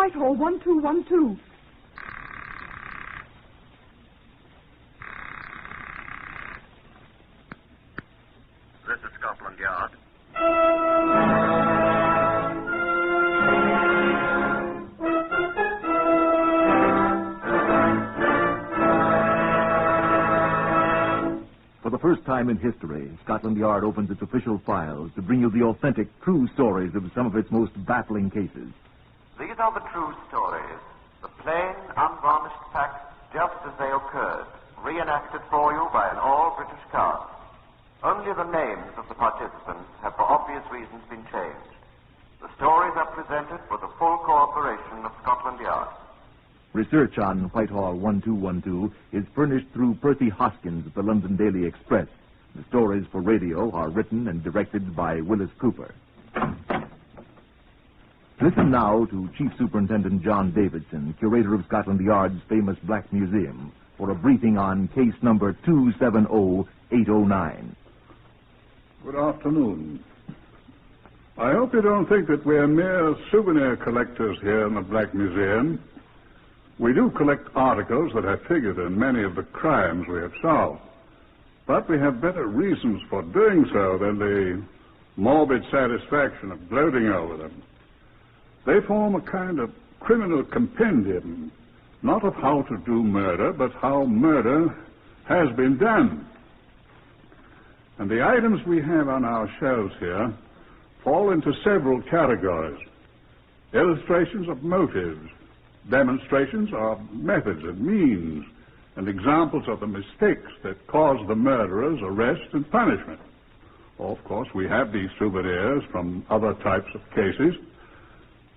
Whitehall, 1212. This is Scotland Yard. For the first time in history, Scotland Yard opens its official files to bring you the authentic, true stories of some of its most baffling cases. These are the true stories, the plain, unvarnished facts just as they occurred, reenacted for you by an all-British cast. Only the names of the participants have for obvious reasons been changed. The stories are presented with the full cooperation of Scotland Yard. Research on Whitehall 1212 is furnished through Percy Hoskins of the London Daily Express. The stories for radio are written and directed by Wyllis Cooper. Listen now to Chief Superintendent John Davidson, curator of Scotland Yard's famous Black Museum, for a briefing on case number 270809. Good afternoon. I hope you don't think that we're mere souvenir collectors here in the Black Museum. We do collect articles that have figured in many of the crimes we have solved. But we have better reasons for doing so than the morbid satisfaction of gloating over them. They form a kind of criminal compendium, not of how to do murder, but how murder has been done. And the items we have on our shelves here fall into several categories. Illustrations of motives, demonstrations of methods and means, and examples of the mistakes that caused the murderer's arrest and punishment. Of course, we have these souvenirs from other types of cases,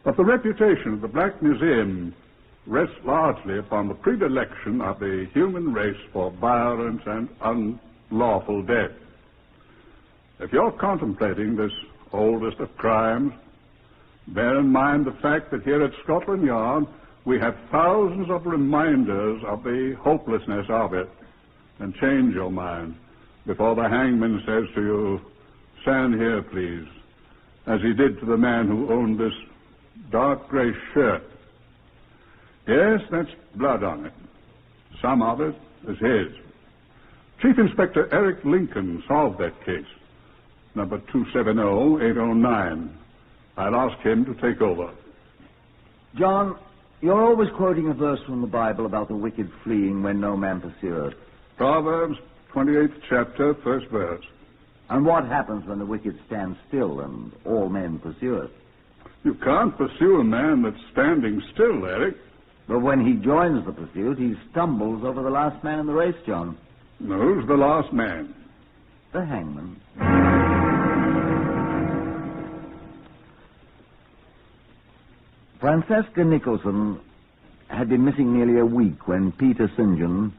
but the reputation of the Black Museum rests largely upon the predilection of the human race for violence and unlawful death. If you're contemplating this oldest of crimes, bear in mind the fact that here at Scotland Yard we have thousands of reminders of the hopelessness of it. And change your mind before the hangman says to you, "Stand here, please," as he did to the man who owned this dark gray shirt. Yes, that's blood on it. Some of it is his. Chief Inspector Eric Lincoln solved that case, number 270809. I'll ask him to take over. John, you're always quoting a verse from the Bible about the wicked fleeing when no man pursueth. Proverbs 28th chapter, first verse. And what happens when the wicked stand still and all men pursueth? You can't pursue a man that's standing still, Eric. But when he joins the pursuit, he stumbles over the last man in the race, John. Now, who's the last man? The hangman. Francesca Nicholson had been missing nearly a week when Peter St. John,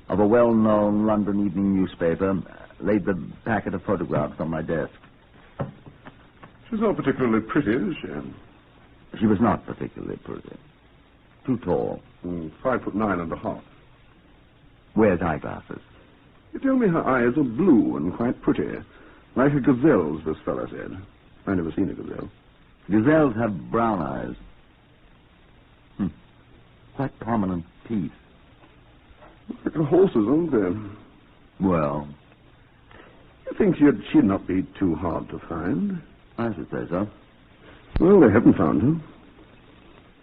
of a well-known London evening newspaper, laid the packet of photographs on my desk. She's not particularly pretty, is she? She was not particularly pretty. Too tall. 5'9½". Wears eyeglasses. You tell me her eyes are blue and quite pretty, like a gazelle's, this fellow said. I've never seen a gazelle. Gazelles have brown eyes. Quite prominent teeth. Like horses, aren't they? Well, You think she'd not be too hard to find? I should say so. Well, they haven't found her.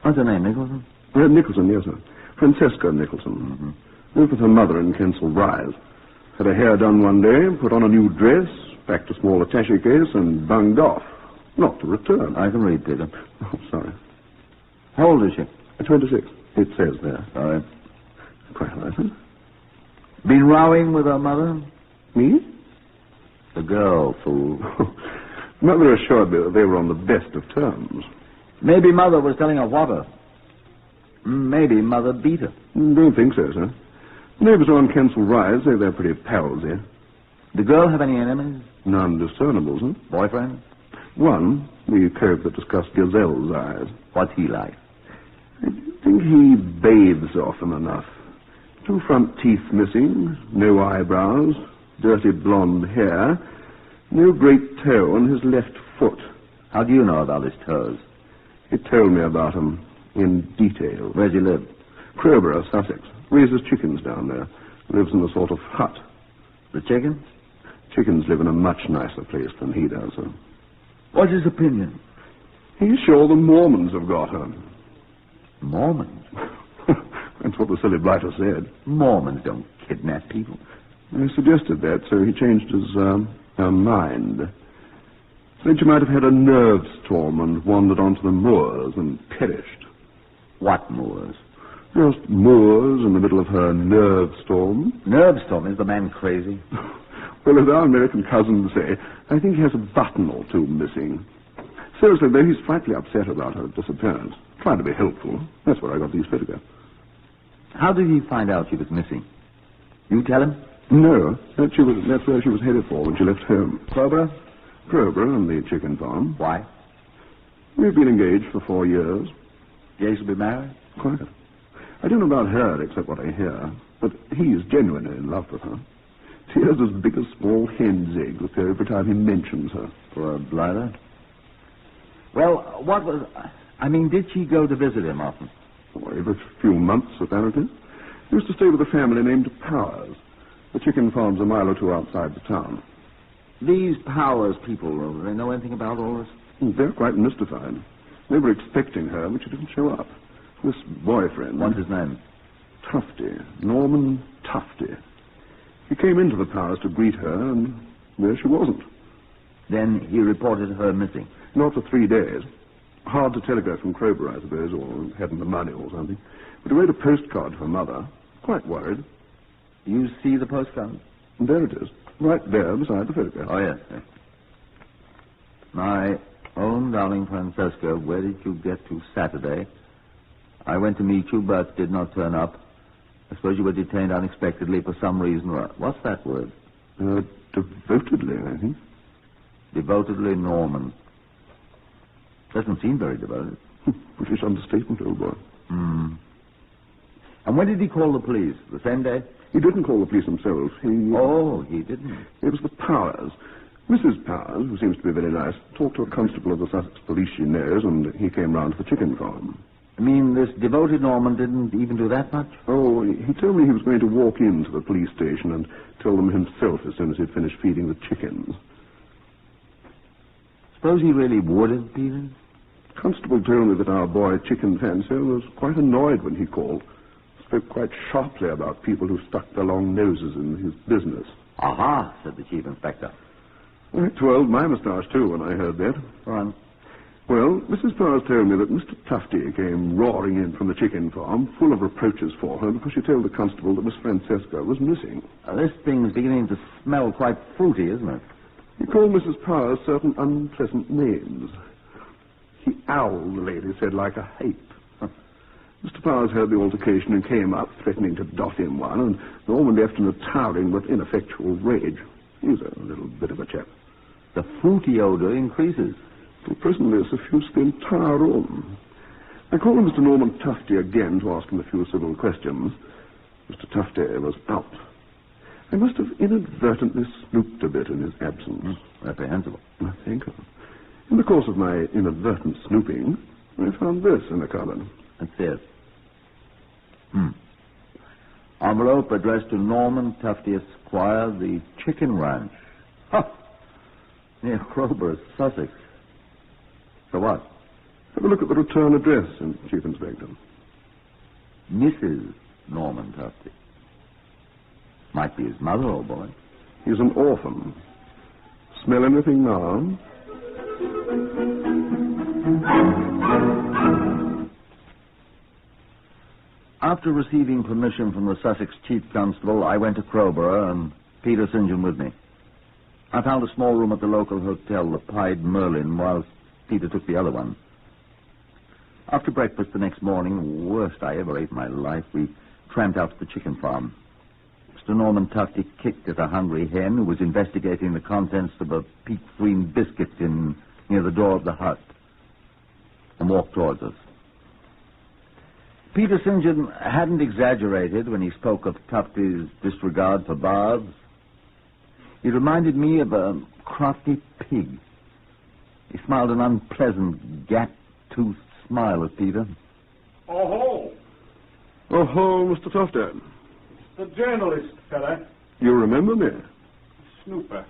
What's her name, Nicholson? Nicholson, yes, sir. Francesca Nicholson. Lived with her mother in Kensal Rise. Had her hair done one day, put on a new dress, packed a small attaché case, and bunged off. Not to return. I can read, Peter. Oh, sorry. How old is she? 26. It says there. Sorry. Quite all right, huh? Been rowing with her mother? Me? The girl, fool. Mother assured me that they were on the best of terms. Maybe Mother was telling her what her. Maybe Mother beat her. Don't think so, sir. Neighbors on Kensal Rise say they're pretty pals here. The girl have any enemies? None discernible, sir. Boyfriend? One, the cove that discussed Gazelle's eyes. What's he like? I think he bathes often enough. 2 front teeth missing, no eyebrows, dirty blonde hair, no great toe on his left foot. How do you know about his toes? He told me about him. in detail. Where's he live? Crowborough, Sussex. Raises chickens down there. Lives in a sort of hut. The chickens? Chickens live in a much nicer place than he does. What's his opinion? He's sure the Mormons have got her. Mormons? That's what the silly blighter said. Mormons don't kidnap people. I suggested that, so he changed his mind. Said you might have had a nerve storm and wandered onto the moors and perished. What moors? Just moors in the middle of her nerve storm. Nerve storm? Is the man crazy? Well, as our American cousins say, I think he has a button or two missing. Seriously, though, he's frightfully upset about her disappearance. Trying to be helpful. That's where I got these photographs. How did he find out she was missing? You tell him? No, that's where she was headed for when she left home. Crowborough? Crowborough and the chicken farm. Why? We've been engaged for 4 years. Yes, will be married? Quite. I don't know about her, except what I hear, but he's genuinely in love with her. Tears as big as small hen's eggs appear every time he mentions her. For a blighter? Well, did she go to visit him often? Oh, every few months, apparently. He used to stay with a family named Powers. The chicken farm's a mile or two outside the town. These Powers people, do they know anything about all this? They're quite mystified. They were expecting her, but she didn't show up. This boyfriend... What's his name? Tufty. Norman Tufty. He came into the Powers to greet her, and there she wasn't. Then he reported her missing? Not for 3 days. Hard to telegraph from Crowborough, I suppose, or hadn't the money or something. But he wrote a postcard to her mother. Quite worried. You see the postcard? And there it is. Right there beside the photograph. Oh, yes. My own darling Francesca, where did you get to Saturday? I went to meet you, but did not turn up. I suppose you were detained unexpectedly for some reason. What's that word? Devotedly, I think. Devotedly Norman. Doesn't seem very devoted. British understatement, old boy. And when did he call the police? The same day? He didn't call the police himself. He didn't? It was the Powers. Mrs. Powers, who seems to be very nice, talked to a constable of the Sussex police she knows, and he came round to the chicken farm. I mean, this devoted Norman didn't even do that much? Oh, he told me he was going to walk into the police station and tell them himself as soon as he'd finished feeding the chickens. Suppose he really would have, Peter? Constable told me that our boy, chicken fancier, was quite annoyed when he called. Spoke quite sharply about people who stuck their long noses in his business. Aha, said the chief inspector. I twirled my moustache, too, when I heard that. Go on. Well, Mrs. Powers told me that Mr. Tufty came roaring in from the chicken farm, full of reproaches for her, because she told the constable that Miss Francesca was missing. This thing's beginning to smell quite fruity, isn't it? He called Mrs. Powers certain unpleasant names. He owled, the lady said, like a ape. Mr. Powers heard the altercation and came up, threatening to dot him one, and Norman left in a towering but ineffectual rage. He's a little bit of a chap. The fruity odor increases. Well, presently it suffused the entire room. I called on Mr. Norman Tufty again to ask him a few civil questions. Mr. Tufty was out. I must have inadvertently snooped a bit in his absence. Reprehensible. I think. In the course of my inadvertent snooping, I found this in the cupboard. That's it. Envelope addressed to Norman Tufty, Esquire, the Chicken Ranch. Near Crowborough, Sussex. So what? Have a look at the return address, Chief Inspector. Mrs. Norman Tufty. Might be his mother, old boy. He's an orphan. Smell anything now? After receiving permission from the Sussex Chief Constable, I went to Crowborough and Peter St. John with me. I found a small room at the local hotel, the Pied Merlin, whilst Peter took the other one. After breakfast the next morning, worst I ever ate in my life, we tramped out to the chicken farm. Mr. Norman Tufty kicked at a hungry hen who was investigating the contents of a peak-green biscuit near the door of the hut, and walked towards us. Peter St. John hadn't exaggerated when he spoke of Tufty's disregard for baths. He reminded me of a crafty pig. He smiled an unpleasant, gap-toothed smile at Peter. Oh-ho! Oh, Mr. Tufton. The journalist fella. You remember me? Snooper.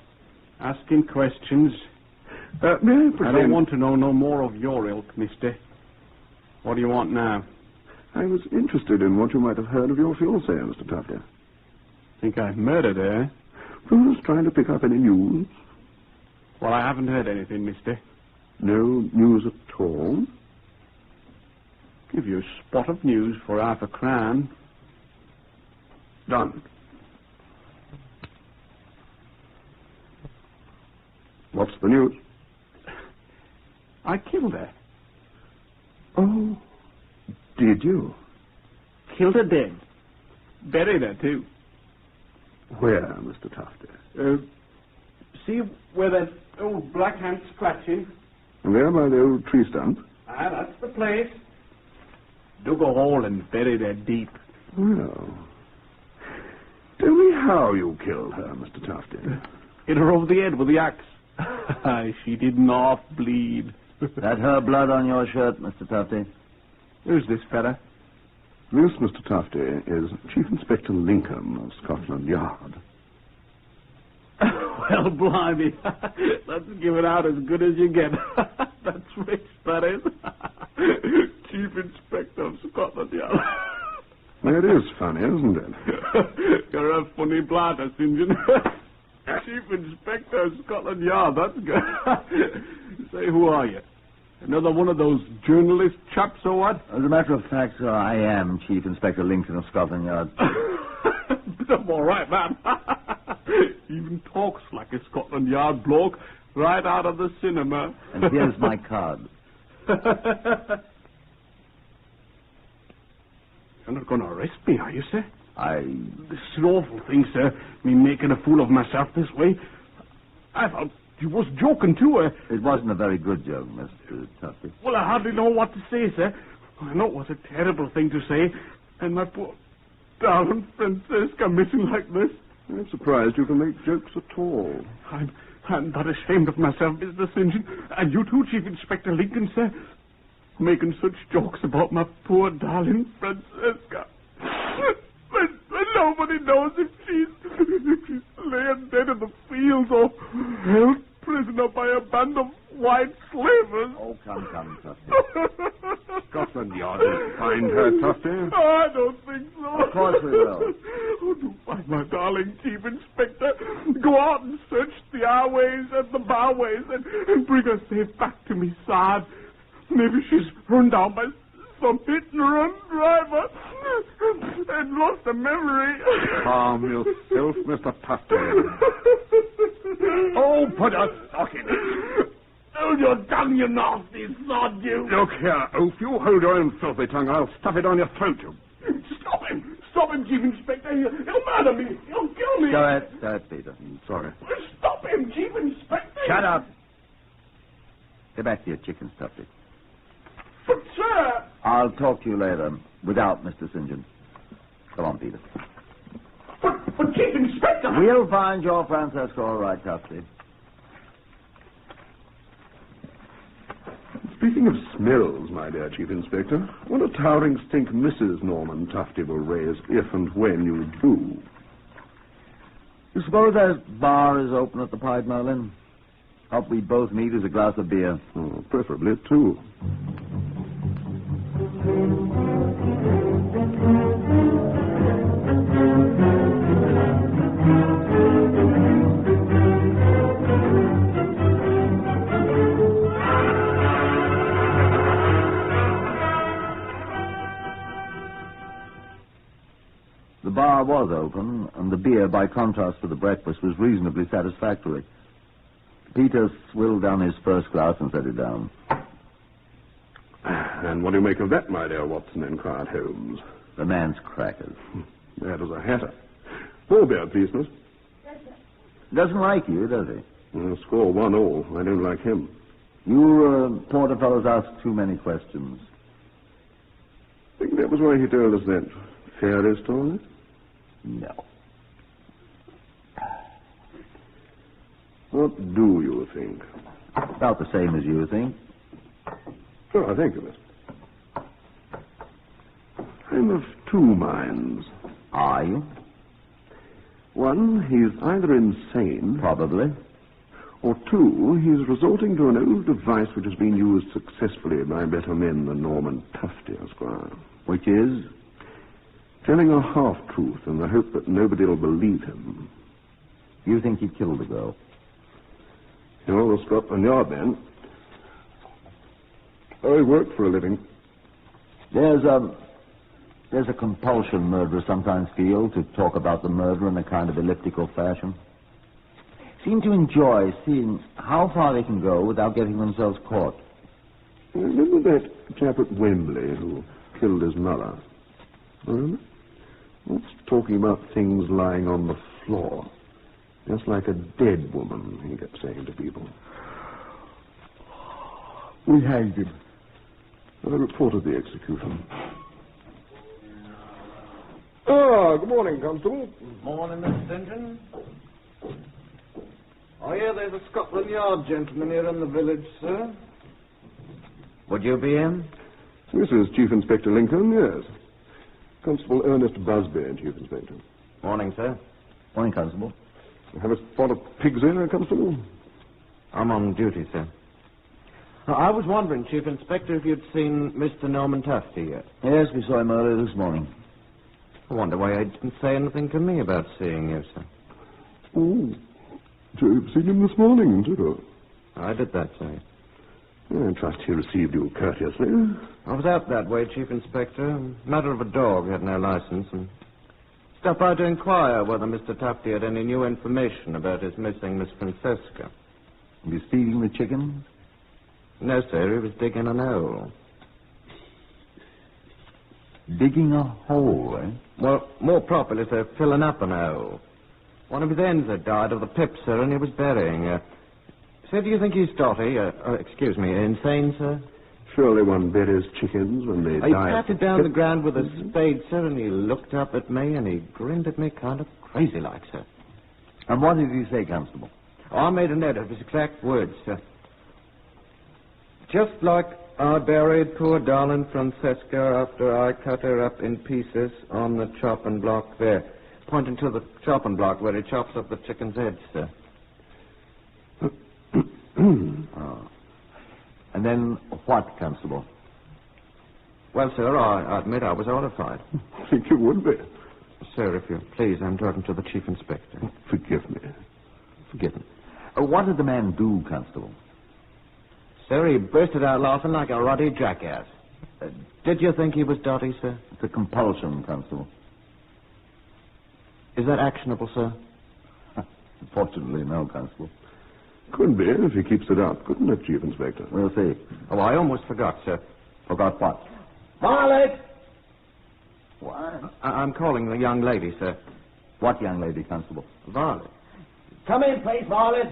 Asking questions. May I present... I don't want to know no more of your ilk, mister. What do you want now? I was interested in what you might have heard of your fiancée, Mr. Tufton. Think I've murdered her? Who's trying to pick up any news? Well, I haven't heard anything, mister. No news at all? Give you a spot of news for half a crown. Done. What's the news? I killed her. Oh, did you? Killed her dead. Buried her, too. Where, Mr. Tufton? See where that old black hand's scratching? There by the old tree stump. Ah, that's the place. Dug a hole and buried her deep. Well, tell me how you killed her, Mr. Tufton. Hit her over the head with the axe. She didn't half bleed. That her blood on your shirt, Mr. Tufty? Who's this fella? This, Mr. Tufty, is Chief Inspector Lincoln of Scotland Yard. Well, blimey. Let's give it out as good as you get. That's rich, that is. Chief Inspector of Scotland Yard. It is funny, isn't it? You're a funny bladder, St. John. Chief Inspector of Scotland Yard, that's good. Say, who are you? Another one of those journalist chaps or what? As a matter of fact, sir, I am Chief Inspector Lincoln of Scotland Yard. I'm all right, man. Even talks like a Scotland Yard bloke right out of the cinema. And here's my card. You're not going to arrest me, are you, sir? This is an awful thing, sir. Me making a fool of myself this way. I thought you was joking, too. It wasn't a very good joke, Mr. Tufty. Well, I hardly know what to say, sir. I know it was a terrible thing to say. And my poor darling Francesca missing like this. I'm surprised you can make jokes at all. I'm but ashamed of myself, Mr. St. John. And you too, Chief Inspector Lincoln, sir. Making such jokes about my poor darling Francesca. But nobody knows if she's laying dead in the fields or held prisoner by a band of white slavers. Oh, come, Tufty. Scotland Yard will find her, Tufty. Oh, I don't think so. Of course we will. Oh, do find my darling Chief Inspector. Go out and search the airways and the barways and bring her safe back to me, side. Maybe she's run down by some hit-and-run driver and lost her memory. Calm yourself, Mr. Tufty. Oh, put a sock in it. Hold your tongue, you nasty sod, you. Look here, Oaf, you hold your own filthy tongue. I'll stuff it on your throat, you. Stop him. Stop him, Chief Inspector. He'll murder me. He'll kill me. Go ahead, Peter. I'm sorry. Stop him, Chief Inspector. Shut up. Get back to your chickens, Tufty. But, sir... I'll talk to you later, without Mr. St. John. Come on, Peter. But Chief Inspector... We'll find your Francesca all right, Tufty. Speaking of smells, my dear Chief Inspector, what a towering stink Mrs. Norman Tufty will raise if and when you do. You suppose that bar is open at the Pied Merlin? Hope we both meet as a glass of beer. Oh, preferably two. The bar was open, and the beer, by contrast to the breakfast, was reasonably satisfactory. Peter swilled down his first glass and set it down. And what do you make of that, my dear Watson, inquired Holmes. The man's crackers. That was a hatter. 4 beer, please, miss. Doesn't like you, does he? Score 1-1. I don't like him. You porter fellows ask too many questions. Think that was why he told us that fairy story? No. What do you think? About the same as you think. Oh, thank you, miss. I'm of two minds. Are you? One, he's either insane, Probably. or two, he's resorting to an old device which has been used successfully by better men than Norman Tufty, Esquire. Which is? Telling a half-truth in the hope that nobody will believe him. You think he killed the girl? You're the Scotland Yard, then. I work for a living. There's a compulsion murderers sometimes feel to talk about the murder in a kind of elliptical fashion. Seem to enjoy seeing how far they can go without getting themselves caught. Remember that chap at Wembley who killed his mother? Remember? What's talking about things lying on the floor? Just like a dead woman, he kept saying to people. We hanged him. I reported the execution. Ah, good morning, Constable. Morning, Mr. St. I hear there's a Scotland Yard gentleman here in the village, sir. Would you be in? This is Chief Inspector Lincoln, yes. Constable Ernest Busby, Chief Inspector. Morning, sir. Morning, Constable. Have a spot of pigs in, Constable? I'm on duty, sir. I was wondering, Chief Inspector, if you'd seen Mr. Norman Tufty yet. Yes, we saw him earlier this morning. I wonder why he didn't say anything to me about seeing you, sir. Oh, so you've seen him this morning, did you? I did that, sir. I trust he received you courteously. I was out that way, Chief Inspector. Matter of a dog had no license, and stopped by to inquire whether Mr. Tufty had any new information about his missing Miss Francesca. He's feeding the chickens? No, sir, he was digging an hole. Digging a hole, eh? Well, more properly, sir, filling up an hole. One of his hens had died of the pip, sir, and he was burying her. Sir, do you think he's dotty? Insane, sir? Surely one buries chickens when they He die. patted down the ground with a spade, sir, and he looked up at me, and he grinned at me kind of crazy-like, sir. And what did he say, Constable? I made a note of his exact words, sir. Just like I buried poor darling Francesca after I cut her up in pieces on the chopping block there, pointing to the chopping block where he chops up the chicken's heads, sir. Oh. And then what, Constable? Well, sir, I admit I was horrified. I think you would be. Sir, if you please, I'm talking to the Chief Inspector. Forgive me. Forgive me. What did the man do, Constable? Sir, he bursted out laughing like a ruddy jackass. Did you think he was dotty, sir? It's a compulsion, Constable. Is that actionable, sir? Fortunately, no, Constable. Could be if he keeps it up, couldn't it, Chief Inspector? We'll see. Oh, I almost forgot, sir. Forgot what? Violet! What? I'm calling the young lady, sir. What young lady, Constable? Violet. Come in, please, Violet.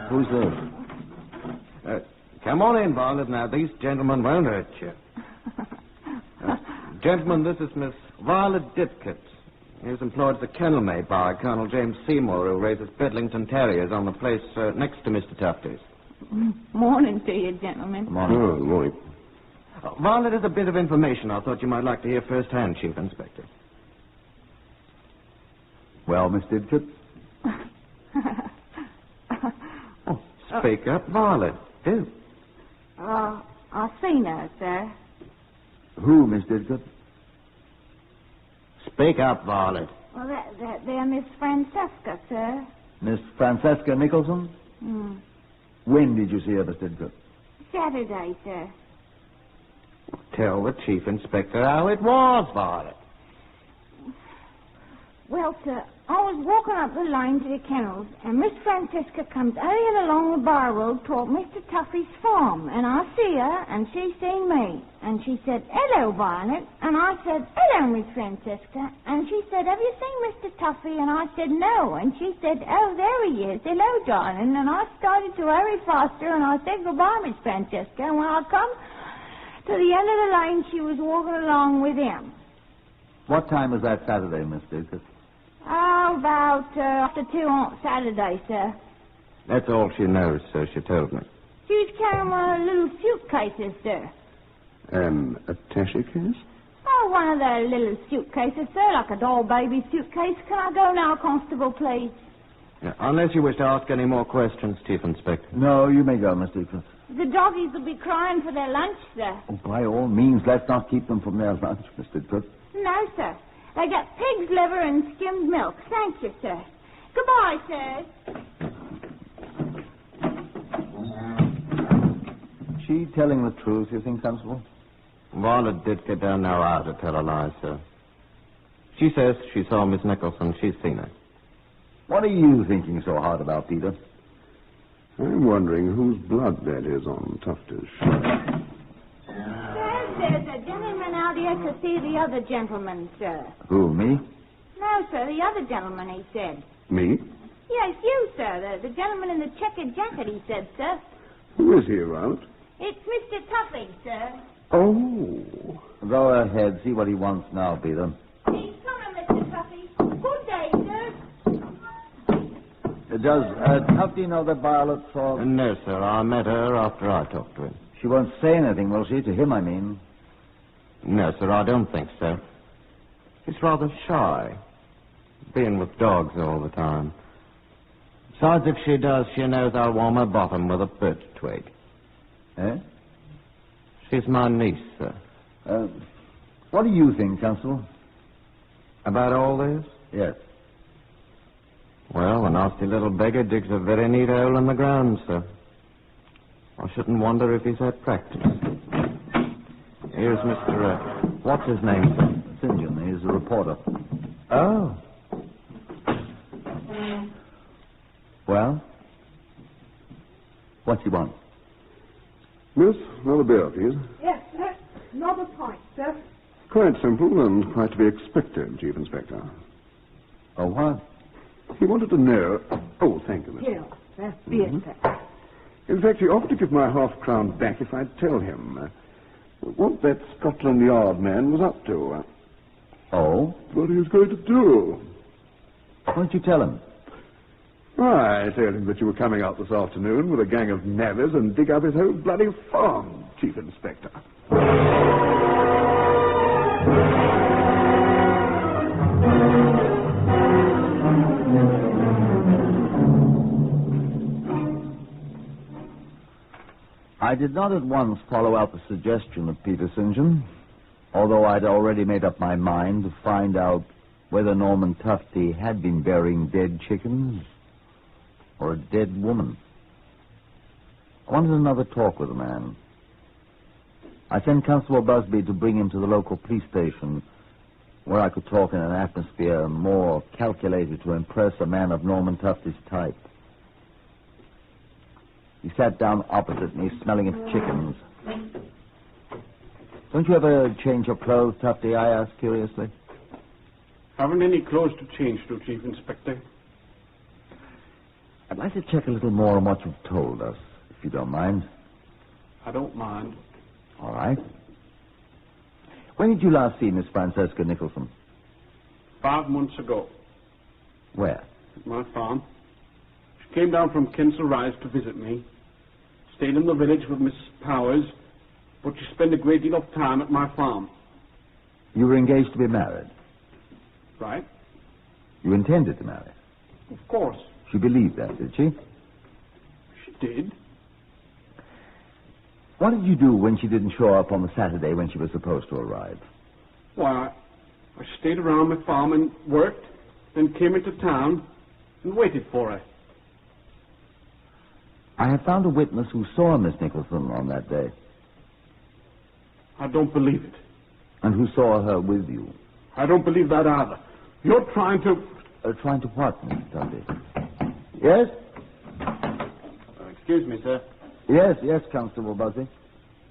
Who's there? Come on in, Violet. Now, these gentlemen won't hurt you. Gentlemen, this is Miss Violet Dipkett. He was employed as a kennel maid by Colonel James Seymour, who raises Bedlington Terriers on the place next to Mr. Tufty's. Morning to you, gentlemen. Morning. Oh, good morning. Violet has a bit of information I thought you might like to hear firsthand, Chief Inspector. Well, Miss Dipkett? Speak up, Violet. Do. I've seen her, sir. Who, Miss Dipkett? Speak up, Violet. Well, they're Miss Francesca, sir. Miss Francesca Nicholson? When did you see her, Miss Dipkett? Saturday, sir. Tell the Chief Inspector how it was, Violet. Well, sir, I was walking up the lane to the kennels, and Miss Francesca comes hurrying along the bar road toward Mr. Tuffy's farm, and I see her, and she seen me. And she said, "Hello, Violet." And I said, "Hello, Miss Francesca." And she said, "Have you seen Mr. Tuffy?" And I said, "No." And she said, "Oh, there he is. Hello, darling." And I started to hurry faster, and I said, "Goodbye, Miss Francesca." And when I come to the end of the lane, she was walking along with him. What time was that Saturday, Miss Dipkett? Oh, about after 2 on Saturday, sir. That's all she knows, sir, she told me. She was carrying one of the little suitcases, sir. An attaché case? Oh, one of their little suitcases, sir, like a doll baby suitcase. Can I go now, Constable, please? Yeah, unless you wish to ask any more questions, Chief Inspector. No, you may go, Miss Deacon. The doggies will be crying for their lunch, sir. Oh, by all means, let's not keep them from their lunch, Miss Deacon. No, sir. They get pig's liver and skimmed milk. Thank you, sir. Goodbye, sir. She telling the truth, you think, Constable? Violet did get down no hour to tell a lie, sir. She says she saw Miss Nicholson. She's seen her. What are you thinking so hard about, Peter? I'm wondering whose blood that is on Tufter's shirt. Sir, there's a gentleman out here to see the other gentleman, sir. Who, me? No, sir, the other gentleman, he said. Me? Yes, you, sir. The gentleman in the checkered jacket, he said, sir. Who is he, Ralph? It's Mr. Tuffy, sir. Oh. Go ahead, see what he wants now, Peter. He's coming, Mr. Tuffy. Good day, sir. Does Tufty know that Violet saw... No, sir. I met her after I talked to him. She won't say anything, will she? To him, I mean. No, sir, I don't think so. She's rather shy, being with dogs all the time. Besides, if she does, she knows I'll warm her bottom with a birch twig. Eh? She's my niece, sir. What do you think, Constable? About all this? Yes. Well, the nasty little beggar digs a very neat hole in the ground, sir. I shouldn't wonder if he's had practice. Here's Mr. What's his name, sir? St. John. He's a reporter. Oh. Well? What do you want? Miss, another beer, please. Yes, sir. Another pint, sir. Quite simple and quite to be expected, Chief Inspector. Oh, what? He wanted to know... Oh, thank you, Miss. Here, sir. Beer, sir. In fact, he offered to give my half-crown back if I'd tell him what that Scotland Yard man was up to. Oh? What he was going to do. Why don't you tell him? I told him that you were coming out this afternoon with a gang of navvies and dig up his whole bloody farm, Chief Inspector. I did not at once follow out the suggestion of Peter St. John, although I'd already made up my mind to find out whether Norman Tufty had been burying dead chickens or a dead woman. I wanted another talk with the man. I sent Constable Busby to bring him to the local police station, where I could talk in an atmosphere more calculated to impress a man of Norman Tufty's type. He sat down opposite me, smelling of chickens. Don't you ever change your clothes, Tufty? I asked curiously. Haven't any clothes to change to, Chief Inspector. I'd like to check a little more on what you've told us, if you don't mind. I don't mind. All right. When did you last see Miss Francesca Nicholson? 5 months ago. Where? At my farm. She came down from Kensal Rise to visit me. Stayed in the village with Miss Powers, but she spent a great deal of time at my farm. You were engaged to be married. Right? You intended to marry. Of course. She believed that, did she? She did. What did you do when she didn't show up on the Saturday when she was supposed to arrive? Why, I stayed around my farm and worked, then came into town and waited for her. I have found a witness who saw Miss Nicholson on that day. I don't believe it. And who saw her with you? I don't believe that either. You're trying to... Trying to what, Mr. Tufty? Yes? Excuse me, sir. Yes, Constable Busby.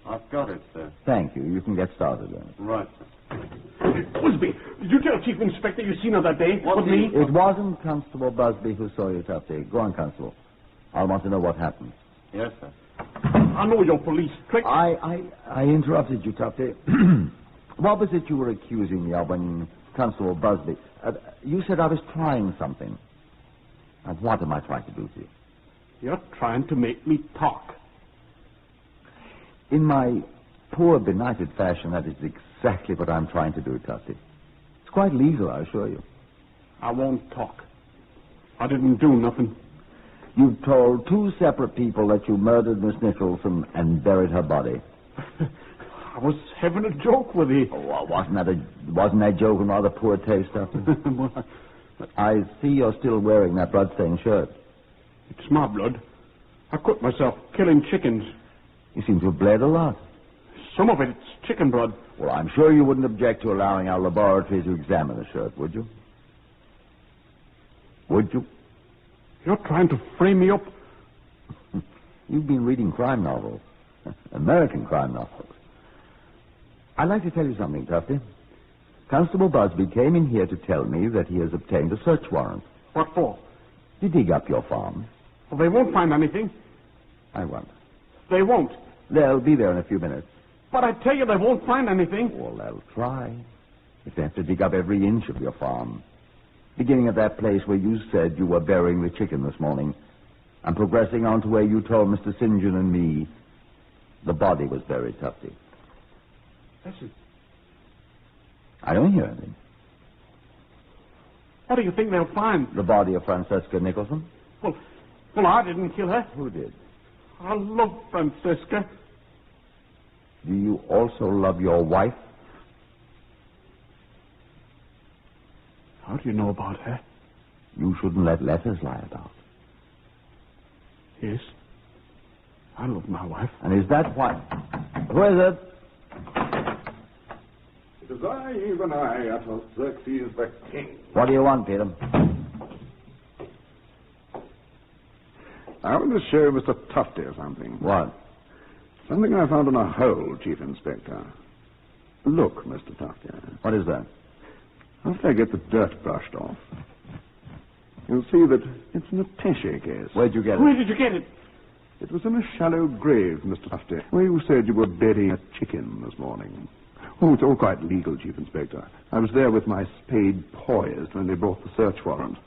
I've got it, sir. Thank you. You can get started then. Right, sir. Busby, did you tell Chief Inspector you seen her that day? With me? It wasn't Constable Busby who saw you, Tufty. Go on, Constable. I want to know what happened. Yes, sir. I know your police trick. I interrupted you, Tufty. What was it you were accusing me of when Constable Busby... you said I was trying something. And what am I trying to do to you? You're trying to make me talk. In my poor, benighted fashion, that is exactly what I'm trying to do, Tufty. It's quite legal, I assure you. I won't talk. I didn't do nothing. You've told two separate people that you murdered Miss Nicholson and buried her body. I was having a joke with you. Oh, well, wasn't that joke in rather poor taste, Tufty? I see you're still wearing that blood-stained shirt. It's my blood. I cut myself killing chickens. You seem to have bled a lot. Some of it's chicken blood. Well, I'm sure you wouldn't object to allowing our laboratory to examine the shirt, would you? Would you? You're trying to frame me up. You've been reading crime novels. American crime novels. I'd like to tell you something, Tufty. Constable Busby came in here to tell me that he has obtained a search warrant. What for? To dig up your farm. Well, they won't find anything. I won't. They won't. They'll be there in a few minutes. But I tell you, they won't find anything. Well, they'll try. If they have to dig up every inch of your farm. Beginning at that place where you said you were burying the chicken this morning, and progressing on to where you told Mr. St. John and me the body was buried, Tufty. Listen. I don't hear anything. What do you think they'll find? The body of Francesca Nicholson? Well, I didn't kill her. Who did? I love Francesca. Do you also love your wife? How do you know about her? You shouldn't let letters lie about. Yes. I love my wife. And is that why... Who is it? It is I, even I, Artaxerxes the king. What do you want, Peter? I want to show Mr. Tufty something. What? Something I found in a hole, Chief Inspector. Look, Mr. Tufty. What is that? After I get the dirt brushed off, you'll see that it's an attaché case. Where'd you get it? Where did you get it? It was in a shallow grave, Mr. Tufty, where you said you were burying a chicken this morning. Oh, it's all quite legal, Chief Inspector. I was there with my spade poised when they brought the search warrant.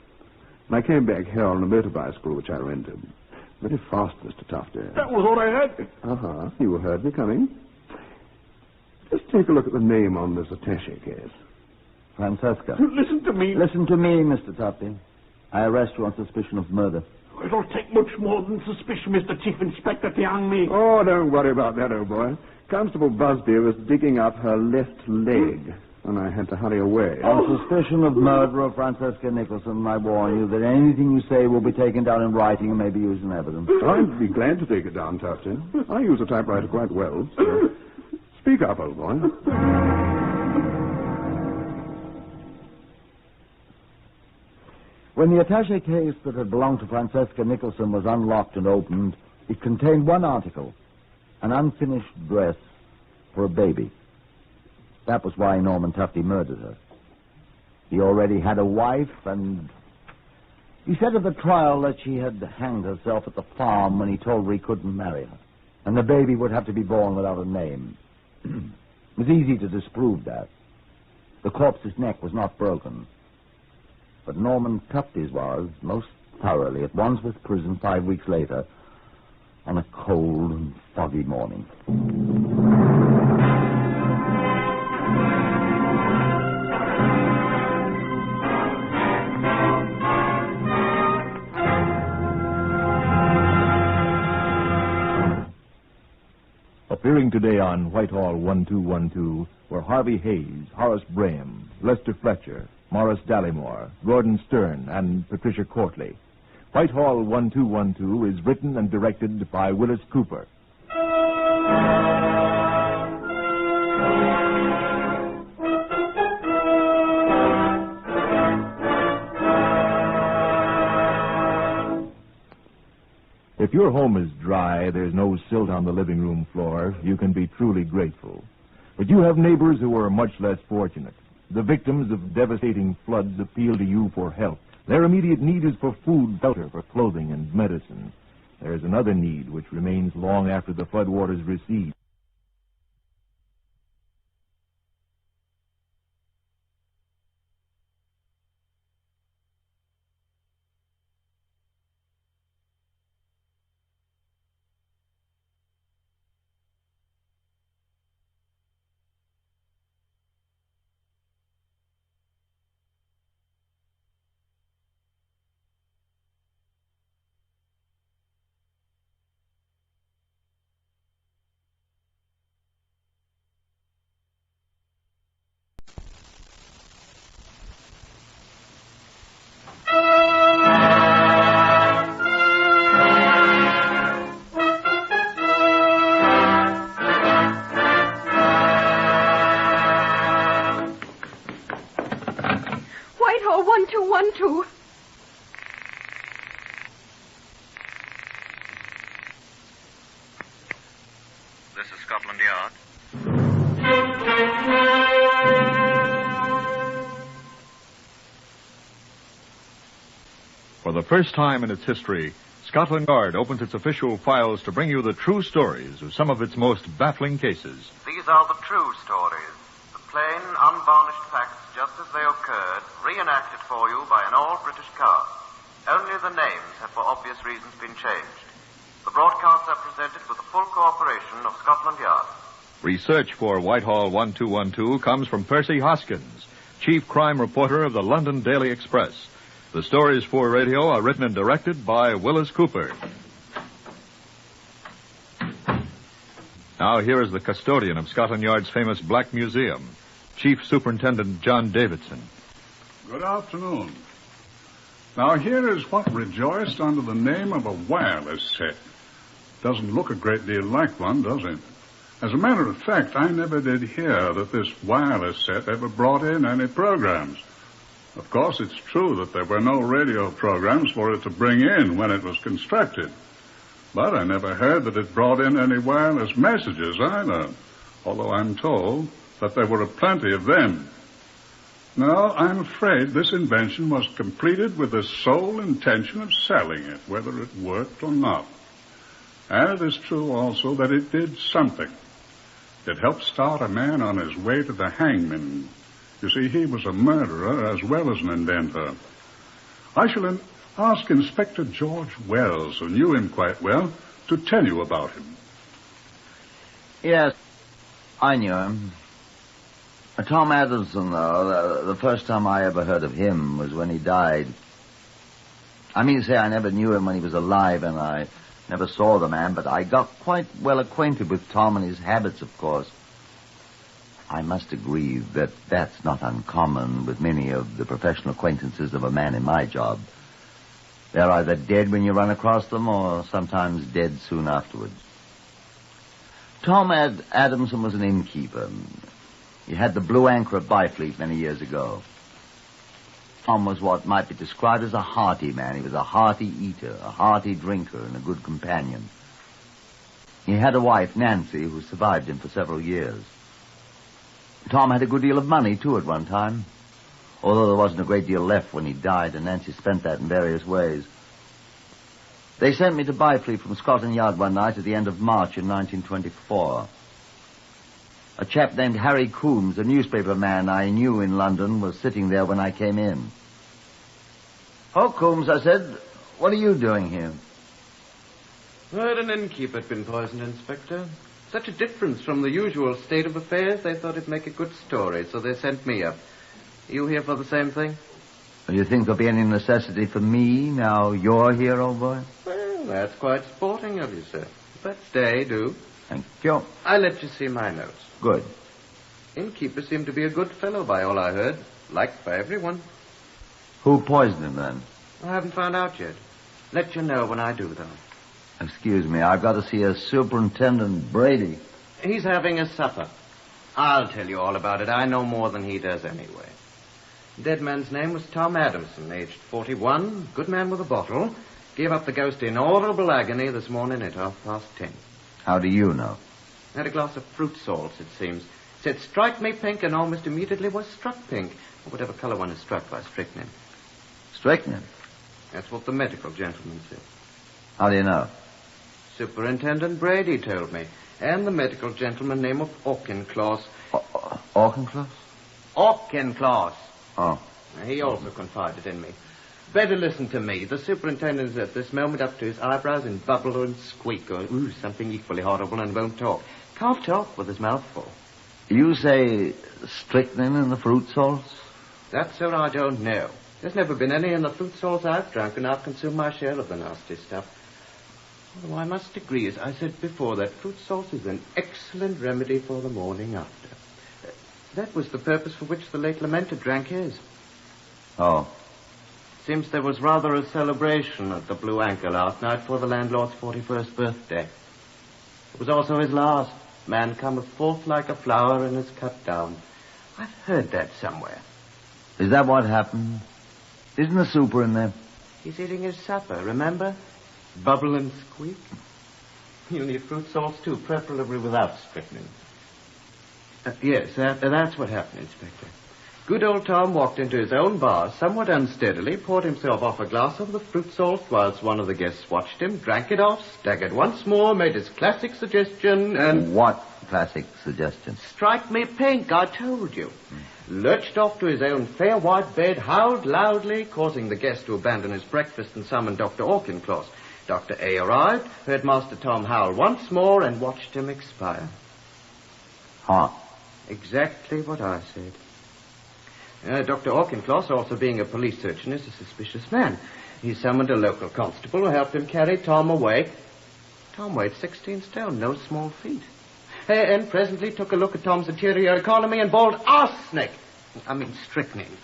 And I came back here on a motor bicycle, which I rented. Very fast, Mr. Tufty. That was what I heard. Uh-huh. You heard me coming. Just take a look at the name on this attaché case. Francesca. Listen to me. Listen to me, Mr. Tufty. I arrest you on suspicion of murder. It'll take much more than suspicion, Mr. Chief Inspector, to hang me. Oh, don't worry about that, old boy. Constable Busby was digging up her left leg, and I had to hurry away. On suspicion of murder of Francesca Nicholson, I warn you that anything you say will be taken down in writing and may be used in evidence. I'd be glad to take it down, Tufty. I use a typewriter quite well. So speak up, old boy. When the attaché case that had belonged to Francesca Nicholson was unlocked and opened, it contained one article, an unfinished dress for a baby. That was why Norman Tufty murdered her. He already had a wife, and he said at the trial that she had hanged herself at the farm when he told her he couldn't marry her, and the baby would have to be born without a name. It was easy to disprove that. The corpse's neck was not broken. But Norman Tufty's was, most thoroughly, at Wandsworth Prison 5 weeks later, on a cold and foggy morning. Appearing today on Whitehall 1212 were Harvey Hayes, Horace Braham, Lester Fletcher, Morris Dallymore, Gordon Stern, and Patricia Courtley. Whitehall 1212 is written and directed by Wyllis Cooper. If your home is dry, there's no silt on the living room floor, you can be truly grateful. But you have neighbors who are much less fortunate. The victims of devastating floods appeal to you for help. Their immediate need is for food, shelter, for clothing, and medicine. There is another need which remains long after the floodwaters recede. Whitehall 1212. This is Scotland Yard. For the first time in its history, Scotland Yard opens its official files to bring you the true stories of some of its most baffling cases. These are the true stories, the plain, unvarnished facts just as they occurred, reenacted for you by an all-British cast. Only the names have for obvious reasons been changed. The broadcasts are presented with the full cooperation of Scotland Yard. Research for Whitehall 1212 comes from Percy Hoskins, chief crime reporter of the London Daily Express. The stories for radio are written and directed by Wyllis Cooper. Now here is the custodian of Scotland Yard's famous Black Museum, Chief Superintendent John Davidson. Good afternoon. Now, here is what rejoiced under the name of a wireless set. Doesn't look a great deal like one, does it? As a matter of fact, I never did hear that this wireless set ever brought in any programs. Of course, it's true that there were no radio programs for it to bring in when it was constructed. But I never heard that it brought in any wireless messages either, although I'm told that there were plenty of them. No, I'm afraid this invention was completed with the sole intention of selling it, whether it worked or not. And it is true also that it did something. It helped start a man on his way to the hangman. You see, he was a murderer as well as an inventor. I shall ask Inspector George Wells, who knew him quite well, to tell you about him. Yes, I knew him. Tom Adamson, though, the first time I ever heard of him was when he died. I mean to say I never knew him when he was alive, and I never saw the man, but I got quite well acquainted with Tom and his habits, of course. I must agree that that's not uncommon with many of the professional acquaintances of a man in my job. They're either dead when you run across them or sometimes dead soon afterwards. Tom Adamson was an innkeeper. He had the Blue Anchor at Byfleet many years ago. Tom was what might be described as a hearty man. He was a hearty eater, a hearty drinker, and a good companion. He had a wife, Nancy, who survived him for several years. Tom had a good deal of money, too, at one time, although there wasn't a great deal left when he died, and Nancy spent that in various ways. They sent me to Byfleet from Scotland Yard one night at the end of March in 1924. A chap named Harry Coombs, a newspaper man I knew in London, was sitting there when I came in. "Oh, Coombs," I said, "what are you doing here?" I heard an innkeeper had been poisoned, Inspector. Such a difference from the usual state of affairs, they thought it'd make a good story, so they sent me up. Are you here for the same thing? Do you think there'll be any necessity for me now you're here, old boy? Well, that's quite sporting of you, sir. But stay, do. Thank you. I'll let you see my notes. Good. Innkeeper seemed to be a good fellow by all I heard. Liked by everyone. Who poisoned him, then? I haven't found out yet. Let you know when I do, though. Excuse me, I've got to see a Superintendent Brady. He's having a supper. I'll tell you all about it. I know more than he does anyway. The dead man's name was Tom Adamson, aged 41, good man with a bottle. Gave up the ghost in audible agony this morning at 10:30. How do you know? Had a glass of fruit salts, it seems. Said, "Strike me pink," and almost immediately was struck pink. Or whatever color one is struck by strychnine. Strychnine? That's what the medical gentleman said. How do you know? Superintendent Brady told me. And the medical gentleman name of Auchincloss. Auchincloss? Auchincloss. Oh. He also confided in me. Better listen to me. The superintendent is at this moment up to his eyebrows in bubble and squeak, or something equally horrible, and won't talk. Can't talk with his mouth full. You say strychnine in the fruit salts? That, sir, I don't know. There's never been any in the fruit salts I've drunk, and I've consumed my share of the nasty stuff. Although I must agree, as I said before, that fruit salt is an excellent remedy for the morning after. That was the purpose for which the late lamented drank his. Oh. Seems there was rather a celebration at the Blue Anchor last night for the landlord's 41st birthday. It was also his last. Man cometh forth like a flower and is cut down. I've heard that somewhere. Is that what happened? Isn't the super in there? He's eating his supper, remember? Bubble and squeak. You'll need fruit salts, too, preferably without strychnine. Yes, that's what happened, Inspector. Good old Tom walked into his own bar somewhat unsteadily, poured himself off a glass of the fruit salt whilst one of the guests watched him, drank it off, staggered once more, made his classic suggestion, and... What classic suggestion? Strike me pink, I told you. Lurched off to his own fair white bed, howled loudly, causing the guest to abandon his breakfast and summon Dr. Auchincloss. Dr. A arrived, heard Master Tom howl once more, and watched him expire. Huh. Exactly what I said. Dr. Auchincloss, also being a police surgeon, is a suspicious man. He summoned a local constable who helped him carry Tom away. Tom weighed 16 stone, no small feat. And presently took a look at Tom's interior economy and bawled, arsenic! I mean, strychnine.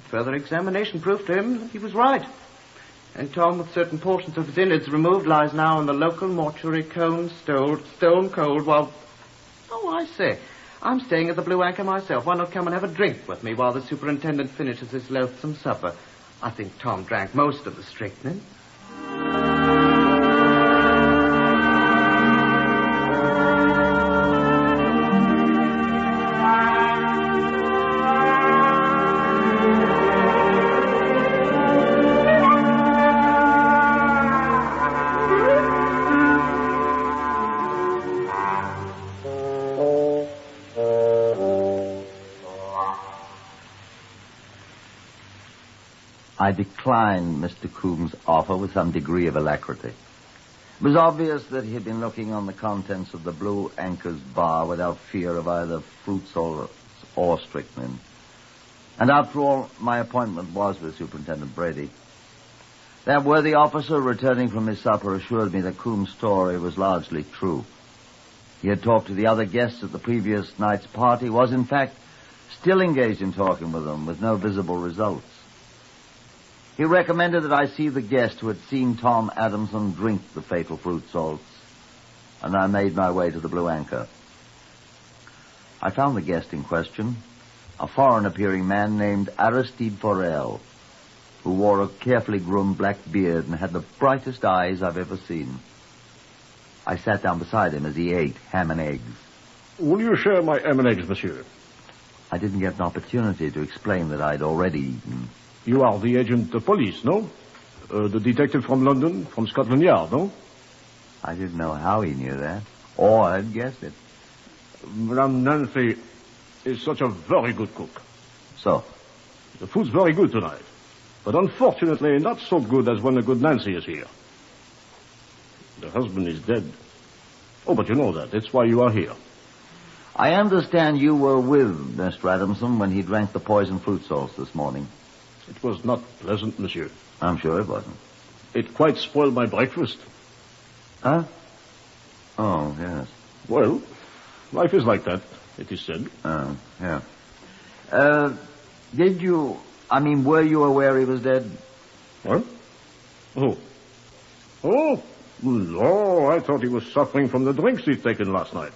Further examination proved to him that he was right. And Tom, with certain portions of his innards removed, lies now in the local mortuary, stone cold, while... Oh, I say, I'm staying at the Blue Anchor myself. Why not come and have a drink with me while the superintendent finishes his loathsome supper? I think Tom drank most of the strychnine. I declined Mr. Coombs' offer with some degree of alacrity. It was obvious that he had been looking on the contents of the Blue Anchor's bar without fear of either fruit salts or strychnine. And after all, my appointment was with Superintendent Brady. That worthy officer, returning from his supper, assured me that Coombs' story was largely true. He had talked to the other guests at the previous night's party, was in fact still engaged in talking with them, with no visible results. He recommended that I see the guest who had seen Tom Adamson drink the fatal fruit salts, and I made my way to the Blue Anchor. I found the guest in question, a foreign-appearing man named Aristide Forel, who wore a carefully groomed black beard and had the brightest eyes I've ever seen. I sat down beside him as he ate ham and eggs. Will you share my ham and eggs, monsieur? I didn't get an opportunity to explain that I'd already eaten. You are the agent of police, no? The detective from London, from Scotland Yard, no? I didn't know how he knew that, or I'd guessed it. Madame Nancy is such a very good cook. So? The food's very good tonight, but unfortunately not so good as when the good Nancy is here. The husband is dead. Oh, but you know that. That's why you are here. I understand you were with Mr. Adamson when he drank the poisoned fruit salts this morning. It was not pleasant, monsieur. I'm sure it wasn't. It quite spoiled my breakfast. Huh? Oh, yes. Well, life is like that, it is said. Oh, yeah. Were you aware he was dead? What? Oh, no, I thought he was suffering from the drinks he'd taken last night.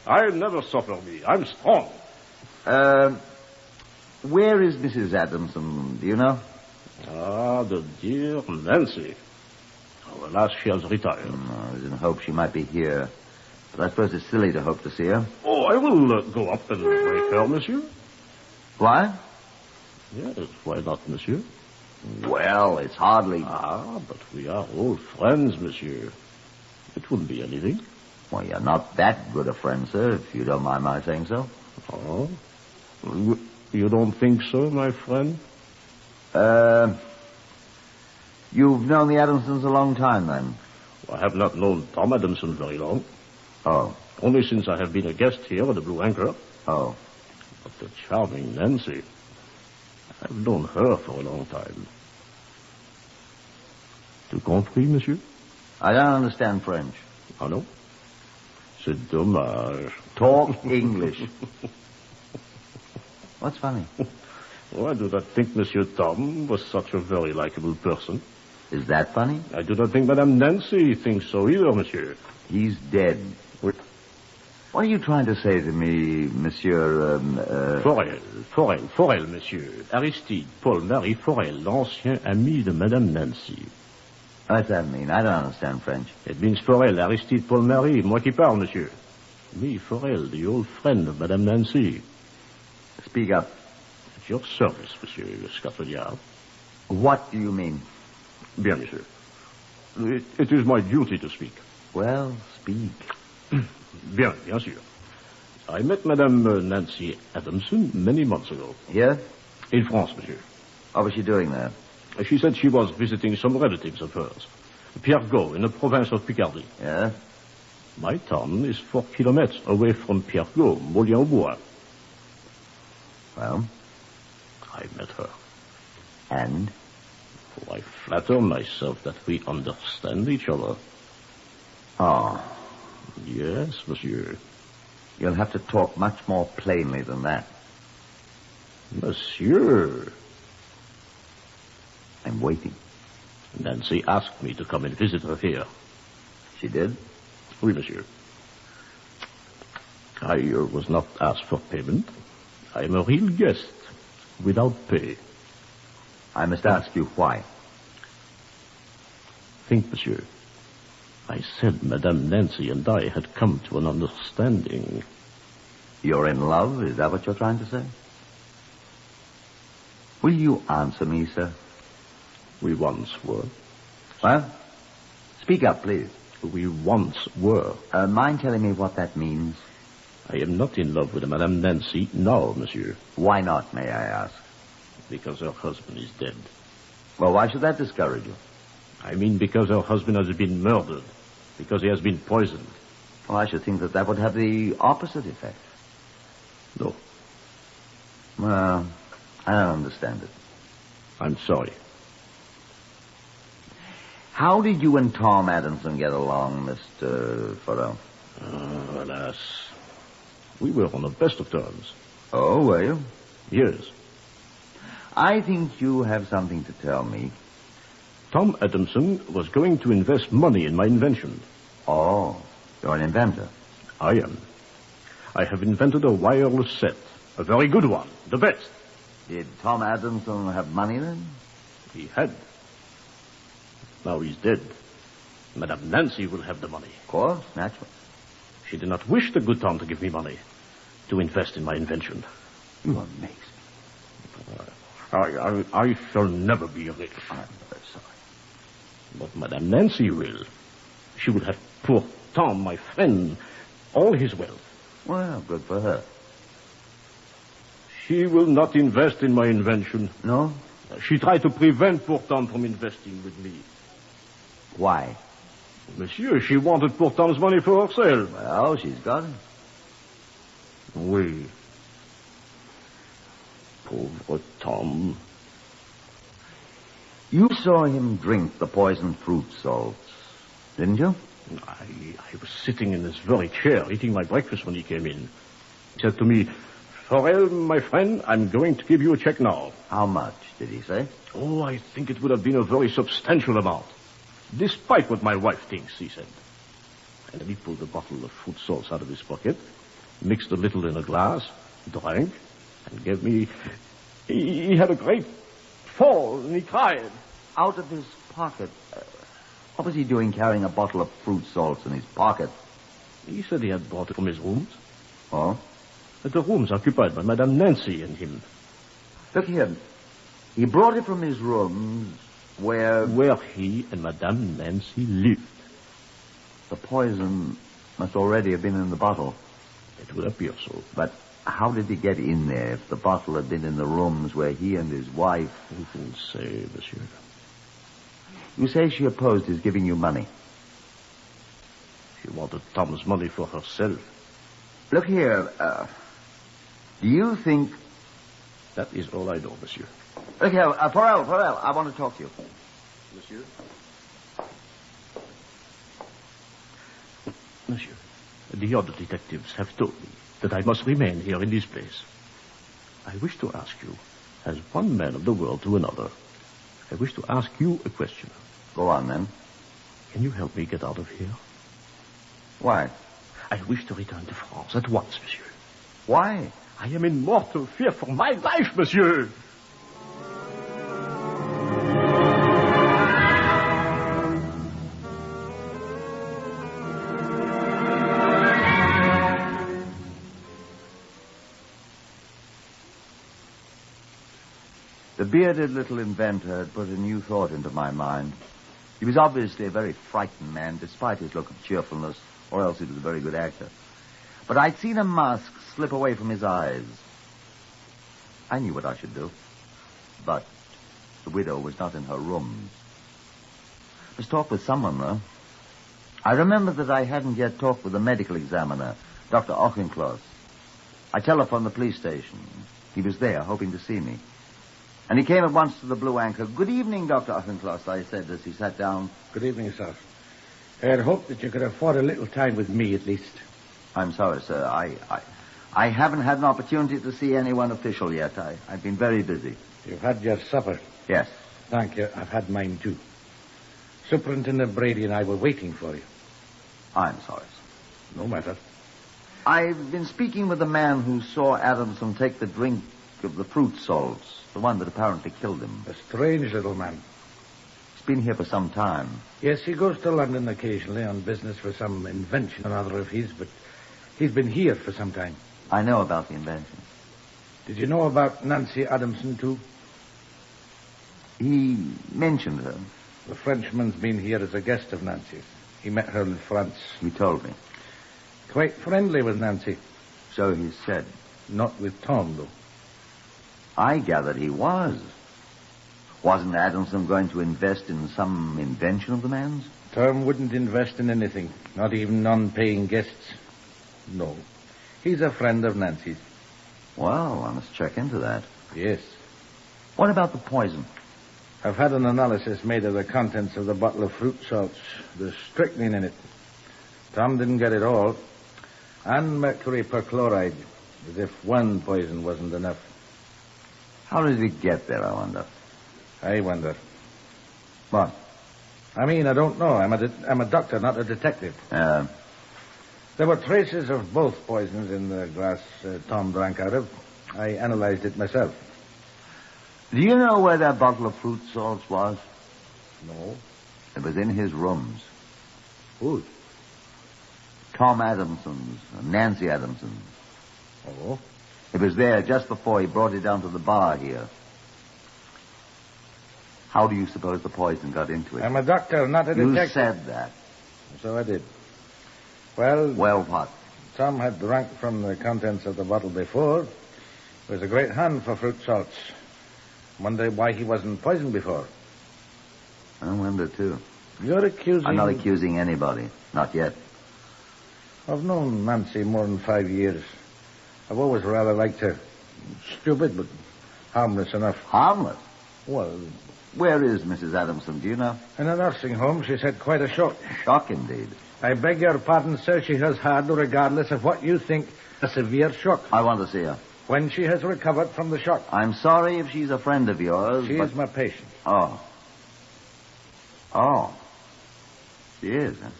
I never suffer me. I'm strong. Where is Mrs. Adamson? Do you know? Ah, the dear Nancy. Oh, alas, she has retired. I was in hope she might be here. But I suppose it's silly to hope to see her. Oh, I will go up and wake her, monsieur. Why? Yes, why not, monsieur? Well, it's hardly... Ah, but we are old friends, monsieur. It wouldn't be anything. Well, you're not that good a friend, sir, if you don't mind my saying so. Oh? You don't think so, my friend? You've known the Adamsons a long time, then? I have not known Tom Adamson very long. Oh. Only since I have been a guest here at the Blue Anchor. Oh. But the charming Nancy, I've known her for a long time. Tu compris, monsieur? I don't understand French. Ah, no? C'est dommage. Talk English. What's funny? Oh, I do not think Monsieur Tom was such a very likable person. Is that funny? I do not think Madame Nancy thinks so either, monsieur. He's dead. What are you trying to say to me, Monsieur, Forel, monsieur. Aristide, Paul, Marie Forel, l'ancien ami de Madame Nancy. What's that mean? I don't understand French. It means Forel, Aristide, Paul, Marie, moi qui parle, monsieur. Me, Forel, the old friend of Madame Nancy. Speak up. At your service, monsieur Scotland Yard. What do you mean? Bien, monsieur. It is my duty to speak. Well, speak. Bien sûr. I met Madame Nancy Adamson many months ago. Here? In France, monsieur. What was she doing there? She said she was visiting some relatives of hers. Pierregot, in the province of Picardy. Yeah? My town is 4 kilometers away from Pierregot, Moulin-au-Bois. Well? I met her. And? I flatter myself that we understand each other. Oh. Yes, monsieur. You'll have to talk much more plainly than that. Monsieur. I'm waiting. Nancy asked me to come and visit her here. She did? Oui, monsieur. I was not asked for payment. I am a real guest, without pay. I must ask you why. Think, monsieur. I said Madame Nancy and I had come to an understanding. You're in love? Is that what you're trying to say? Will you answer me, sir? We once were. Well, speak up, please. We once were. Mind telling me what that means? I am not in love with Madame Nancy now, monsieur. Why not, may I ask? Because her husband is dead. Well, why should that discourage you? I mean because her husband has been murdered. Because he has been poisoned. Well, I should think that would have the opposite effect. No. Well, I don't understand it. I'm sorry. How did you and Tom Adamson get along, Mr. Farrell? Alas. We were on the best of terms. Oh, were you? Yes. I think you have something to tell me. Tom Adamson was going to invest money in my invention. Oh, you're an inventor. I am. I have invented a wireless set. A very good one. The best. Did Tom Adamson have money then? He had. Now he's dead. Madame Nancy will have the money. Of course, naturally. She did not wish the good Tom to give me money to invest in my invention. You amaze me. I shall never be rich. I'm very sorry. But Madame Nancy will. She will have poor Tom, my friend, all his wealth. Well, good for her. She will not invest in my invention. No? She tried to prevent poor Tom from investing with me. Why? Monsieur, she wanted poor Tom's money for herself. Well, she's got it. Oui. Pauvre Tom. You saw him drink the poisoned fruit salts, didn't you? I was sitting in this very chair eating my breakfast when he came in. He said to me, Forel, my friend, I'm going to give you a check now. How much, did he say? Oh, I think it would have been a very substantial amount. Despite what my wife thinks, he said. And then he pulled a bottle of fruit salts out of his pocket, mixed a little in a glass, drank, and gave me... He had a great fall, and he cried. Out of his pocket? What was he doing carrying a bottle of fruit salts in his pocket? He said he had brought it from his rooms. Oh? The rooms occupied by Madame Nancy and him. Look here. He brought it from his rooms where... Where he and Madame Nancy lived. The poison must already have been in the bottle. It would appear so. But how did he get in there if the bottle had been in the rooms where he and his wife... Who can say, monsieur? You say she opposed his giving you money. She wanted Tom's money for herself. Look here, do you think... That is all I know, monsieur. Look here, Forel, I want to talk to you. Monsieur? Monsieur, the other detectives have told me that I must remain here in this place. I wish to ask you, as one man of the world to another, I wish to ask you a question. Go on, then. Can you help me get out of here? Why? I wish to return to France at once, monsieur. Why? I am in mortal fear for my life, monsieur. The bearded little inventor had put a new thought into my mind. He was obviously a very frightened man, despite his look of cheerfulness, or else he was a very good actor. But I'd seen a mask slip away from his eyes. I knew what I should do. But the widow was not in her rooms. I must talk with someone, though. I remember that I hadn't yet talked with the medical examiner, Dr. Auchincloss. I telephoned the police station. He was there, hoping to see me. And he came at once to the Blue Anchor. "Good evening, Dr. Auchincloss," I said as he sat down. Good evening, sir. I had hoped that you could afford a little time with me, at least. I'm sorry, sir. I haven't had an opportunity to see anyone official yet. I've been very busy. You've had your supper? Yes. Thank you. I've had mine, too. Superintendent Brady and I were waiting for you. I'm sorry, sir. No matter. I've been speaking with the man who saw Adamson take the drink of the fruit salts, the one that apparently killed him. A strange little man. He's been here for some time. Yes, he goes to London occasionally on business for some invention or other of his, but he's been here for some time. I know about the invention. Did you know about Nancy Adamson, too? He mentioned her. The Frenchman's been here as a guest of Nancy's. He met her in France. He told me. Quite friendly with Nancy. So he said. Not with Tom, though. I gathered he was. Wasn't Adamson going to invest in some invention of the man's? Tom wouldn't invest in anything, not even non-paying guests. No. He's a friend of Nancy's. Well, I must check into that. Yes. What about the poison? I've had an analysis made of the contents of the bottle of fruit salts. There's strychnine in it. Tom didn't get it all. And mercury perchloride, as if one poison wasn't enough. How did it get there, I wonder? I wonder. What? I mean, I don't know. I'm a doctor, not a detective. There were traces of both poisons in the glass Tom drank out of. I analyzed it myself. Do you know where that bottle of fruit salts was? No. It was in his rooms. Whose? Tom Adamson's, Nancy Adamson's. Oh? It was there just before he brought it down to the bar here. How do you suppose the poison got into it? I'm a doctor, not a detective. You said that. So I did. Well... Well, what? Tom had drunk from the contents of the bottle before. He was a great hand for fruit salts. Wonder why he wasn't poisoned before. I wonder, too. You're accusing... I'm not accusing anybody. Not yet. I've known Nancy more than 5 years. I've always rather liked her. Stupid, but harmless enough. Harmless? Well... Where is Mrs. Adamson, do you know? In a nursing home. She's had quite a shock. Shock, indeed. I beg your pardon, sir. She has had, regardless of what you think, a severe shock. I want to see her. When she has recovered from the shock. I'm sorry if she's a friend of yours, She is my patient. Oh. Oh. She is, huh?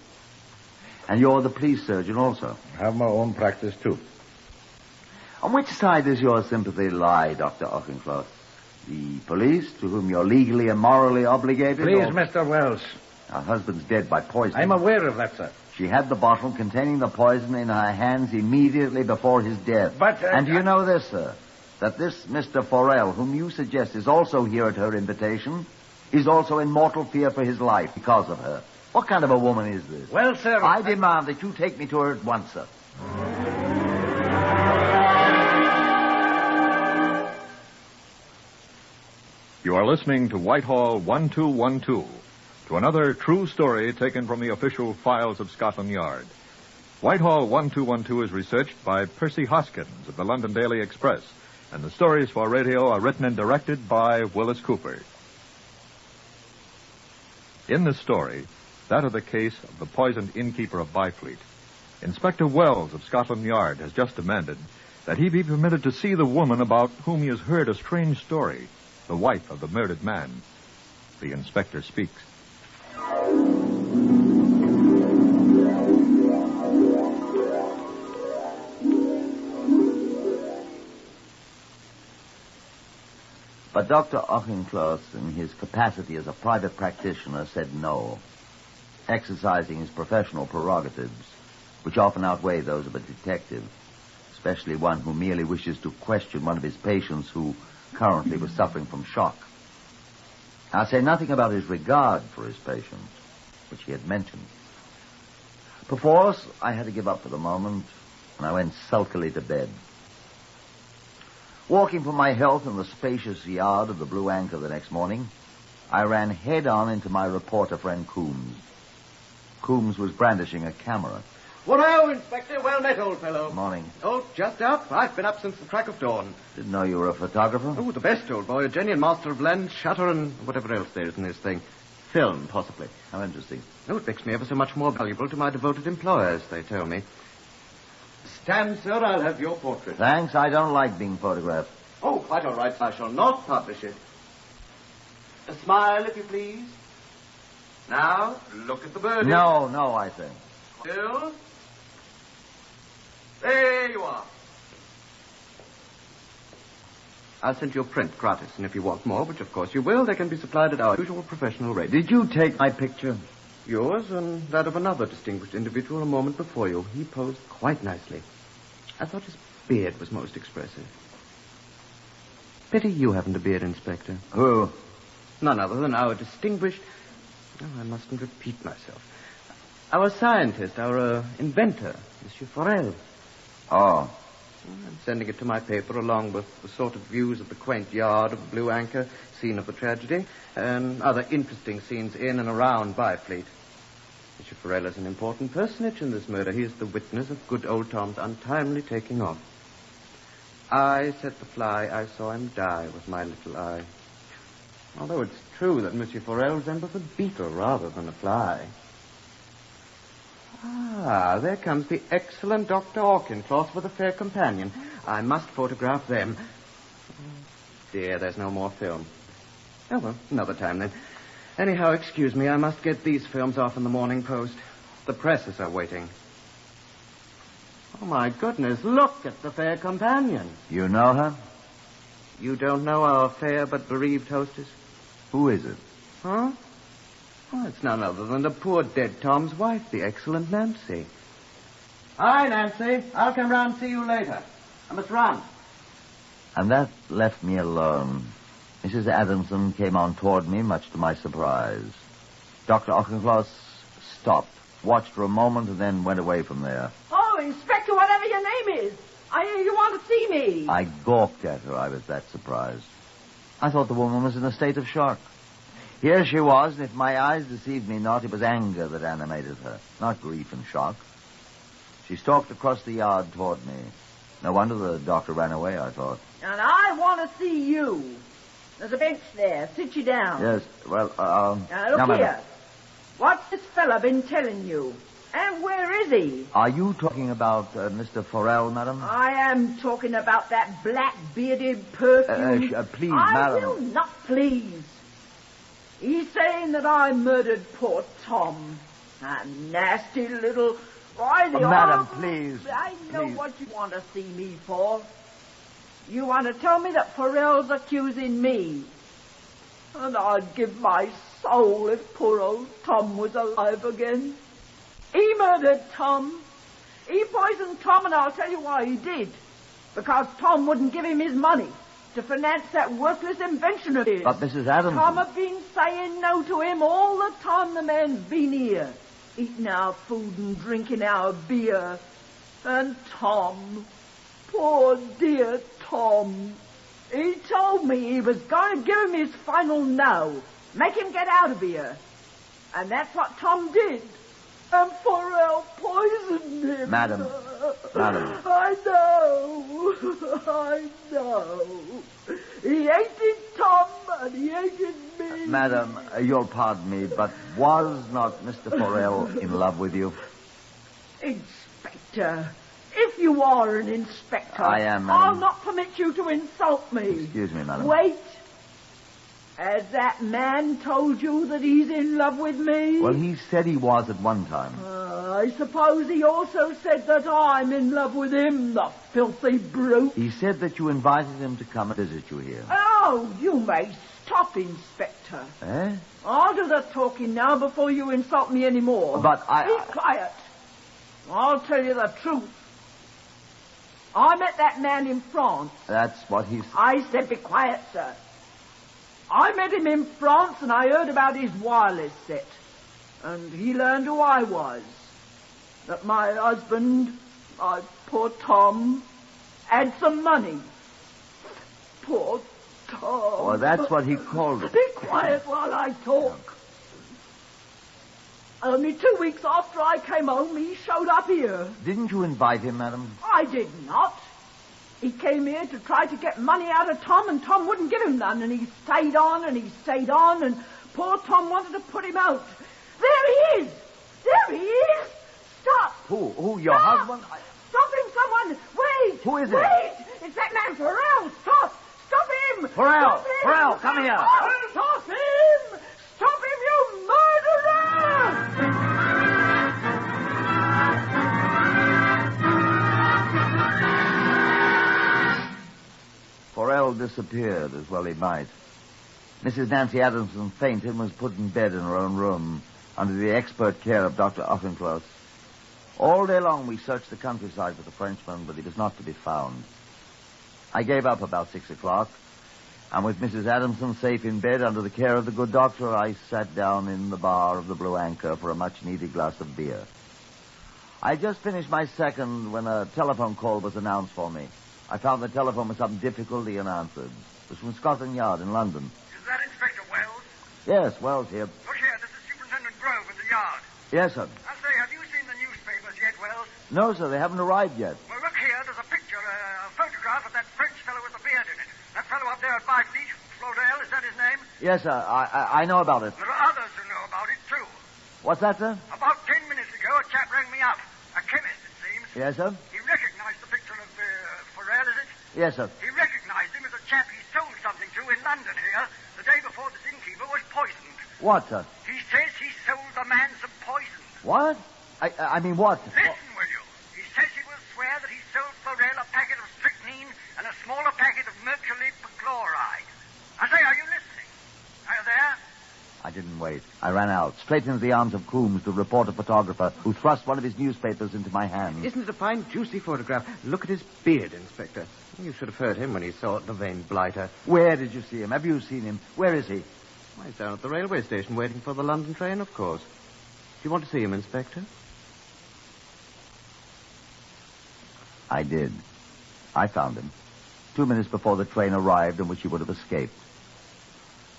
And you're the police surgeon also? I have my own practice, too. On which side does your sympathy lie, Dr. Auchincloss? The police, to whom you're legally and morally obligated? Please, Mr. Wells. Her husband's dead by poison. I'm aware of that, sir. She had the bottle containing the poison in her hands immediately before his death. But... and do you know this, sir? That this Mr. Forel, whom you suggest is also here at her invitation, is also in mortal fear for his life because of her. What kind of a woman is this? Well, sir... I demand that you take me to her at once, sir. You are listening to Whitehall 1212, to another true story taken from the official files of Scotland Yard. Whitehall 1212 is researched by Percy Hoskins of the London Daily Express, and the stories for radio are written and directed by Wyllis Cooper. In this story, that of the case of the poisoned innkeeper of Byfleet, Inspector Wells of Scotland Yard has just demanded that he be permitted to see the woman about whom he has heard a strange story, the wife of the murdered man. The inspector speaks. But Dr. Auchincloss, in his capacity as a private practitioner, said no, exercising his professional prerogatives, which often outweigh those of a detective, especially one who merely wishes to question one of his patients who currently was suffering from shock. I say nothing about his regard for his patient, which he had mentioned. Perforce, I had to give up for the moment, and I went sulkily to bed. Walking for my health in the spacious yard of the Blue Anchor the next morning, I ran head-on into my reporter friend Coombs. Coombs was brandishing a camera. Well, Inspector, well met, old fellow. Morning. Oh, just up. I've been up since the crack of dawn. Didn't know you were a photographer. Oh, the best, old boy. A genuine master of lens, shutter, and whatever else there is in this thing. Film, possibly. How interesting. Oh, it makes me ever so much more valuable to my devoted employers, they tell me. Stand, sir, I'll have your portrait. Thanks, I don't like being photographed. Oh, quite all right. I shall not publish it. A smile, if you please. Now, look at the birdie. No, I think. Still. There you are. I'll send you a print gratis, and if you want more, which of course you will, they can be supplied at our usual professional rate. Did you take my picture? Yours and that of another distinguished individual a moment before you. He posed quite nicely. I thought his beard was most expressive. Pity you haven't a beard, Inspector. Who? None other than our distinguished... Oh, I mustn't repeat myself. Our scientist, our inventor, Monsieur Forel. Oh. I'm sending it to my paper along with the sort of views of the quaint yard of the Blue Anchor, scene of the tragedy, and other interesting scenes in and around Byfleet. Monsieur Forel is an important personage in this murder. He is the witness of good old Tom's untimely taking off. I set the fly. I saw him die with my little eye. Although it's true that Monsieur Forel resembles a beetle rather than a fly. Ah, there comes the excellent Dr. Auchincloss with a fair companion. I must photograph them. Dear, there's no more film. Oh, well, another time then. Anyhow, excuse me, I must get these films off in the Morning Post. The presses are waiting. Oh, my goodness, look at the fair companion. You know her? You don't know our fair but bereaved hostess? Who is it? Huh? Oh, it's none other than the poor dead Tom's wife, the excellent Nancy. Hi, Nancy. I'll come round and see you later. I must run. And that left me alone. Mrs. Adamson came on toward me, much to my surprise. Dr. Auchincloss stopped, watched for a moment, and then went away from there. Oh, Inspector, whatever your name is. I hear you want to see me. I gawked at her. I was that surprised. I thought the woman was in a state of shock. Here she was, and if my eyes deceived me not, it was anger that animated her, not grief and shock. She stalked across the yard toward me. No wonder the doctor ran away, I thought. And I want to see you. There's a bench there. Sit you down. Yes, well, Now, look here. What's this fella been telling you? And where is he? Are you talking about Mr. Forel, madam? I am talking about that black-bearded perfume. Please, madam. I will not please. He's saying that I murdered poor Tom. That nasty little... madam, please. I know what you want to see me for. You want to tell me that Forel's accusing me. And I'd give my soul if poor old Tom was alive again. He murdered Tom. He poisoned Tom, and I'll tell you why he did. Because Tom wouldn't give him his money to finance that worthless invention of his. But Mrs. Adams... Tom had been saying no to him all the time the man's been here, eating our food and drinking our beer. And Tom, poor dear Tom, he told me he was going to give him his final no, make him get out of here. And that's what Tom did. And Forel poisoned him. Madam. I know. He hated Tom and he hated me. Madam, you'll pardon me, but was not Mr. Forel in love with you? Inspector, if you are an inspector... I am, madam. I'll not permit you to insult me. Excuse me, madam. Wait. Has that man told you that he's in love with me? Well, he said he was at one time. I suppose he also said that I'm in love with him, the filthy brute. He said that you invited him to come and visit you here. Oh, Oh, you may stop, Inspector. Eh? I'll do the talking now before you insult me any more. But Be quiet. I'll tell you the truth. I met that man in France. That's what he's... I said be quiet, sir. I met him in France and I heard about his wireless set. And he learned who I was. That my husband, my poor Tom, had some money. Poor Tom. Well, that's what he called it. Be quiet while I talk. Only 2 weeks after I came home, he showed up here. Didn't you invite him, madam? I did not. He came here to try to get money out of Tom, and Tom wouldn't give him none, and he stayed on, and poor Tom wanted to put him out. There he is! There he is! Stop! Who, your Stop! husband? Stop him, someone! Wait! Who is it? Wait! It's that man, Farrell! Stop! Stop him! Farrell! Stop him! Farrell, come here! Stop him! Stop him, you murderer! Farrell disappeared, as well he might. Mrs. Nancy Adamson fainted and was put in bed in her own room under the expert care of Dr. Offencloth. All day long we searched the countryside for the Frenchman, but he was not to be found. I gave up about 6 o'clock, and with Mrs. Adamson safe in bed under the care of the good doctor, I sat down in the bar of the Blue Anchor for a much-needed glass of beer. I just finished my second when a telephone call was announced for me. I found the telephone with some difficulty and answered. It was from Scotland Yard in London. Is that Inspector Wells? Yes, Wells here. Look here, this is Superintendent Grove at the yard. Yes, sir. I say, have you seen the newspapers yet, Wells? No, sir, they haven't arrived yet. Well, look here, there's a picture, a photograph of that French fellow with the beard in it. That fellow up there at my feet, Flodell, is that his name? Yes, sir, I know about it. There are others who know about it, too. What's that, sir? About 10 minutes ago, a chap rang me up. A chemist, it seems. Yes, sir? He recognized the picture of Farrell, is it? Yes, sir. He recognized him as a chap he sold something to in London here the day before this innkeeper was poisoned. What, sir? He says he sold the man some poison. What? I mean, what? Listen, will you? He says he will swear that he sold Farrell a packet of strychnine and a smaller packet of mercury perchloride. I say, are you listening? Are you there? I didn't wait. I ran out, straight into the arms of Coombs, the reporter photographer, who thrust one of his newspapers into my hand. Isn't it a fine, juicy photograph? Look at his beard, Inspector. You should have heard him when he saw the vain blighter. Where did you see him? Have you seen him? Where is he? Why, he's down at the railway station waiting for the London train, of course. Do you want to see him, Inspector? I did. I found him. 2 minutes before the train arrived in which he would have escaped.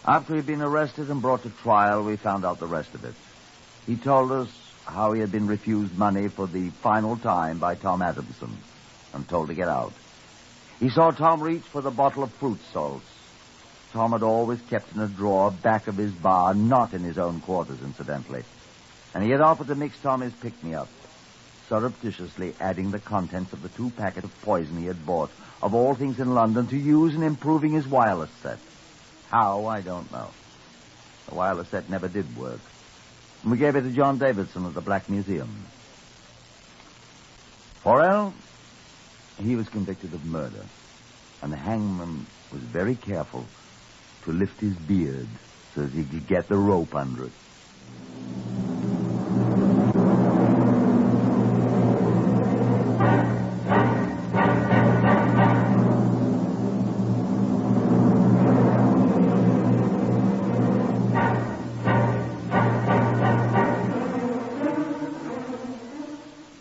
After he'd been arrested and brought to trial, we found out the rest of it. He told us how he had been refused money for the final time by Tom Adamson and told to get out. He saw Tom reach for the bottle of fruit salts. Tom had always kept in a drawer back of his bar, not in his own quarters, incidentally. And he had offered to mix Tom his pick-me-up, surreptitiously adding the contents of the 2 packets of poison he had bought, of all things in London, to use in improving his wireless set. How, I don't know. The wireless set never did work. And we gave it to John Davidson at the Black Museum. Farrell, he was convicted of murder, and the hangman was very careful to lift his beard so that he could get the rope under it.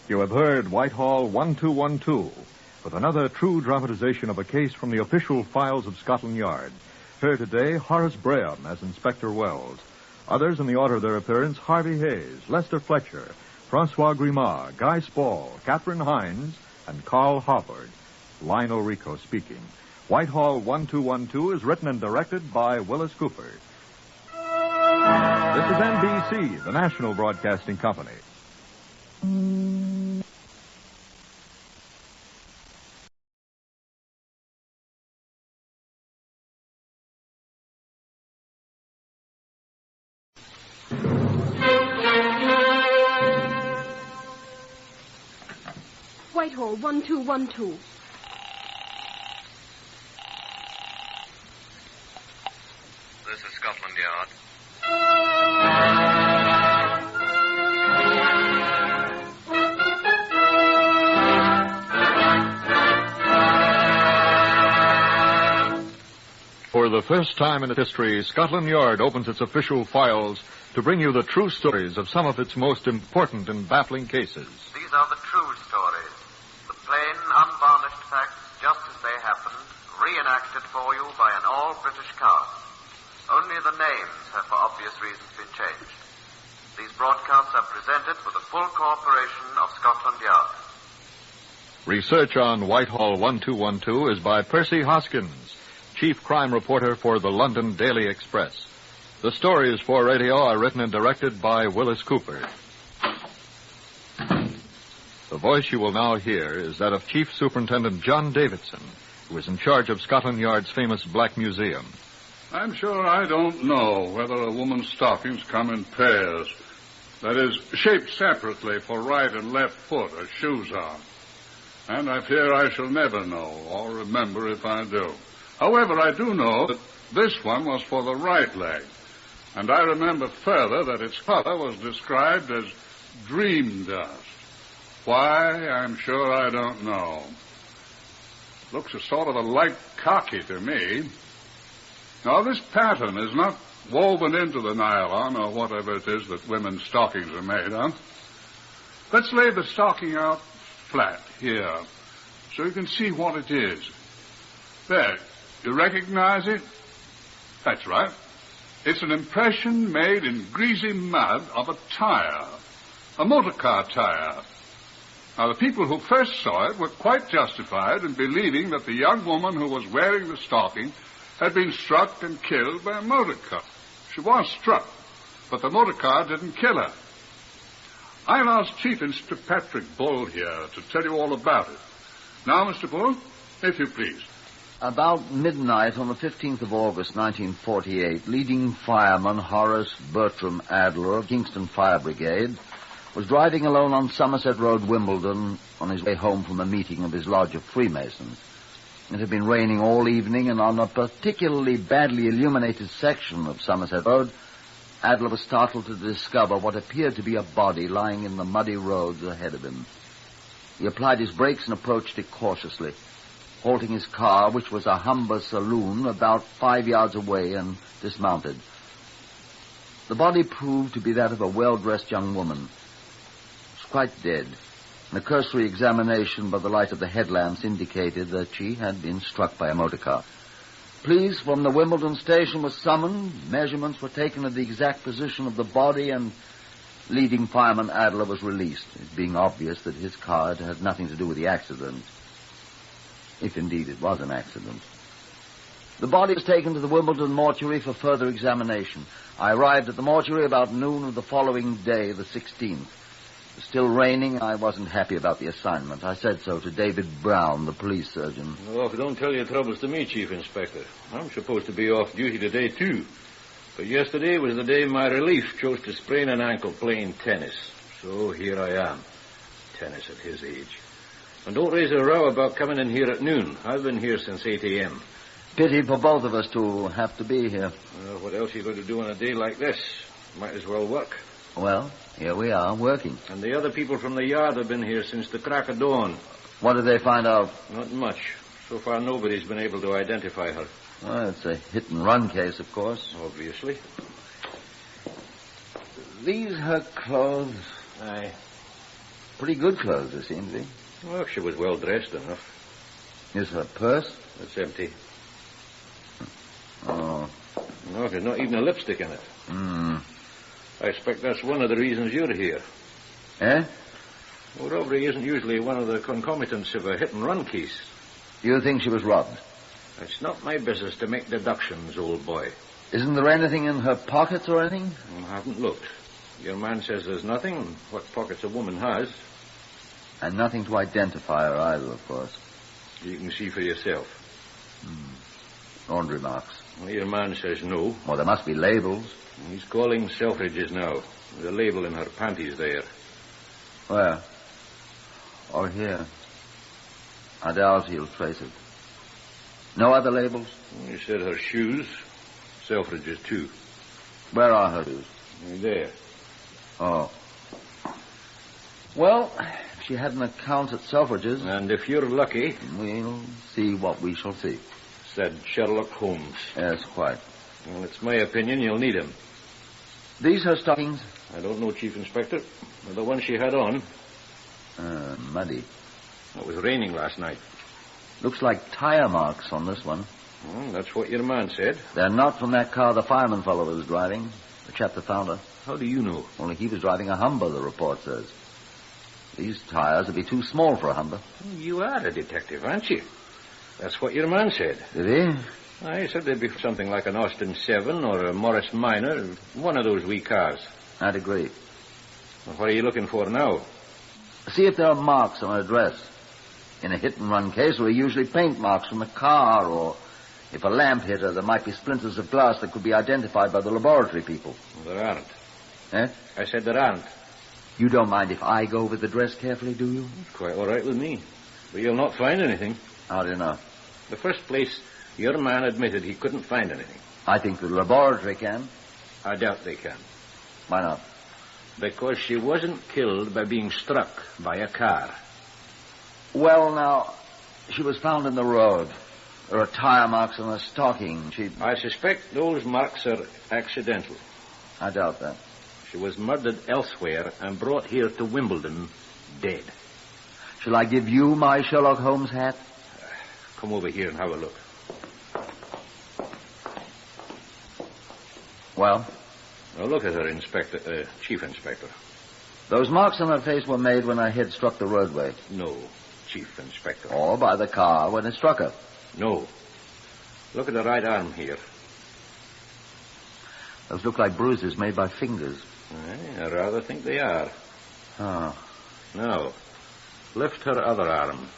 You have heard Whitehall 1212 with another true dramatization of a case from the official files of Scotland Yard. Heard today Horace Braham as Inspector Wells. Others in the order of their appearance, Harvey Hayes, Lester Fletcher, Francois Grimard, Guy Spall, Catherine Hines, and Carl Howard. Lionel Rico speaking. Whitehall 1212 is written and directed by Wyllis Cooper. This is NBC, the national broadcasting company. Whitehall 1212. This is Scotland Yard. For the first time in its history, Scotland Yard opens its official files to bring you the true stories of some of its most important and baffling cases. These are the true stories. The plain, unvarnished facts, just as they happened, reenacted for you by an all-British cast. Only the names have, for obvious reasons, been changed. These broadcasts are presented with the full cooperation of Scotland Yard. Research on Whitehall 1212 is by Percy Hoskins, Chief Crime Reporter for the London Daily Express. The stories for radio are written and directed by Wyllis Cooper. The voice you will now hear is that of Chief Superintendent John Davidson, who is in charge of Scotland Yard's famous Black Museum. I'm sure I don't know whether a woman's stockings come in pairs. That is, shaped separately for right and left foot as shoes are. And I fear I shall never know or remember if I do. However, I do know that this one was for the right leg. And I remember further that its color was described as dream dust. Why, I'm sure I don't know. Looks a sort of a light khaki to me. Now, this pattern is not woven into the nylon or whatever it is that women's stockings are made of. Let's lay the stocking out flat here so you can see what it is. There, you recognize it? That's right. It's an impression made in greasy mud of a tire, a motor car tire. Now, the people who first saw it were quite justified in believing that the young woman who was wearing the stocking had been struck and killed by a motor car. She was struck, but the motor car didn't kill her. I've asked Chief Inspector Patrick Bull here to tell you all about it. Now, Mr. Bull, if you please. About midnight on the 15th of August, 1948, leading fireman Horace Bertram Adler of Kingston Fire Brigade was driving alone on Somerset Road, Wimbledon, on his way home from a meeting of his Lodge of Freemasons. It had been raining all evening, and on a particularly badly illuminated section of Somerset Road, Adler was startled to discover what appeared to be a body lying in the muddy road ahead of him. He applied his brakes and approached it cautiously, halting his car, which was a Humber saloon, about 5 yards away, and dismounted. The body proved to be that of a well-dressed young woman. She was quite dead. A cursory examination by the light of the headlamps indicated that she had been struck by a motor car. Police from the Wimbledon station was summoned. Measurements were taken of the exact position of the body, and leading fireman Adler was released, it being obvious that his car had had nothing to do with the accident, if indeed it was an accident. The body was taken to the Wimbledon mortuary for further examination. I arrived at the mortuary about noon of the following day, the 16th. It was still raining. I wasn't happy about the assignment. I said so to David Brown, the police surgeon. Oh, don't tell your troubles to me, Chief Inspector. I'm supposed to be off duty today, too. But yesterday was the day my relief chose to sprain an ankle playing tennis. So here I am. Tennis at his age. And don't raise a row about coming in here at noon. I've been here since 8 a.m. Pity for both of us to have to be here. Well, what else are you going to do on a day like this? Might as well work. Well, here we are, working. And the other people from the yard have been here since the crack of dawn. What did they find out? Not much. So far, nobody's been able to identify her. Well, it's a hit-and-run case, of course. Obviously. These her clothes? Aye. Pretty good clothes, they seem to be. Well, she was well-dressed enough. Is her purse? It's empty. Oh. No, there's not even a lipstick in it. I expect that's one of the reasons you're here. Eh? Well, robbery isn't usually one of the concomitants of a hit-and-run case. You think she was robbed? It's not my business to make deductions, old boy. Isn't there anything in her pockets or anything? I haven't looked. Your man says there's nothing. What pockets a woman has. And nothing to identify her either, of course. You can see for yourself. Laundry marks. Well, your man says no. Well, there must be labels. He's calling Selfridge's now. There's a label in her panties there. Where? Or here. I doubt he'll trace it. No other labels? He said her shoes, Selfridge's, too. Where are her shoes? There. Oh. Well, if she had an account at Selfridge's... And if you're lucky... We'll see what we shall see. Said Sherlock Holmes. Yes, quite. Well, it's my opinion you'll need him. These her stockings? I don't know, Chief Inspector. But the one she had on... Muddy. It was raining last night. Looks like tire marks on this one. Well, that's what your man said. They're not from that car the fireman fellow was driving. The chap that found her. How do you know? Only he was driving a Humber, the report says. These tires would be too small for a Humber. You are a detective, aren't you? That's what your man said. Did he? I said they'd be something like an Austin 7 or a Morris Minor, one of those wee cars. I'd agree. Well, what are you looking for now? See if there are marks on her dress. In a hit-and-run case, there are usually paint marks from the car, or if a lamp hit her, there might be splinters of glass that could be identified by the laboratory people. Well, there aren't. Eh? I said there aren't. You don't mind if I go over the dress carefully, do you? It's quite all right with me. But you'll not find anything. How do you know? The first place, your man admitted he couldn't find anything. I think the laboratory can. I doubt they can. Why not? Because she wasn't killed by being struck by a car. Well, now, she was found in the road. There are tire marks on her stocking. I suspect those marks are accidental. I doubt that. She was murdered elsewhere and brought here to Wimbledon dead. Shall I give you my Sherlock Holmes hat? Come over here and have a look. Well? Now look at her, Chief Inspector. Those marks on her face were made when her head struck the roadway. No, Chief Inspector. Or by the car when it struck her. No. Look at the right arm here. Those look like bruises made by fingers. I rather think they are. Oh. Now, lift her other arm.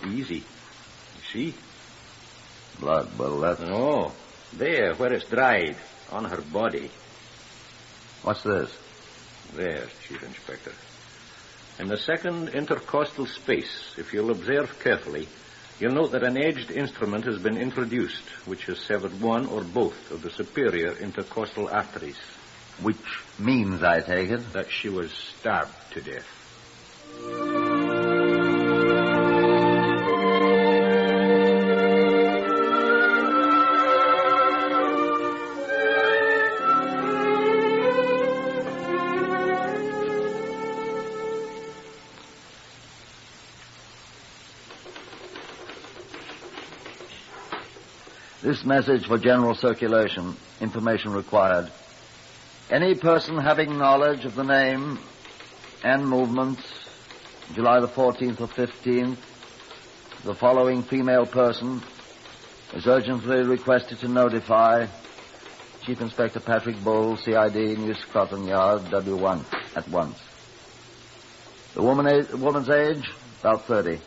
Easy. You see? Blood, well, that's... No. There, where it's dried, on her body. What's this? There, Chief Inspector. In the second intercostal space, if you'll observe carefully, you'll note that an edged instrument has been introduced, which has severed one or both of the superior intercostal arteries. Which means, I take it, that she was stabbed to death. This message for general circulation. Information required. Any person having knowledge of the name and movements, July the 14th or 15th, the following female person is urgently requested to notify Chief Inspector Patrick Bull, CID, New Scotland Yard, W1, at once. The woman's age, about 30.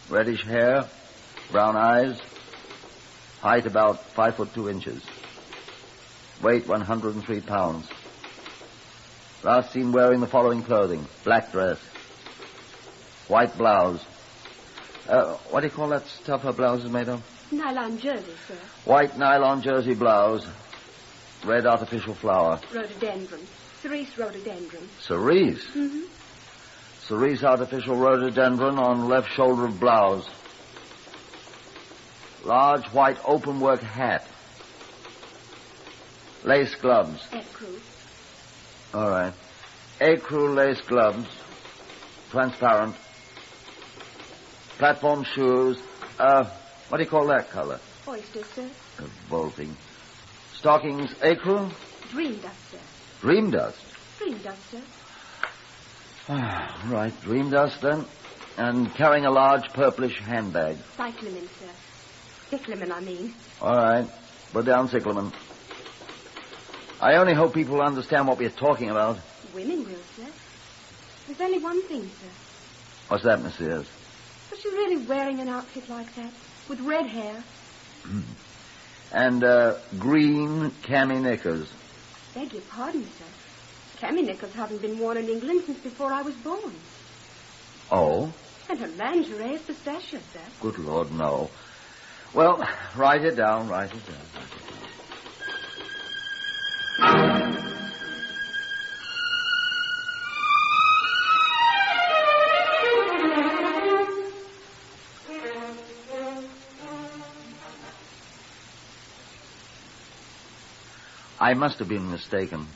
Reddish hair, brown eyes, height about 5 foot 2 inches. Weight 103 pounds. Last seen wearing the following clothing. Black dress. White blouse. What do you call that stuff her blouse is made of? Nylon jersey, sir. White nylon jersey blouse. Red artificial flower. Rhododendron. Cerise rhododendron. Cerise? Mm-hmm. Cerise artificial rhododendron on left shoulder of blouse. Large white open-work hat. Lace gloves. Ecru. All right. Ecru lace gloves. Transparent. Platform shoes. What do you call that color? Oyster, sir. Revolting. Stockings, ecru? Dream dust, sir. Dream dust? Dream dust, sir. Right, dream dust then. And carrying a large purplish handbag. Cyclamen, sir. Cyclamen, I mean. All right. Put down cyclamen. I only hope people will understand what we're talking about. Women will, sir. There's only one thing, sir. What's that, Miss Sears? Was she really wearing an outfit like that? With red hair? And, green cami knickers. Beg your pardon, sir. Cami knickers haven't been worn in England since before I was born. Oh? And her lingerie is pistachio, sir. Good Lord, no. Well, write it down. I must have been mistaken.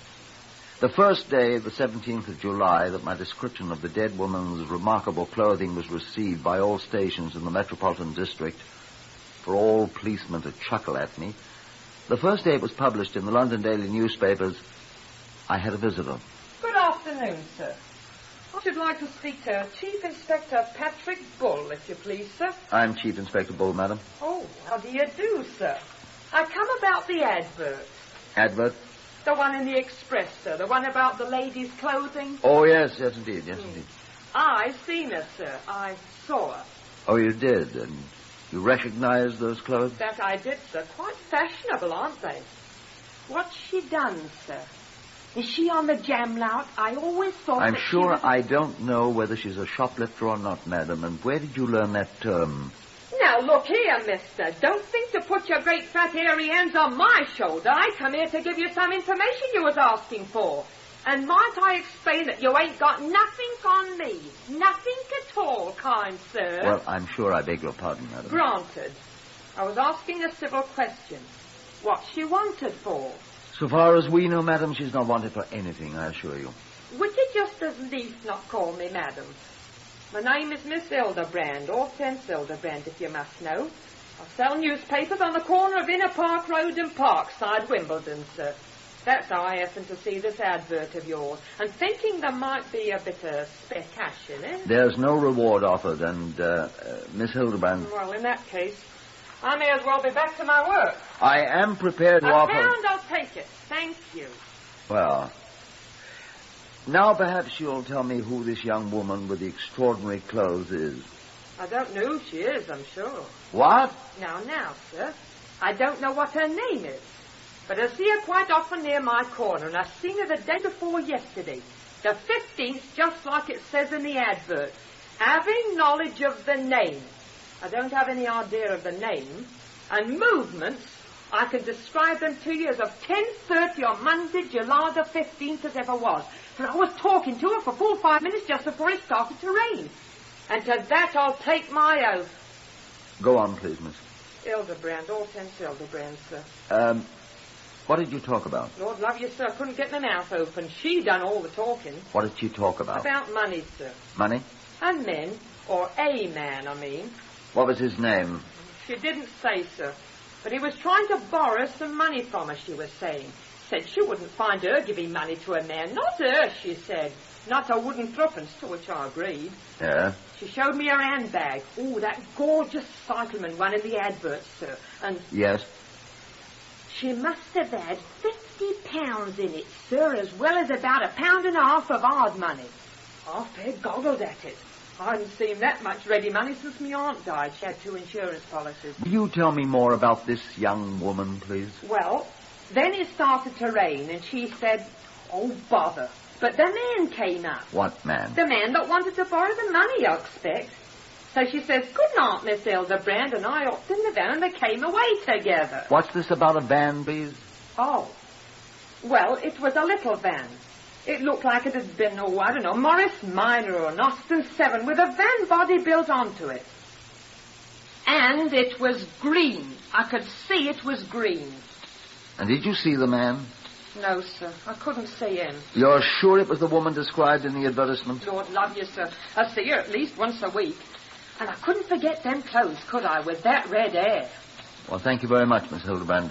The first day, the 17th of July, that my description of the dead woman's remarkable clothing was received by all stations in the Metropolitan District, for all policemen to chuckle at me, the first day it was published in the London daily newspapers, I had a visitor. Good afternoon, sir. I should like to speak to Chief Inspector Patrick Bull, if you please, sir. I'm Chief Inspector Bull, madam. Oh, how do you do, sir? I come about the advert. Advert? The one in the Express, sir. The one about the ladies' clothing. Oh, yes, indeed, indeed. I seen her, sir. I saw her. Oh, you did? And you recognized those clothes? That I did, sir. Quite fashionable, aren't they? What's she done, sir? Is she on the jam lout? I always thought I'm that sure she was... I don't know whether she's a shoplifter or not, madam. And where did you learn that term? Now, look here, mister. Don't think to put your great fat hairy hands on my shoulder. I come here to give you some information you was asking for. And might I explain that you ain't got nothing on me? Nothing at all, kind sir. Well, I'm sure I beg your pardon, madam. Granted. I was asking a civil question. What's she wanted for? So far as we know, madam, she's not wanted for anything, I assure you. Would you just as least not call me madam? My name is Miss Hildebrand, Hortense Hildebrand, if you must know. I sell newspapers on the corner of Inner Park Road and Parkside, Wimbledon, sir. That's how I happened to see this advert of yours, and thinking there might be a bit of spare cash in it. There's no reward offered, and, Miss Hildebrand... Well, in that case, I may as well be back to my work. I am prepared to offer... £1, I'll take it. Thank you. Well, now perhaps you'll tell me who this young woman with the extraordinary clothes is. I don't know who she is, I'm sure. What? Now, sir, I don't know what her name is. But I see her quite often near my corner, and I seen her the day before yesterday. The 15th, just like it says in the advert. Having knowledge of the name. I don't have any idea of the name. And movements, I can describe them to you as of 10:30 on Monday, July the 15th as ever was. And I was talking to her for full 5 minutes just before it started to rain. And to that I'll take my oath. Go on, please, miss. Hildebrand, Hortense Hildebrand, sir. What did you talk about? Lord love you, sir, I couldn't get my mouth open. She done all the talking. What did she talk about? About money, sir. Money? And men, or a man, I mean. What was his name? She didn't say, sir. But he was trying to borrow some money from her, she was saying. Said she wouldn't find her giving money to a man. Not her, she said. Not a wooden threepence, to which I agreed. Yeah? She showed me her handbag. Oh, that gorgeous cycleman one in the advert, sir. And... Yes? She must have had £50 in it, sir, as well as about £1.50 of hard money. I fair goggled at it. I hadn't seen that much ready money since my aunt died. She had 2 insurance policies. Will you tell me more about this young woman, please? Well, then it started to rain, and she said, oh, bother. But the man came up. What man? The man that wanted to borrow the money, I expect. So she says, good night, Miss Hildebrand, and I hopped in the van and they came away together. What's this about a van, please? Oh. Well, it was a little van. It looked like it had been, I don't know, Morris Minor or an Austin 7 with a van body built onto it. And it was green. I could see it was green. And did you see the man? No, sir. I couldn't see him. You're sure it was the woman described in the advertisement? Lord love you, sir. I see her at least once a week. And I couldn't forget them clothes, could I, with that red hair? Well, thank you very much, Miss Hildebrand.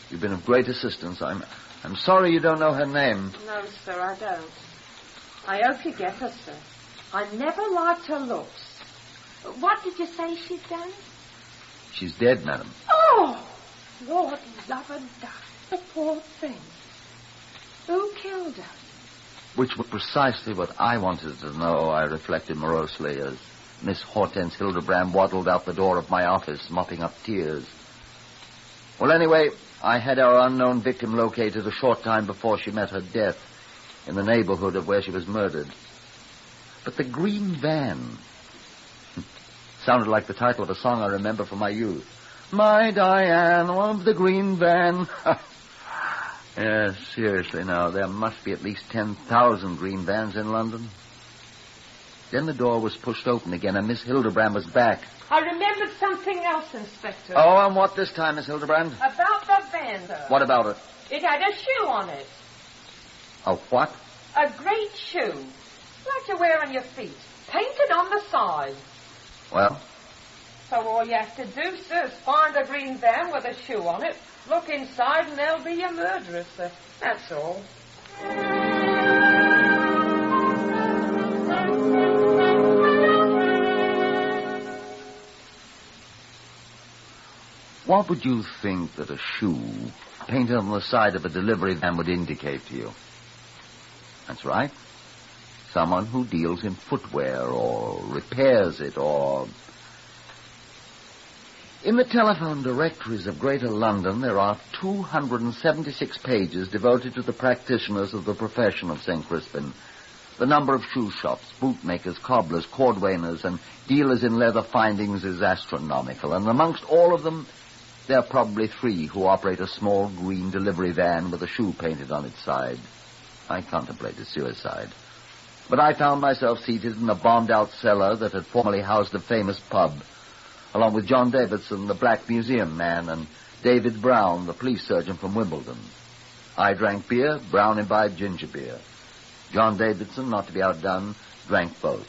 You've been of great assistance. I'm sorry you don't know her name. No, sir, I don't. I hope you get her, sir. I never liked her looks. What did you say she'd done? She's dead, madam. Oh! Lord love and dust, the poor thing. Who killed her? Which was precisely what I wanted to know, I reflected morosely as Miss Hortense Hildebrand waddled out the door of my office, mopping up tears. Well, anyway, I had our unknown victim located a short time before she met her death in the neighborhood of where she was murdered. But the green van sounded like the title of a song I remember from my youth. My Diane of the green van. Yes, seriously now, there must be at least 10,000 green vans in London. Then the door was pushed open again, and Miss Hildebrand was back. I remembered something else, Inspector. Oh, and what this time, Miss Hildebrand? About the van, sir. What about it? It had a shoe on it. A what? A great shoe. Like you wear on your feet. Painted on the side. Well? So all you have to do, sir, is find a green van with a shoe on it, look inside, and there'll be your murderer, sir. That's all. What would you think that a shoe painted on the side of a delivery van would indicate to you? That's right. Someone who deals in footwear or repairs it or... In the telephone directories of Greater London, there are 276 pages devoted to the practitioners of the profession of St. Crispin. The number of shoe shops, bootmakers, cobblers, cordwainers, and dealers in leather findings is astronomical, and amongst all of them, there are probably 3 who operate a small green delivery van with a shoe painted on its side. I contemplated suicide. But I found myself seated in a bombed-out cellar that had formerly housed a famous pub, along with John Davidson, the Black Museum man, and David Brown, the police surgeon from Wimbledon. I drank beer, Brown imbibed ginger beer. John Davidson, not to be outdone, drank both.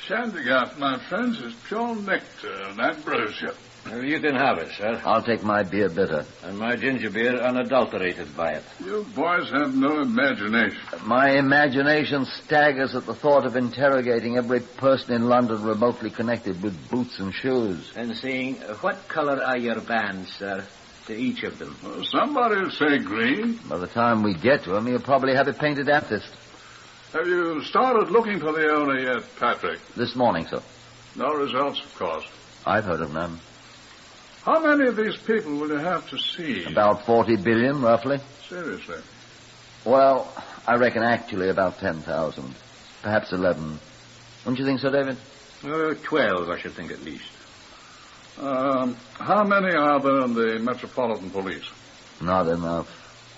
Shandygaff, my friends, is pure nectar, and that brochure. Well, you can have it, sir. I'll take my beer bitter. And my ginger beer unadulterated by it. You boys have no imagination. My imagination staggers at the thought of interrogating every person in London remotely connected with boots and shoes. And saying, what colour are your bands, sir, to each of them? Well, somebody will say green. By the time we get to him, he'll probably have it painted amethyst. Have you started looking for the owner yet, Patrick? This morning, sir. No results, of course. I've heard of none. How many of these people will you have to see? About 40 billion, roughly. Seriously? Well, I reckon actually about 10,000. Perhaps 11. Don't you think so, David? 12, I should think, at least. How many are there in the Metropolitan Police? Not enough.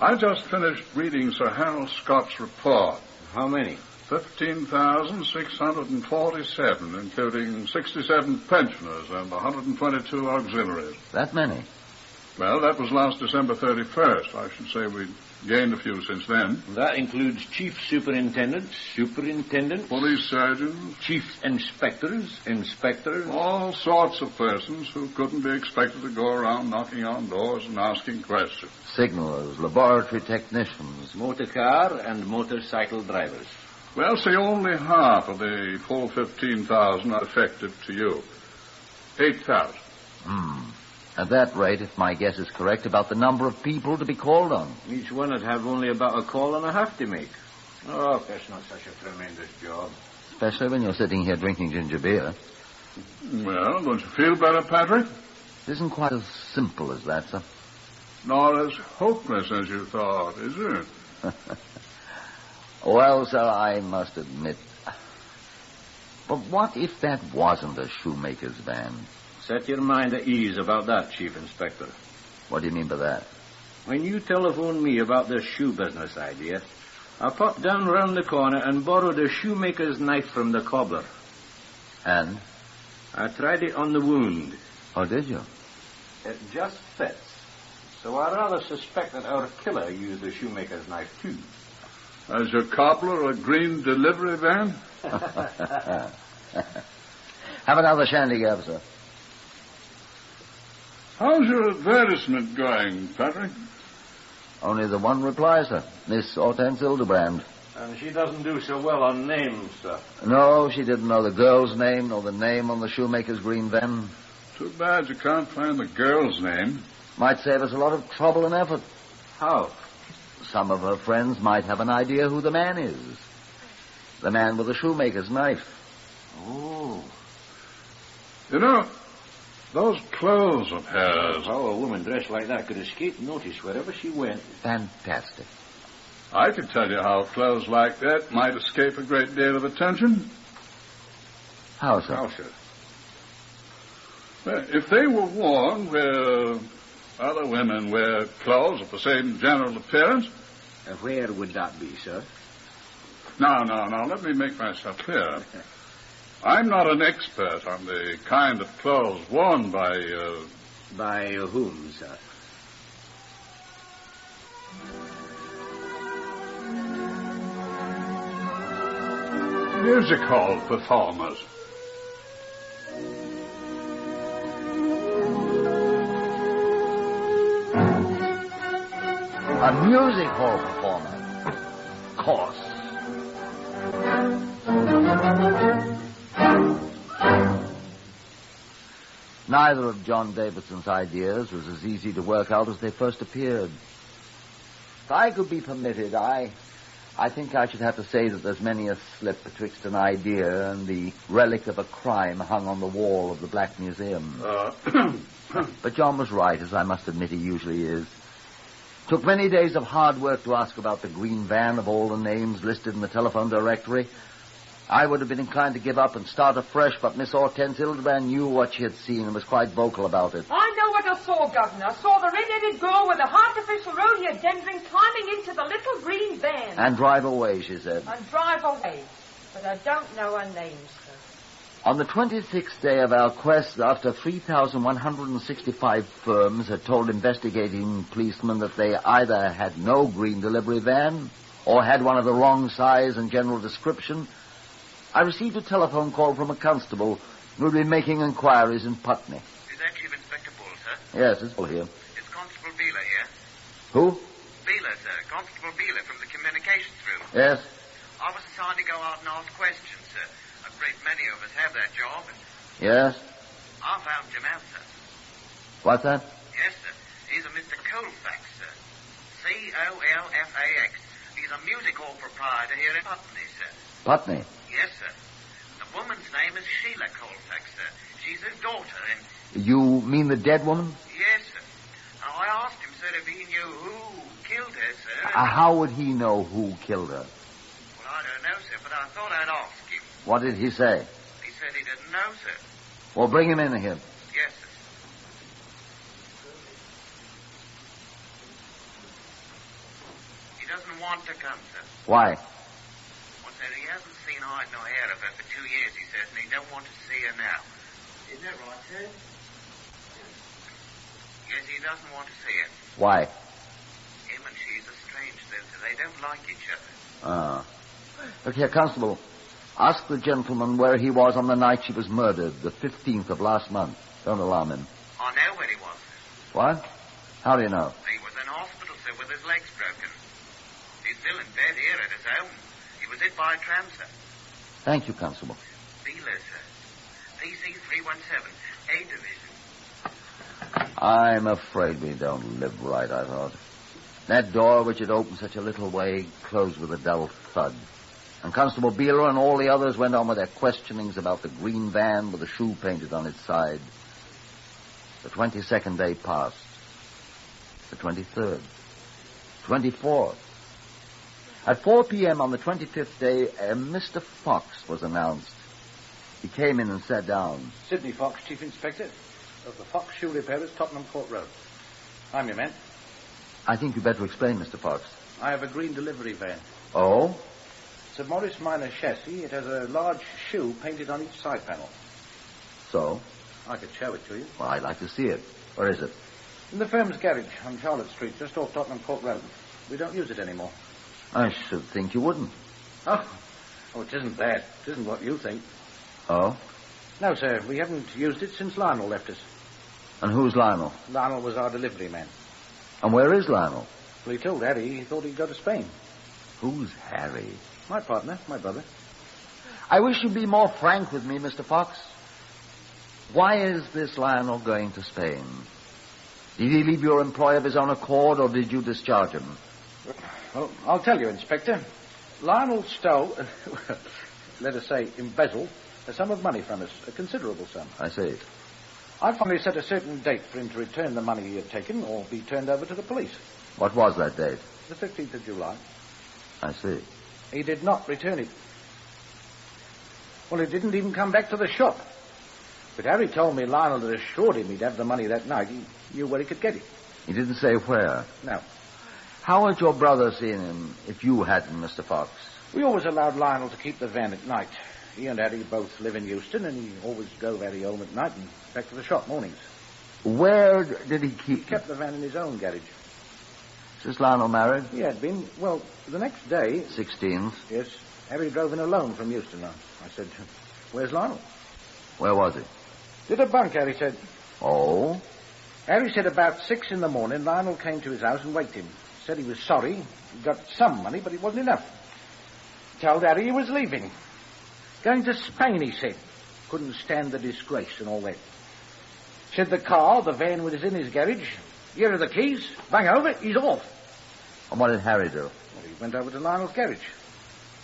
I just finished reading Sir Harold Scott's report. How many? 15,647, including 67 pensioners and 122 auxiliaries. That many? Well, that was last December 31st. I should say we gained a few since then. That includes chief superintendents, police surgeons, chief inspectors. All sorts of persons who couldn't be expected to go around knocking on doors and asking questions. Signalers, laboratory technicians, motor car and motorcycle drivers. Well, say only half of the full 15,000 are effective to you. 8,000. At that rate, if my guess is correct, about the number of people to be called on. Each one would have only about a call and a half to make. Oh, that's not such a tremendous job. Especially when you're sitting here drinking ginger beer. Well, don't you feel better, Patrick? It isn't quite as simple as that, sir. Nor as hopeless as you thought, is it? Well, sir, I must admit. But what if that wasn't a shoemaker's van? Set your mind at ease about that, Chief Inspector. What do you mean by that? When you telephoned me about the shoe business idea, I popped down round the corner and borrowed a shoemaker's knife from the cobbler. And? I tried it on the wound. Oh, did you? It just fits. So I rather suspect that our killer used the shoemaker's knife, too. Has your cobbler a green delivery van? Have another shandygaff, sir. How's your advertisement going, Patrick? Only the one reply, sir. Miss Hortense Hildebrand. And she doesn't do so well on names, sir. No, she didn't know the girl's name nor the name on the shoemaker's green van. Too bad you can't find the girl's name. Might save us a lot of trouble and effort. How? Some of her friends might have an idea who the man is. The man with the shoemaker's knife. Oh. You know, those clothes of hers. How a woman dressed like that could escape notice wherever she went. Fantastic. I could tell you how clothes like that might escape a great deal of attention. How, sir? How, sir? Well, if they were worn where other women wear clothes of the same general appearance. Where would that be, sir? Now, let me make myself clear. I'm not an expert on the kind of clothes worn by... By whom, sir? music hall performers. A music hall performer. Of course. Neither of John Davidson's ideas was as easy to work out as they first appeared. If I could be permitted, I think I should have to say that there's many a slip betwixt an idea and the relic of a crime hung on the wall of the Black Museum. But John was right, as I must admit he usually is. Took many days of hard work to ask about the green van of all the names listed in the telephone directory. I would have been inclined to give up and start afresh, but Miss Hortense Hildebrand knew what she had seen and was quite vocal about it. I know what I saw, Governor. I saw the red-headed girl with the artificial rhododendron climbing into the little green van. And drive away, she said. And drive away. But I don't know her name, sir. On the 26th day of our quest, after 3,165 firms had told investigating policemen that they either had no green delivery van or had one of the wrong size and general description, I received a telephone call from a constable who had been making inquiries in Putney. Is that Chief Inspector Bull, sir? Yes, it's Bull here. It's Constable Beeler here. Who? Beeler, sir. Constable Beeler from the communications room. Yes. I was assigned to go out and ask questions, sir. I'm afraid many of us have that job. And Yes. I found him out, sir. What's that? Yes, sir. He's a Mr. Colfax, sir. Colfax. He's a music hall proprietor here in Putney, sir. Putney. Yes, sir. The woman's name is Sheila Colfax, sir. She's his daughter, and... You mean the dead woman? Yes, sir. Now, I asked him, sir, if he knew who killed her, sir. How would he know who killed her? Well, I don't know, sir, but I thought I'd ask him. What did he say? He said he didn't know, sir. Well, bring him in here. Yes, sir. He doesn't want to come, sir. Why? Well, sir, he hasn't seen hide nor hair of her for 2 years, he says, and he don't want to see her now. Isn't that right, sir? Yes, he doesn't want to see her. Why? Him and she's estranged, sir, so they don't like each other. Look here, Constable. Ask the gentleman where he was on the night she was murdered, the 15th of last month. Don't alarm him. I know where he was, sir. What? How do you know? He was in hospital, sir, with his legs broken. He's still in bed here at his home. He was hit by a tram, sir. Thank you, Constable. Beeler, sir. PC 317, A Division. I'm afraid we don't live right, I thought. That door, which had opened such a little way, closed with a dull thud. And Constable Beeler and all the others went on with their questionings about the green van with a shoe painted on its side. The 22nd day passed. The 23rd. 24th. At 4 p.m. on the 25th day, Mr. Fox was announced. He came in and sat down. Sidney Fox, Chief Inspector of the Fox Shoe Repairers, Tottenham Court Road. I'm your man. I think you'd better explain, Mr. Fox. I have a green delivery van. Oh? It's a Morris Minor chassis. It has a large shoe painted on each side panel. So? I could show it to you. Well, I'd like to see it. Where is it? In the firm's garage on Charlotte Street, just off Tottenham Court Road. We don't use it anymore. I should think you wouldn't. Oh, it isn't that. It isn't what you think. Oh? No, sir. We haven't used it since Lionel left us. And who's Lionel? Lionel was our delivery man. And where is Lionel? Well, he told Harry he thought he'd go to Spain. Who's Harry? My partner, my brother. I wish you'd be more frank with me, Mr. Fox. Why is this Lionel going to Spain? Did he leave your employ of his own accord, or did you discharge him? Well, I'll tell you, Inspector. Lionel stole, let us say, embezzled, a sum of money from us, a considerable sum. I see. I finally set a certain date for him to return the money he had taken or be turned over to the police. What was that date? The 15th of July. I see. He did not return it. Well, he didn't even come back to the shop. But Harry told me Lionel had assured him he'd have the money that night. He knew where he could get it. He didn't say where? No. How had your brother seen him if you hadn't, Mr. Fox? We always allowed Lionel to keep the van at night. He and Harry both live in Euston, and he always drove Harry home at night and back to the shop mornings. Where did he keep... He kept the van in his own garage. Is Lionel married? He had been. Well, the next day... 16th. Yes. Harry drove in alone from Euston. I said, where's Lionel? Where was he? Did a bunk, Harry said. Oh? Harry said about 6 in the morning, Lionel came to his house and waked him. Said he was sorry. He got some money, but it wasn't enough. Told Harry he was leaving. Going to Spain, he said. Couldn't stand the disgrace and all that. Said the van was in his garage. Here are the keys. Bang over, he's off. And what did Harry do? Well, he went over to Lionel's garage.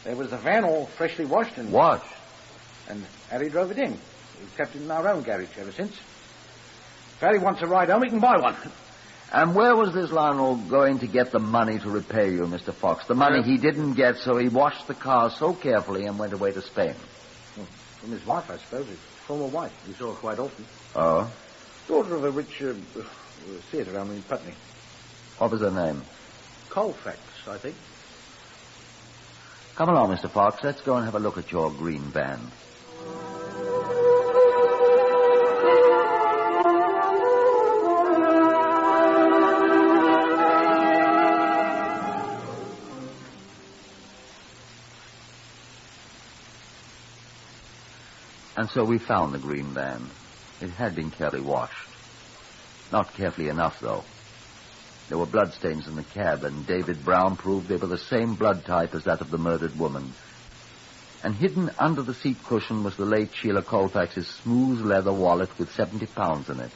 There was the van all freshly washed and... Washed? And Harry drove it in. We've kept it in our own garage ever since. If Harry wants a ride home, he can buy one. And where was this Lionel going to get the money to repay you, Mr. Fox? The money he didn't get, so he washed the car so carefully and went away to Spain. Well, from his wife, I suppose. His former wife. We saw her quite often. Oh? Daughter of a rich theatre owner in Putney. What was her name? Colfax, I think. Come along, Mr. Fox. Let's go and have a look at your green van. And so we found the green van. It had been carefully washed. Not carefully enough, though. There were bloodstains in the cab, and David Brown proved they were the same blood type as that of the murdered woman. And hidden under the seat cushion was the late Sheila Colfax's smooth leather wallet with 70 pounds in it.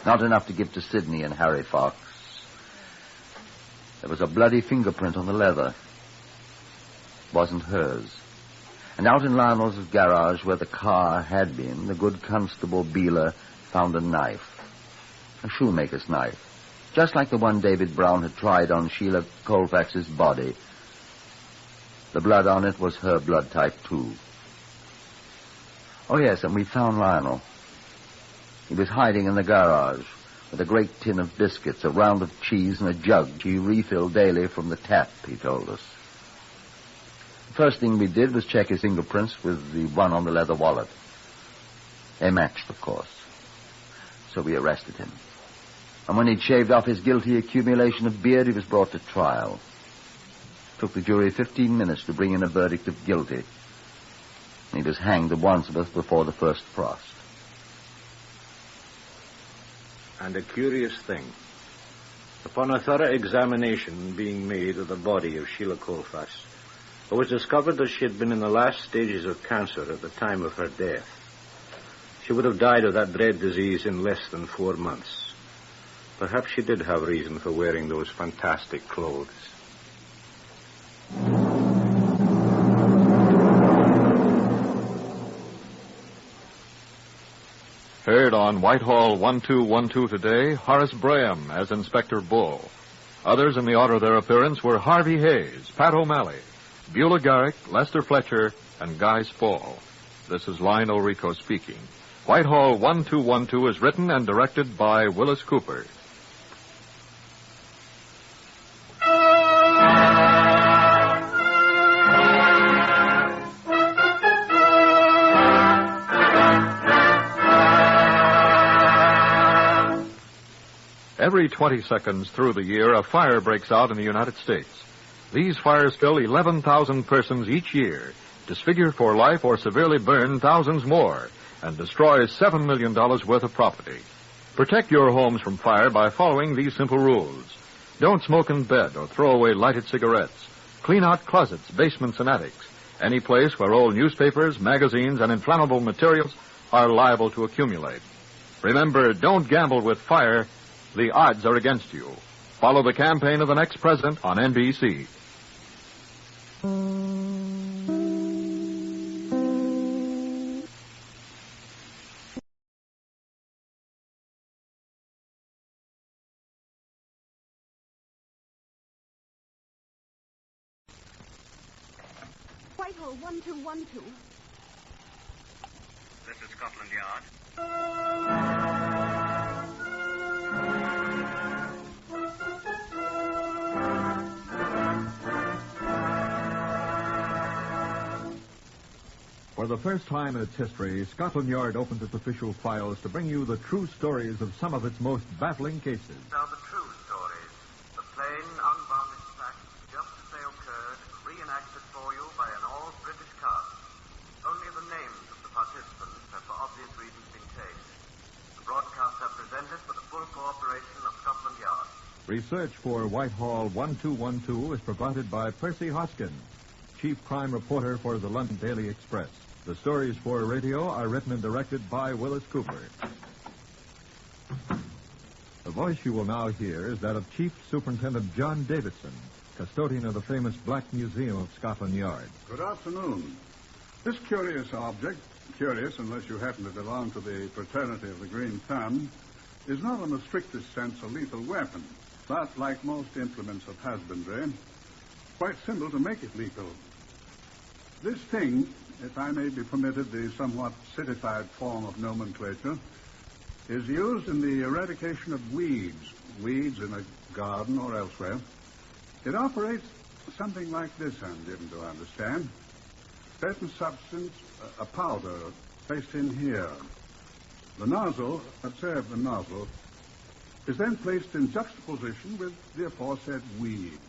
Not enough to give to Sidney and Harry Fox. There was a bloody fingerprint on the leather. It wasn't hers. And out in Lionel's garage where the car had been, the good Constable Beeler found a knife. A shoemaker's knife. Just like the one David Brown had tried on Sheila Colfax's body. The blood on it was her blood type, too. Oh, yes, and we found Lionel. He was hiding in the garage with a great tin of biscuits, a round of cheese, and a jug he refilled daily from the tap, he told us. The first thing we did was check his fingerprints with the one on the leather wallet. They matched, of course. So we arrested him. And when he'd shaved off his guilty accumulation of beard, he was brought to trial. It took the jury 15 minutes to bring in a verdict of guilty. And he was hanged at Wandsworth before the first frost. And a curious thing. Upon a thorough examination being made of the body of Sheila Colfax, it was discovered that she had been in the last stages of cancer at the time of her death. She would have died of that dread disease in less than 4 months. Perhaps she did have reason for wearing those fantastic clothes. Heard on Whitehall 1212 today, Horace Braham as Inspector Bull. Others in the order of their appearance were Harvey Hayes, Pat O'Malley, Beulah Garrick, Lester Fletcher, and Guy Spall. This is Lionel Rico speaking. Whitehall 1212 is written and directed by Wyllis Cooper. Every 20 seconds through the year, a fire breaks out in the United States. These fires kill 11,000 persons each year, disfigure for life or severely burn thousands more, and destroy $7 million worth of property. Protect your homes from fire by following these simple rules. Don't smoke in bed or throw away lighted cigarettes. Clean out closets, basements, and attics. Any place where old newspapers, magazines, and inflammable materials are liable to accumulate. Remember, don't gamble with fire. The odds are against you. Follow the campaign of the next president on NBC. Whitehall 1212. This is Scotland Yard. For the first time in its history, Scotland Yard opens its official files to bring you the true stories of some of its most baffling cases. Now the true stories. The plain, Research for Whitehall 1212 is provided by Percy Hoskins, Chief Crime Reporter for the London Daily Express. The stories for radio are written and directed by Wyllis Cooper. The voice you will now hear is that of Chief Superintendent John Davidson, custodian of the famous Black Museum of Scotland Yard. Good afternoon. This curious object, curious unless you happen to belong to the fraternity of the Green Thumb, is not in the strictest sense a lethal weapon, but like most implements of husbandry, quite simple to make it lethal. This thing, if I may be permitted the somewhat citified form of nomenclature, is used in the eradication of weeds in a garden or elsewhere. It operates something like this, I'm given to understand. Certain substance, a powder, placed in here. The nozzle, observe the nozzle, is then placed in juxtaposition with the aforesaid weed.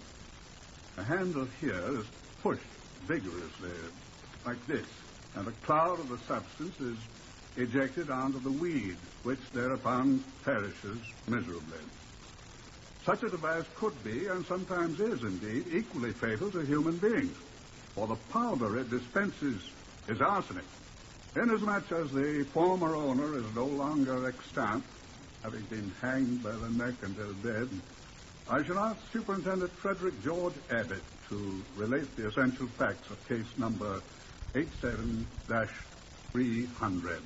The handle here is pushed vigorously, like this, and a cloud of the substance is ejected onto the weed, which thereupon perishes miserably. Such a device could be, and sometimes is indeed, equally fatal to human beings, for the powder it dispenses is arsenic. Inasmuch as the former owner is no longer extant, having been hanged by the neck until dead, I shall ask Superintendent Frederick George Abbott to relate the essential facts of case number 87-300. Superintendent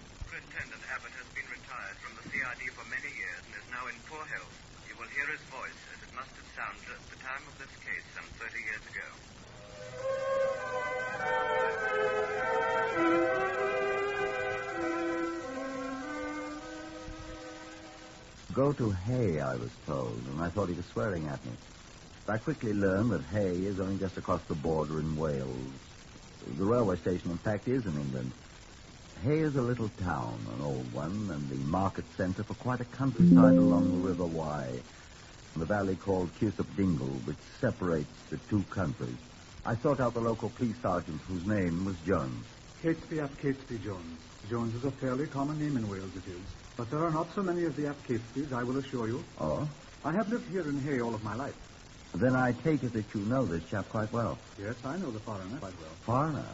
Abbott has been retired from the CID for many years and is now in poor health. You will hear his voice as it must have sounded at the time of this case some 30 years ago. Go to Hay, I was told, and I thought he was swearing at me. But I quickly learned that Hay is only just across the border in Wales. The railway station, in fact, is in England. Hay is a little town, an old one, and the market centre for quite a countryside along the River Wye, the valley called Cuthop Dingle, which separates the two countries. I sought out the local police sergeant, whose name was Jones. Catesby ap Catesby Jones. Jones is a fairly common name in Wales, it is. But there are not so many of the ap Catesbys, I will assure you. Oh? I have lived here in Hay all of my life. Then I take it that you know this chap quite well. Yes, I know the foreigner quite well. Foreigner?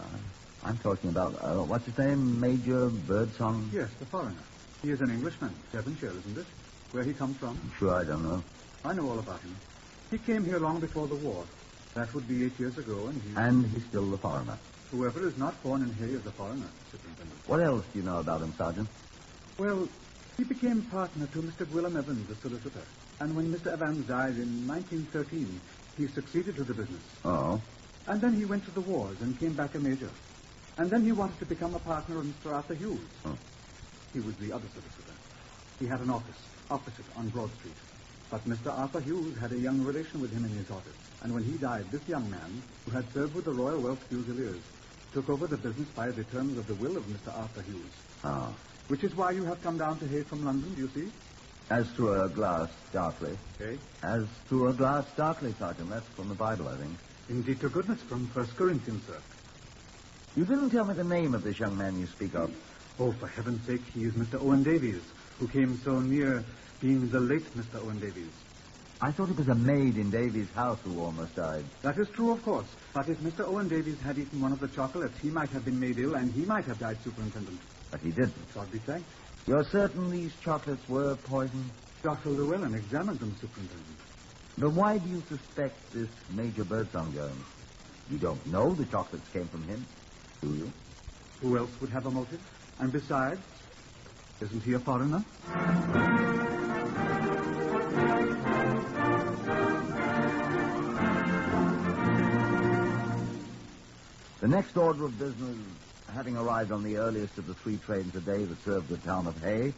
I'm talking about, what's his name, Major Birdsong? Yes, the foreigner. He is an Englishman, Devonshire, isn't it? Where he comes from? I'm sure I don't know. I know all about him. He came here long before the war. That would be 8 years ago, and he... And he's still the foreigner. Whoever is not born in Hay is a foreigner, Superintendent. What else do you know about him, Sergeant? Well, he became partner to Mr. Gwilym Evans, the solicitor. And when Mr. Evans died in 1913, he succeeded to the business. Oh? And then he went to the wars and came back a major. And then he wanted to become a partner of Mr. Arthur Hughes. Oh. He was the other solicitor. He had an office opposite on Broad Street. But Mr. Arthur Hughes had a young relation with him in his office. And when he died, this young man, who had served with the Royal Welsh Fusiliers, took over the business by the terms of the will of Mr. Arthur Hughes. Ah. Which is why you have come down to Hay from London, do you see? As through a glass darkly. Eh? As through a glass darkly, Sergeant. That's from the Bible, I think. Indeed to goodness, from 1 Corinthians, sir. You didn't tell me the name of this young man you speak of. Oh, for heaven's sake, he is Mr. Owen Davies, who came so near being the late Mr. Owen Davies. I thought it was a maid in Davies' house who almost died. That is true, of course. But if Mr. Owen Davies had eaten one of the chocolates, he might have been made ill, and he might have died, Superintendent. But he didn't. God be thanked. You're certain these chocolates were poisoned? Dr. Llewellyn examined them, Superintendent. But why do you suspect this Major Birdsong Jones? You don't know the chocolates came from him, do you? Who else would have a motive? And besides, isn't he a foreigner? The next order of business, having arrived on the earliest of the 3 trains a day that served the town of Hay,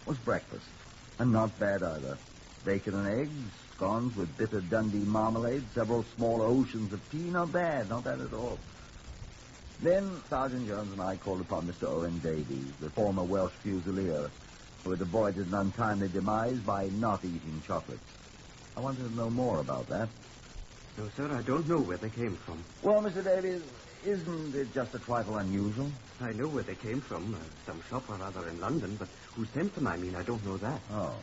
was breakfast. And not bad either. Bacon and eggs, scones with bitter Dundee marmalade, several small oceans of tea. Not bad at all. Then Sergeant Jones and I called upon Mr. Owen Davies, the former Welsh Fusilier, who had avoided an untimely demise by not eating chocolates. I wanted to know more about that. No, sir, I don't know where they came from. Well, Mr. Davies, isn't it just a trifle unusual? I know where they came from. Some shop or other in London, but who sent them, I don't know that. Oh.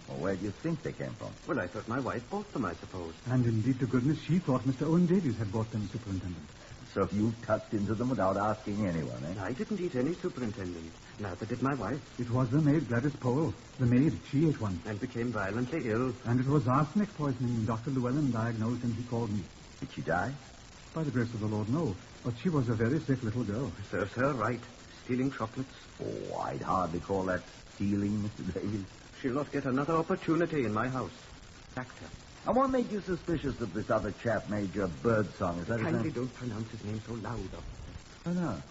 Well, where do you think they came from? Well, I thought my wife bought them, I suppose. And indeed, to goodness, she thought Mr. Owen Davies had bought them, Superintendent. So you tucked into them without asking anyone, eh? I didn't eat any, Superintendent. Neither did my wife. It was the maid, Gladys Powell. The maid, she ate one. And became violently ill. And it was arsenic poisoning. Dr. Llewellyn diagnosed and he called me. Did she die? By the grace of the Lord, no. But she was a very sick little girl. Serves her right. Stealing chocolates. Oh, I'd hardly call that stealing, Mr. Davies. She'll not get another opportunity in my house. Sacked her. And what made you suspicious of this other chap, Major Birdsong? Is that his Kindly name? don't pronounce his name so loud, officer. Oh, no.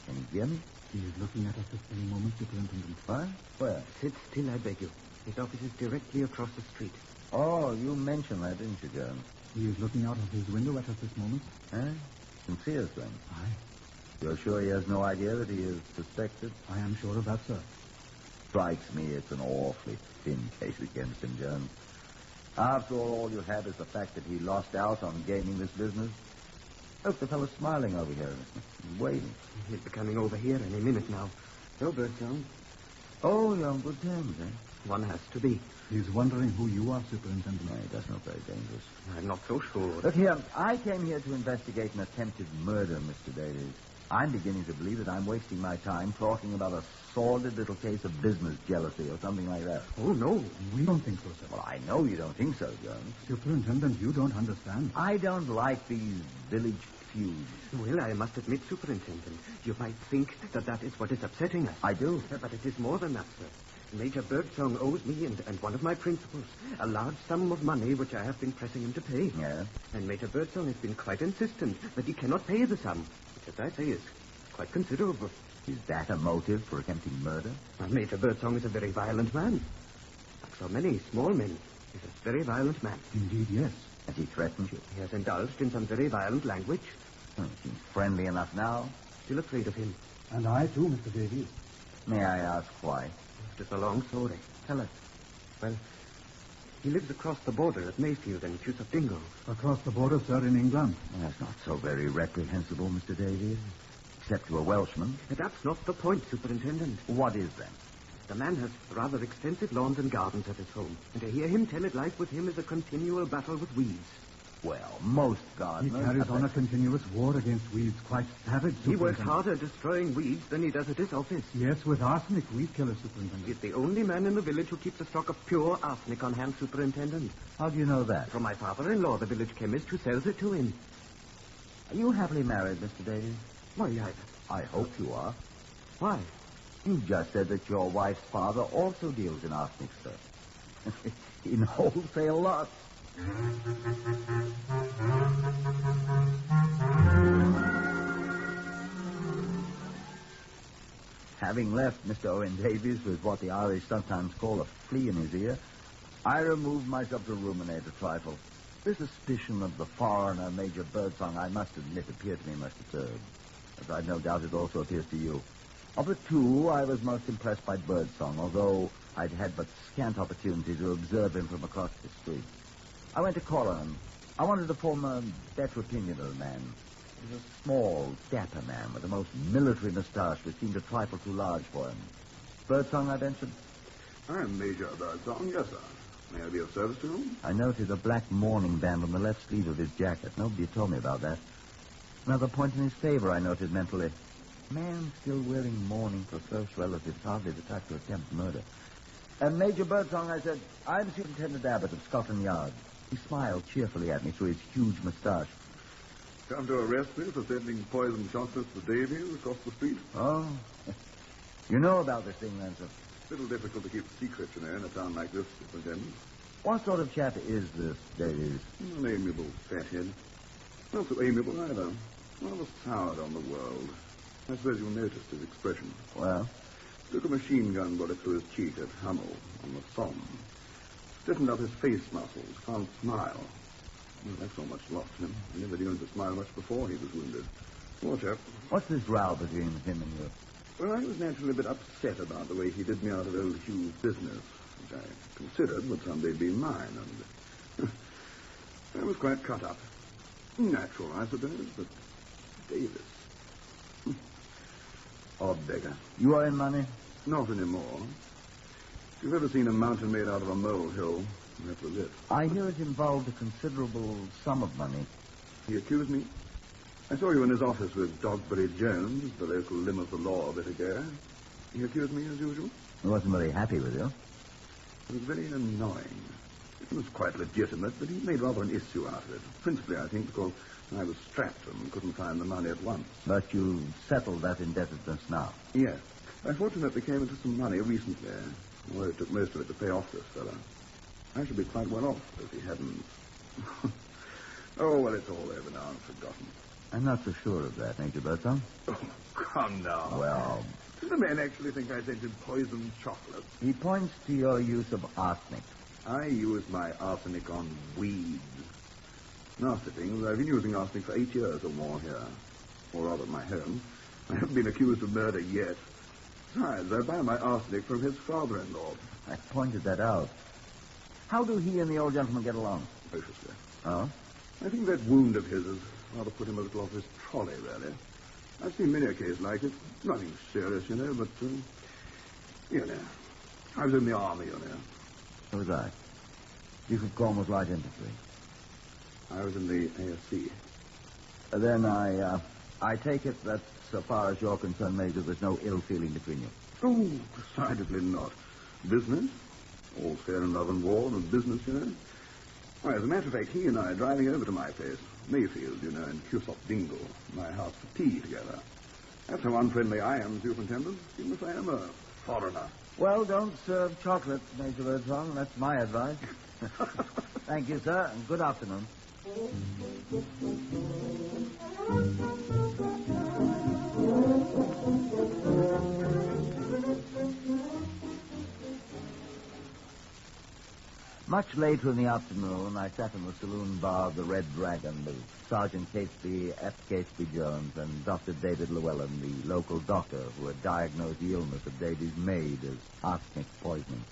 Can you hear me? He is looking at us this very moment, Superintendent. What? Where? Sit still, I beg you. His office is directly across the street. Oh, you mentioned that, didn't you, Jones? He is looking out of his window at us this moment. Eh? Can see us then? Aye. You're sure he has no idea that he is suspected? I am sure of that, sir. Strikes me it's an awfully thin case against him, Jones. After all you have is the fact that he lost out on gaining this business. Hope the fellow's smiling over here, waiting. He'll be coming over here any minute now. No, Birdsong. Oh, you're on good terms, eh? One has to be. He's wondering who you are, Superintendent. No, he doesn't look very dangerous. I'm not so sure. Look here, I came here to investigate an attempted murder, Mr. Davies. I'm beginning to believe that I'm wasting my time talking about a sordid little case of business jealousy or something like that. Oh, no. We don't think so, sir. Well, I know you don't think so, Jones. Superintendent, you don't understand. I don't like these village feuds. Well, I must admit, Superintendent, you might think that is what is upsetting us. I do. But it is more than that, sir. Major Birdsong owes me and one of my principals a large sum of money which I have been pressing him to pay. Yeah? And Major Birdsong has been quite insistent that he cannot pay the sum, which, as I say, is quite considerable. Is that a motive for attempting murder? Well, Major Birdsong is a very violent man. Like so many small men, he's a very violent man. Indeed, yes. Has he threatened you? He has indulged in some very violent language. Seems friendly enough now. Still afraid of him. And I, too, Mr. Davies. May I ask why? It's a long story. Tell us. Well, he lives across the border at Mayfield and Chusa Dingo. Across the border, sir, in England. Well, that's not so very reprehensible, Mr. Davies. Except to a Welshman. That's not the point, Superintendent. What is then? The man has rather extensive lawns and gardens at his home. And to hear him tell it, life with him is a continual battle with weeds. Well, most He gardeners... carries on a continuous war against weeds, quite savage, He works Superintendent. harder destroying weeds than he does at his office. Yes, with arsenic, weed killer, Superintendent. He's the only man in the village who keeps a stock of pure arsenic on hand, Superintendent. How do you know that? From my father-in-law, the village chemist, who sells it to him. Are you happily married, Mr. Davies? Why, I hope you are. Why? You just said that your wife's father also deals in arsenic, sir. In wholesale lots. Having left Mr. Owen Davies with what the Irish sometimes call a flea in his ear, I removed myself to ruminate a trifle. The suspicion of the foreigner, Major Birdsong, I must admit, appeared to me much disturbed, as I no doubt it also appears to you. Of the two, I was most impressed by Birdsong, although I'd had but scant opportunity to observe him from across the street. I went to call on him. I wanted to form a better opinion of the man. He was a small, dapper man with a most military moustache which seemed a trifle too large for him. Birdsong, I ventured. I'm Major Birdsong, yes, sir. May I be of service to you? I noted a black mourning band on the left sleeve of his jacket. Nobody had told me about that. Another point in his favor, I noted mentally. A man still wearing mourning for close relatives, hardly the type to attempt murder. Major Birdsong, I said, I'm Superintendent Abbott of Scotland Yard. He smiled cheerfully at me through his huge moustache. Come to arrest me for sending poisoned chocolates to Davies across the street? Oh. You know about this thing, then, sir? Little difficult to keep secrets, you know, in a town like this, Superintendent. What sort of chap is this, Davies? An amiable fathead. Not so amiable either. Rather soured on the world. I suppose you noticed his expression. Well? Took a machine gun bullet through his cheek at Hummel on the Somme. Stiffened up his face muscles, can't smile. Well, that's not much lost to him. I never knew him to smile much before he was wounded. Poor chap. What's this row between him and you? Well, I was naturally a bit upset about the way he did me out of old Hugh's business, which I considered would someday be mine, and I was quite cut up. Natural, I suppose, but Davis. Odd beggar. You owe him money? Not anymore. If you've ever seen a mountain made out of a molehill, that was it. I hear it involved a considerable sum of money. He accused me. I saw you in his office with Dogberry Jones, the local limb of the law, a bit ago. He accused me as usual. I wasn't very happy with you. It was very annoying. It was quite legitimate, but he made rather an issue out of it. Principally, I think, because I was strapped and couldn't find the money at once. But you settled that indebtedness now. Yes. I fortunately came into some money recently, although it took most of it to pay off this fellow. I should be quite well off if he hadn't. Oh, well, it's all over now and forgotten. I'm not so sure of that, Major Birdsong. Oh, come now. Well, do the men actually think I sent him poisoned chocolate? he points to your use of arsenic. I use my arsenic on weeds. Nasty things, I've been using arsenic for 8 years or more here. Or rather, at my home. I haven't been accused of murder yet. Besides, I buy my arsenic from his father-in-law. I pointed that out. How do he and the old gentleman get along? Viciously. Oh? I think that wound of his has rather put him a little off his trolley, really. I've seen many a case like it. Nothing serious, you know, but, you know. I was in the army, you know. So was I. Buford Corn was light infantry. I was in the ASC. Then I take it that, so far as you're concerned, Major, there's no ill feeling between you. Oh, decidedly not. Business? All fair in love and war and business, you know. Why, as a matter of fact, he and I are driving over to my place, Mayfield, you know, in Cusop Dingle, my house for tea together. That's how unfriendly I am, Superintendent, even if I am a foreigner. Well, don't serve chocolate, Major Birdsong. That's my advice. Thank you, sir, and good afternoon. Much later in the afternoon, I sat in the saloon bar of the Red Dragon with Sergeant Catesby, F. Catesby Jones, and Dr. David Llewellyn, the local doctor who had diagnosed the illness of Davy's maid as arsenic poisoning.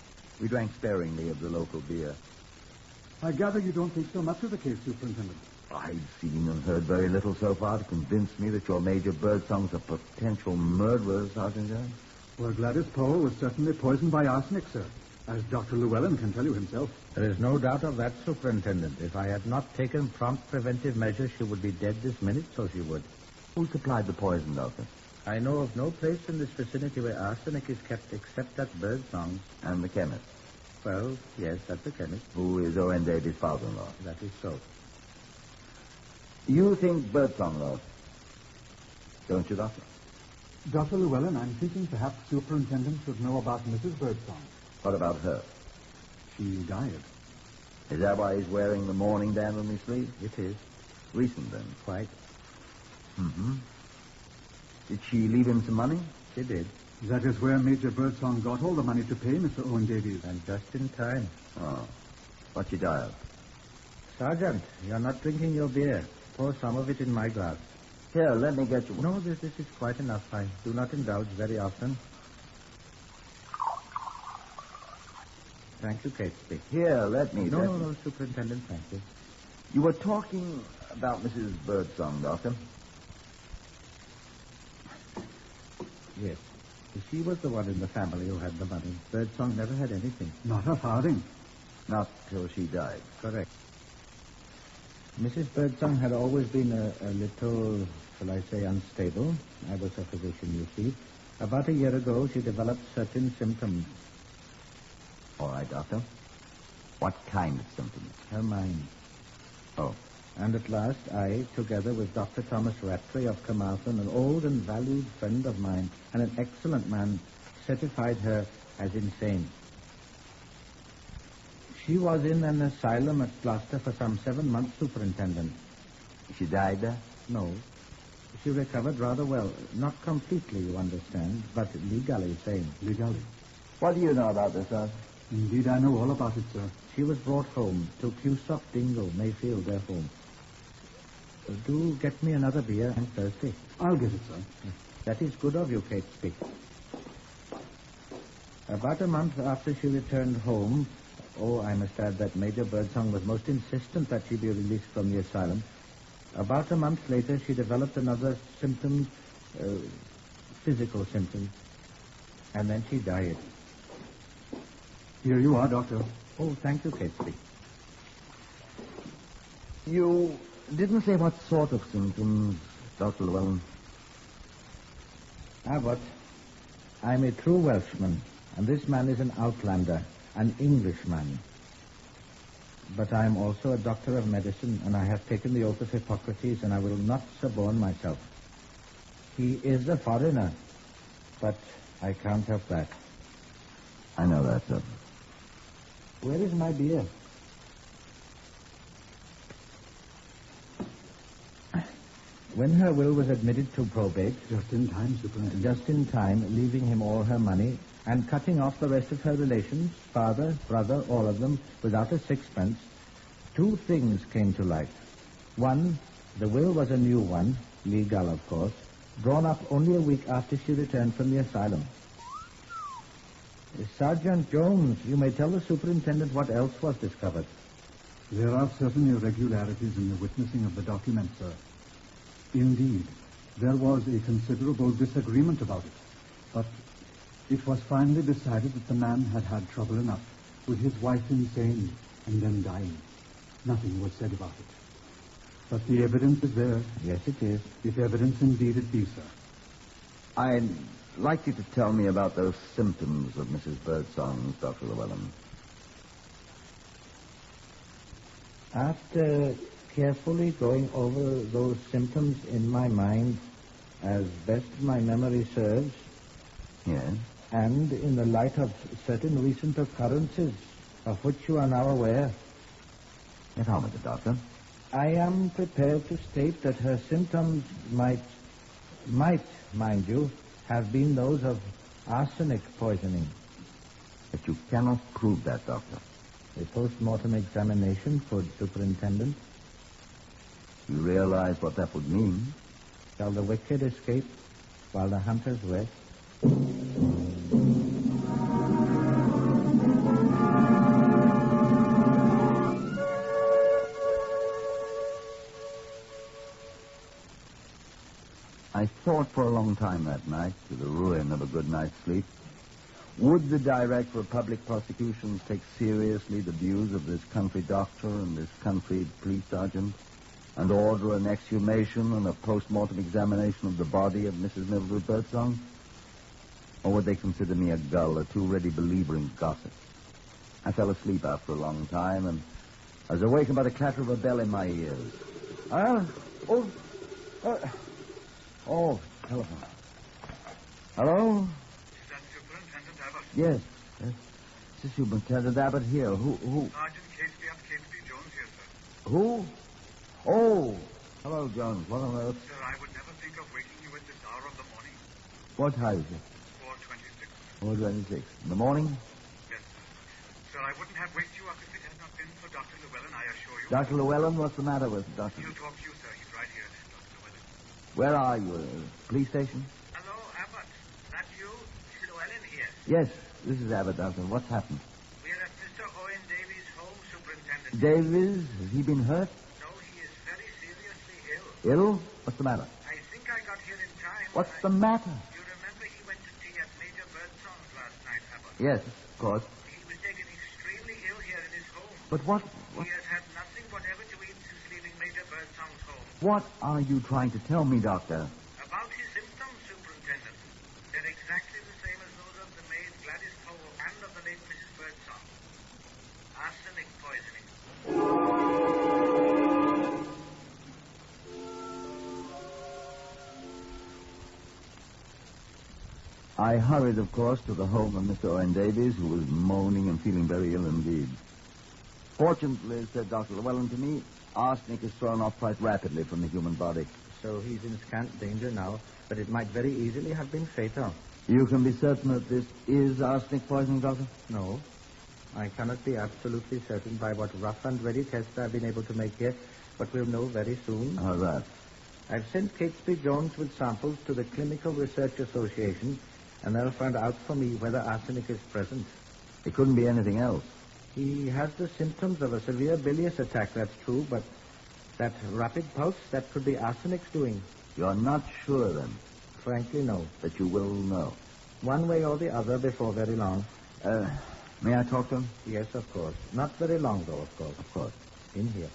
We drank sparingly of the local beer. I gather you don't think so much of the case, Superintendent. I've seen and heard very little so far to convince me that your Major Birdsong's a potential murderer, Sergeant Jones. Well, Gladys Powell was certainly poisoned by arsenic, sir, as Dr. Llewellyn can tell you himself. There is no doubt of that, Superintendent. If I had not taken prompt preventive measures, she would be dead this minute, so she would. Who supplied the poison, Doctor? I know of no place in this vicinity where arsenic is kept except at Birdsong's. And the chemist? Well, yes, that's the chemist. Who is Owen Davy's father-in-law? That is so. You think Birdsong, Lord? Don't you, Doctor? Dr. Llewellyn, I'm thinking perhaps Superintendent should know about Mrs. Birdsong. What about her? She died. Is that why he's wearing the mourning band on his sleeve? It is. Recent, then? Quite. Mm-hmm. Did she leave him some money? She did. That is where Major Birdsong got all the money to pay Mr. Owen Davies. And just in time. Oh. What'd she die of? Sergeant, you're not drinking your beer. Pour some of it in my glass. Here, let me get you one. No, this is quite enough. I do not indulge very often. Thank you, Catesby. Here, let me... No, Superintendent, thank you. You were talking about Mrs. Birdsong, Doctor. Yes. She was the one in the family who had the money. Birdsong never had anything. Not a farthing. Not till she died. Correct. Mrs. Birdsong had always been a little, shall I say, unstable. I was her physician, you see. About a year ago, she developed certain symptoms. All right, Doctor. What kind of symptoms? Her mind. Oh. And at last, I, together with Dr. Thomas Rattray of Carmarthen, an old and valued friend of mine, and an excellent man, certified her as insane. She was in an asylum at Gloucester for some 7 months, Superintendent. She died there? No. She recovered rather well. Not completely, you understand, but legally sane. Legally? What do you know about this, sir? Indeed, I know all about it, sir. She was brought home to Cusop Dingle, Mayfield, their home. Do get me another beer. I'm thirsty. I'll get it, sir. That is good of you, Catesby. About a month after she returned home, I must add that Major Birdsong was most insistent that she be released from the asylum. About a month later, she developed another symptom, physical symptom, and then she died. Here you are, Doctor. Oh, thank you, Catesby. You didn't say what sort of symptoms, Dr. Llewellyn. Abbott, I'm a true Welshman, and this man is an outlander, an Englishman. But I am also a doctor of medicine, and I have taken the oath of Hippocrates, and I will not suborn myself. He is a foreigner, but I can't help that. I know that, sir. Where is my beer? When her will was admitted to probate... Just in time, Superintendent. Just in time, leaving him all her money and cutting off the rest of her relations, father, brother, all of them, without a sixpence, two things came to light. One, the will was a new one, legal, of course, drawn up only a week after she returned from the asylum. Sergeant Jones, you may tell the superintendent what else was discovered. There are certain irregularities in the witnessing of the document, sir. Indeed, there was a considerable disagreement about it, but it was finally decided that the man had had trouble enough with his wife insane and then dying. Nothing was said about it. But the evidence is there. Yes, it is. If evidence indeed it be, sir. I'd like you to tell me about those symptoms of Mrs. Birdsong's, Dr. Llewellyn. After carefully going over those symptoms in my mind, as best my memory serves, Yes? and in the light of certain recent occurrences of which you are now aware, Get on with it, Doctor. I am prepared to state that her symptoms might, mind you, have been those of arsenic poisoning. But you cannot prove that, Doctor. A post-mortem examination could, Superintendent. You realize what that would mean? Shall the wicked escape while the hunters rest? I thought for a long time that night, to the ruin of a good night's sleep, would the Director of Public Prosecutions take seriously the views of this country doctor and this country police sergeant, and order an exhumation and a post-mortem examination of the body of Mrs. Mildred Birdsong? Or would they consider me a gull, a too ready believer in gossip? I fell asleep after a long time, and I was awakened by the clatter of a bell in my ears. Telephone. Hello? Is that Superintendent Abbott? Yes. This is Superintendent Abbott here. Who? Sergeant Catesby of Catesby Jones here, sir. Who? Oh. Hello, Jones. What on earth? Sir, I would never think of waking you at this hour of the morning. What time is it? 4:26. 4:26. In the morning? Yes, sir. Sir, I wouldn't have waked you up if it had not been for Dr. Llewellyn, I assure you. Dr. Llewellyn, what's the matter with Dr. He'll talk to you, sir. He's right here, Dr. Llewellyn. Where are you? Police station? Hello, Abbott. That's you? Llewellyn here. Yes, this is Abbott, Doctor. What's happened? We're at Mr. Owen Davies' home, Superintendent. Davies? Has he been hurt? No, he is very seriously ill. Ill? What's the matter? I think I got here in time. What's the matter? You remember he went to tea at Major Birdsong's last night, Abbott? Yes, of course. He was taken extremely ill here in his home. But what? He has had nothing whatever to eat since leaving Major Birdsong's home. What are you trying to tell me, Doctor? About his symptoms, Superintendent. They're exactly the same as those of the maid Gladys Powell and of the late Mrs. Birdsong. Arsenic poisoning. I hurried, of course, to the home of Mr. Owen Davies, who was moaning and feeling very ill indeed. Fortunately, said Dr. Llewellyn to me, arsenic is thrown off quite rapidly from the human body. So he's in scant danger now, but it might very easily have been fatal. You can be certain that this is arsenic poisoning, Doctor? No. I cannot be absolutely certain by what rough and ready tests I've been able to make yet, but we'll know very soon. How's that? I've sent Catesby Jones with samples to the Clinical Research Association, and they'll find out for me whether arsenic is present. It couldn't be anything else. He has the symptoms of a severe bilious attack, that's true, but that rapid pulse, that could be arsenic's doing. You're not sure, then? Frankly, no. But you will know. One way or the other before very long. May I talk to him? Yes, of course. Not very long, though, of course. Of course. In here.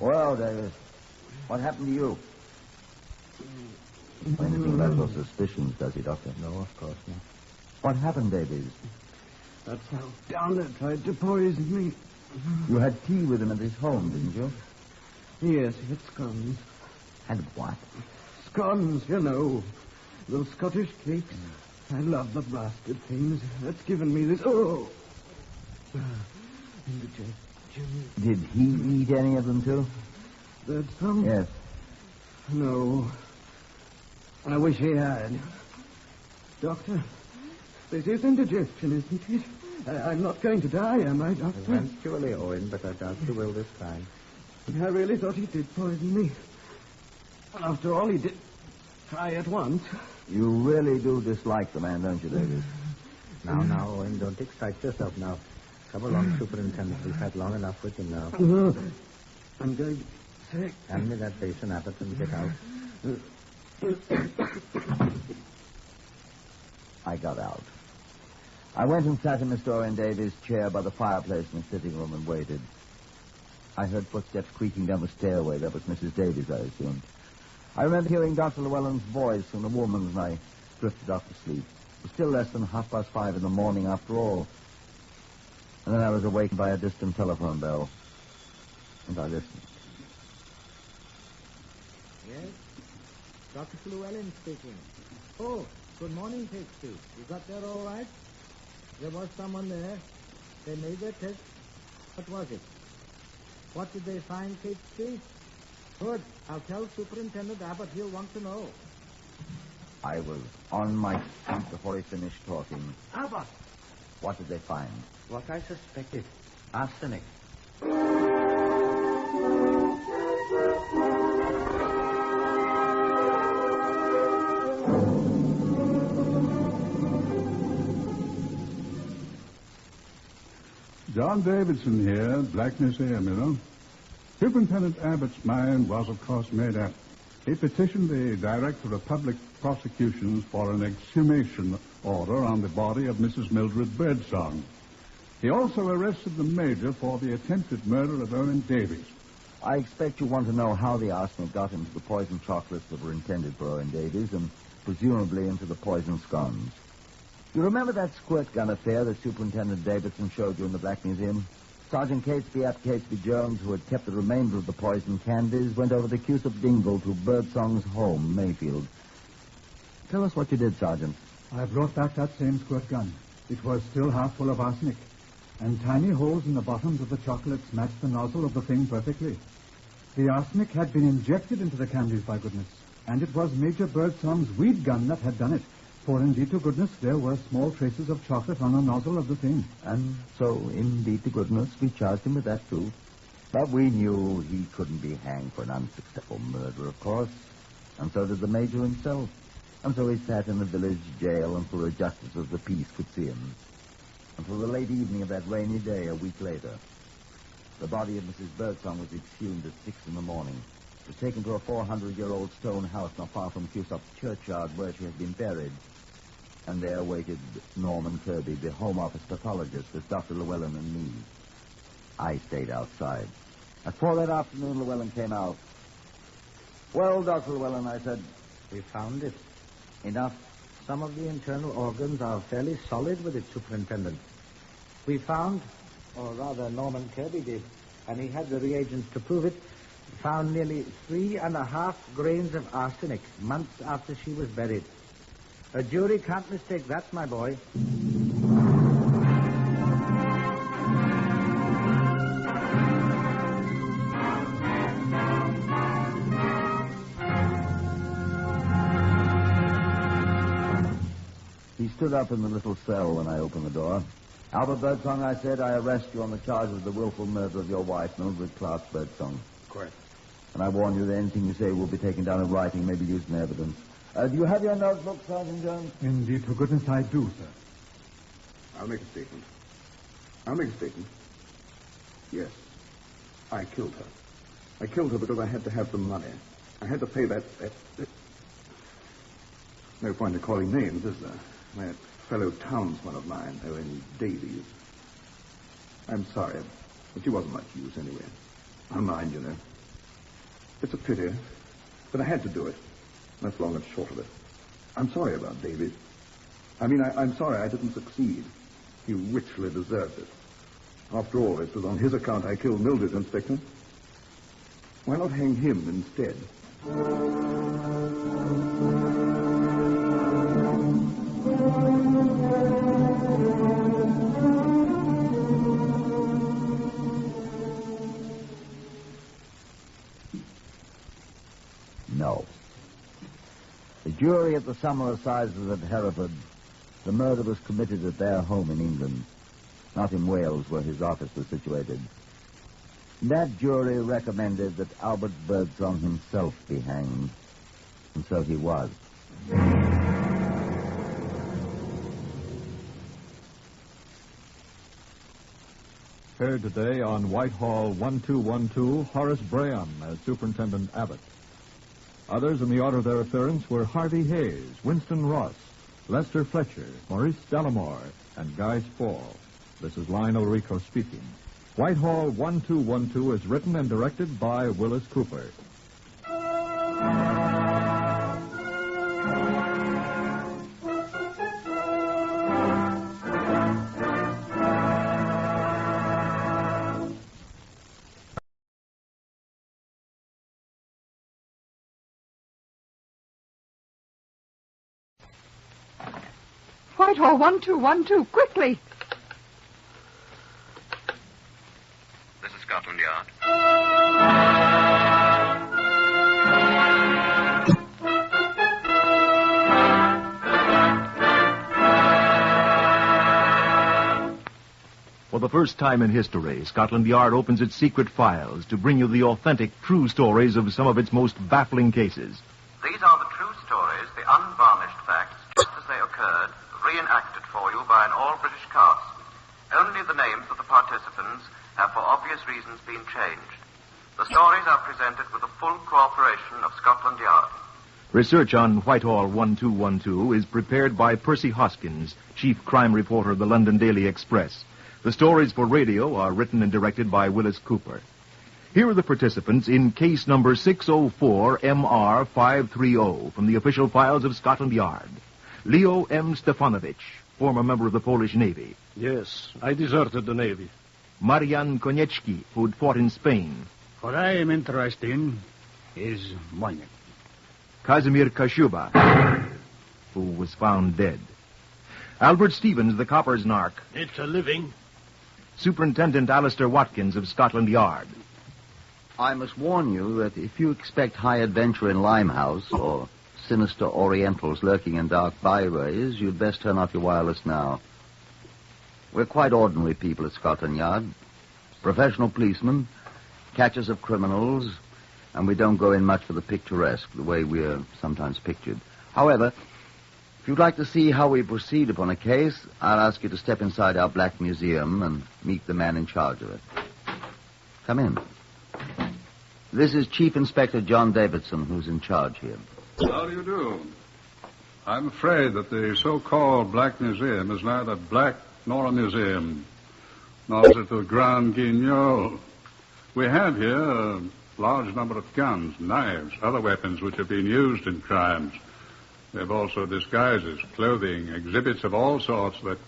Well, Davis, what happened to you? Anything about your suspicions, does he, Doctor? No, of course not. What happened, Davies? That's how Downer tried to poison me. You had tea with him at his home, didn't you? Yes, he had scones. And what? Scones, you know. Those Scottish cakes. I love the blasted things. That's given me this... Oh! Indigestion. Did he eat any of them, too? That's some? Yes. No. I wish he had. Doctor, this is indigestion, isn't it? I'm not going to die, am I, Doctor? Eventually, Owen, but I doubt you will this time. I really thought he did poison me. After all, he did try at once. You really do dislike the man, don't you, Davis? Now, Owen, don't excite yourself now. Come along, Superintendent. We've had long enough with him now. I'm going sick. Hand me that basin, Abbott, and get out. I got out. I went and sat in Mr. Owen Davies' chair by the fireplace in the sitting room and waited. I heard footsteps creaking down the stairway. That was Mrs. Davies, I assumed. I remember hearing Dr. Llewellyn's voice and the woman's, and I drifted off to sleep. It was still less than 5:30 in the morning after all. And then I was awakened by a distant telephone bell. And I listened. Yes? Dr. Llewellyn speaking. Oh, good morning, Catesby. You got there all right? There was someone there. They made their test. What was it? What did they find, Catesby? Good. I'll tell Superintendent Abbott. He'll want to know. I was on my feet before he finished talking. Abbott! What did they find? What I suspected. Arsenic. John Davidson here, Black Museum, you know. Superintendent Abbott's mind was, of course, made up. He petitioned the Director of Public Prosecutions for an exhumation order on the body of Mrs. Mildred Birdsong. He also arrested the Major for the attempted murder of Owen Davies. I expect you want to know how the arsenic got into the poisoned chocolates that were intended for Owen Davies and presumably into the poisoned scones. You remember that squirt gun affair that Superintendent Davidson showed you in the Black Museum? Sergeant Catesby ap Catesby Jones, who had kept the remainder of the poisoned candies, went over the Cusop Dingle to Birdsong's home, Mayfield. Tell us what you did, Sergeant. I brought back that same squirt gun. It was still half full of arsenic, and tiny holes in the bottoms of the chocolates matched the nozzle of the thing perfectly. The arsenic had been injected into the candies, by goodness, and it was Major Birdsong's weed gun that had done it. For indeed to goodness, there were small traces of chocolate on the nozzle of the thing. And so, indeed to goodness, we charged him with that, too. But we knew he couldn't be hanged for an unsuccessful murder, of course. And so did the Major himself. And so he sat in the village jail until the justice of the peace could see him. Until the late evening of that rainy day a week later. The body of Mrs. Birdsong was exhumed at 6 in the morning. It was taken to a 400-year-old stone house not far from Cusop churchyard where she had been buried. And there waited Norman Kirby, the Home Office pathologist, with Dr. Llewellyn and me. I stayed outside. At 4 that afternoon, Llewellyn came out. Well, Dr. Llewellyn, I said. We found it. Enough. Some of the internal organs are fairly solid with it, Superintendent. We found, or rather Norman Kirby did, and he had the reagents to prove it, found nearly 3.5 grains of arsenic months after she was buried. A jury can't mistake that, my boy. He stood up in the little cell when I opened the door. Albert Birdsong, I said, I arrest you on the charge of the willful murder of your wife, Mildred Clark Birdsong. Correct. And I warn you that anything you say will be taken down in writing, may be used in evidence. Do you have your notebook, Sergeant Jones? Indeed, to goodness I do, sir. I'll make a statement. Yes, I killed her. I killed her because I had to have the money. I had to pay that... No point in calling names, is there? That fellow townsman of mine, Owen Davies. I'm sorry, but she wasn't much use anyway. I mind, you know. It's a pity, but I had to do it. That's long and short of it. I'm sorry about Davies. I'm sorry I didn't succeed. He richly deserved it. After all, it was on his account I killed Mildred, Inspector. Why not hang him instead? No. The jury at the Summer Assizes at Hereford, the murder was committed at their home in England, not in Wales where his office was situated. That jury recommended that Albert Birdsong himself be hanged, and so he was. Heard today on Whitehall 1212, Horace Braham as Superintendent Abbott. Others in the order of their appearance were Harvey Hayes, Winston Ross, Lester Fletcher, Maurice Delamore, and Guy Spall. This is Lionel Rico speaking. Whitehall 1212 is written and directed by Wyllis Cooper. Whitehall 1212, quickly. This is Scotland Yard. For the first time in history, Scotland Yard opens its secret files to bring you the authentic, true stories of some of its most baffling cases. These are the true stories, the unvarnished facts, just as they occurred, reenacted for you by an all-British cast. Only the names of the participants have for obvious reasons been changed. The stories are presented with the full cooperation of Scotland Yard. Research on Whitehall 1212 is prepared by Percy Hoskins, chief crime reporter of the London Daily Express. The stories for radio are written and directed by Wyllis Cooper. Here are the participants in case number 604MR530 from the official files of Scotland Yard. Leo M. Stefanovich, former member of the Polish Navy. Yes, I deserted the Navy. Marian Konieczki, who'd fought in Spain. What I am interested in is money. Kazimir Kashuba, who was found dead. Albert Stevens, the copper's narc. It's a living. Superintendent Alistair Watkins of Scotland Yard. I must warn you that if you expect high adventure in Limehouse or sinister Orientals lurking in dark byways, you'd best turn off your wireless now. We're quite ordinary people at Scotland Yard. Professional policemen, catchers of criminals, and we don't go in much for the picturesque, the way we're sometimes pictured. However, if you'd like to see how we proceed upon a case, I'll ask you to step inside our Black Museum and meet the man in charge of it. Come in. This is Chief Inspector John Davidson, who's in charge here. How do you do? I'm afraid that the so-called Black Museum is neither black nor a museum, nor is it the Grand Guignol. We have here a large number of guns, knives, other weapons which have been used in crimes. We have also disguises, clothing, exhibits of all sorts that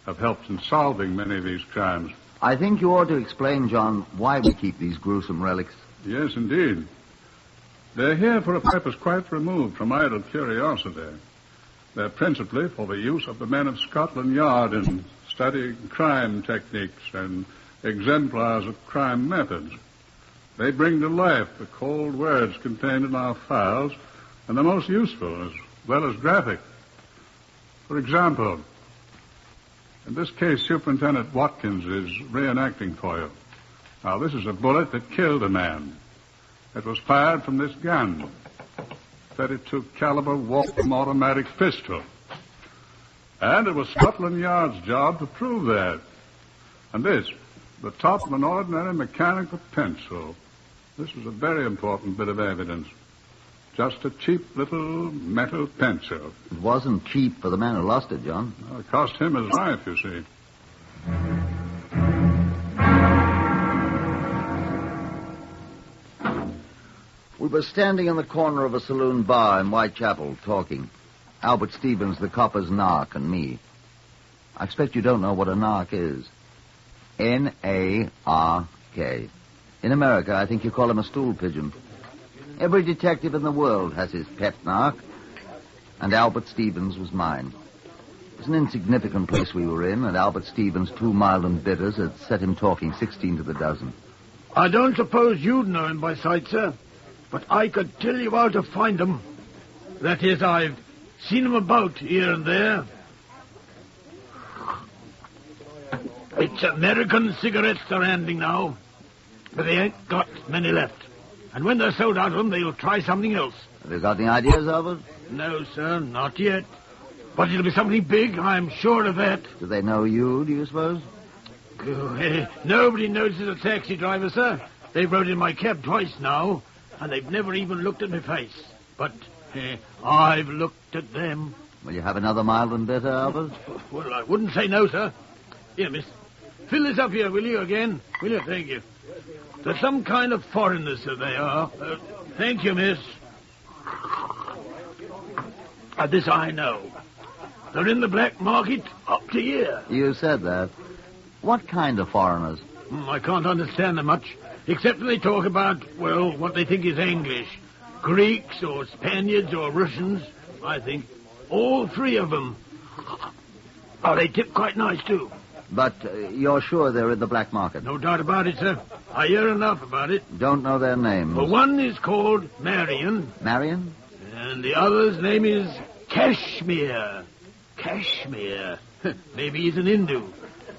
have helped in solving many of these crimes. I think you ought to explain, John, why we keep these gruesome relics. Yes, indeed. They're here for a purpose quite removed from idle curiosity. They're principally for the use of the men of Scotland Yard in studying crime techniques and exemplars of crime methods. They bring to life the cold words contained in our files, and the most useful as well as graphic. For example, in this case, Superintendent Watkins is reenacting for you. Now, this is a bullet that killed a man. It was fired from this gun, 32 caliber Waltham automatic pistol. And it was Scotland Yard's job to prove that. And this, the top of an ordinary mechanical pencil. This was a very important bit of evidence. Just a cheap little metal pencil. It wasn't cheap for the man who lost it, John. Well, it cost him his life, you see. We were standing in the corner of a saloon bar in Whitechapel, talking. Albert Stevens, the copper's narc, and me. I expect you don't know what a narc is. N-A-R-K. In America, I think you call him a stool pigeon. Every detective in the world has his pet narc, and Albert Stevens was mine. It was an insignificant place we were in, and Albert Stevens' 2 mild and bitters had set him talking 16 to the dozen. I don't suppose you'd know him by sight, sir, but I could tell you how to find him. That is, I've seen him about here and there. It's American cigarettes they're handing now, but they ain't got many left. And when they're sold out of them, they'll try something else. Have you got any ideas, Albert? No, sir, not yet. But it'll be something big, I'm sure of that. Do they know you, do you suppose? Nobody notices a taxi driver, sir. They've rode in my cab twice now, and they've never even looked at my face. But I've looked at them. Will you have another mild and bitter, Albert? Well, I wouldn't say no, sir. Here, miss. Fill this up here, will you, again? Will you? Thank you. They're some kind of foreigners, sir, they are. Thank you, miss. This I know. They're in the black market up to here. You said that. What kind of foreigners? I can't understand them much, except when they talk about, well, what they think is English. Greeks or Spaniards or Russians, I think. All 3 of them. Oh, they tip quite nice, too. But you're sure they're in the black market? No doubt about it, sir. I hear enough about it. Don't know their names? Well, one is called Marion. Marion? And the other's name is Kashmir. Kashmir. Maybe he's an Hindu.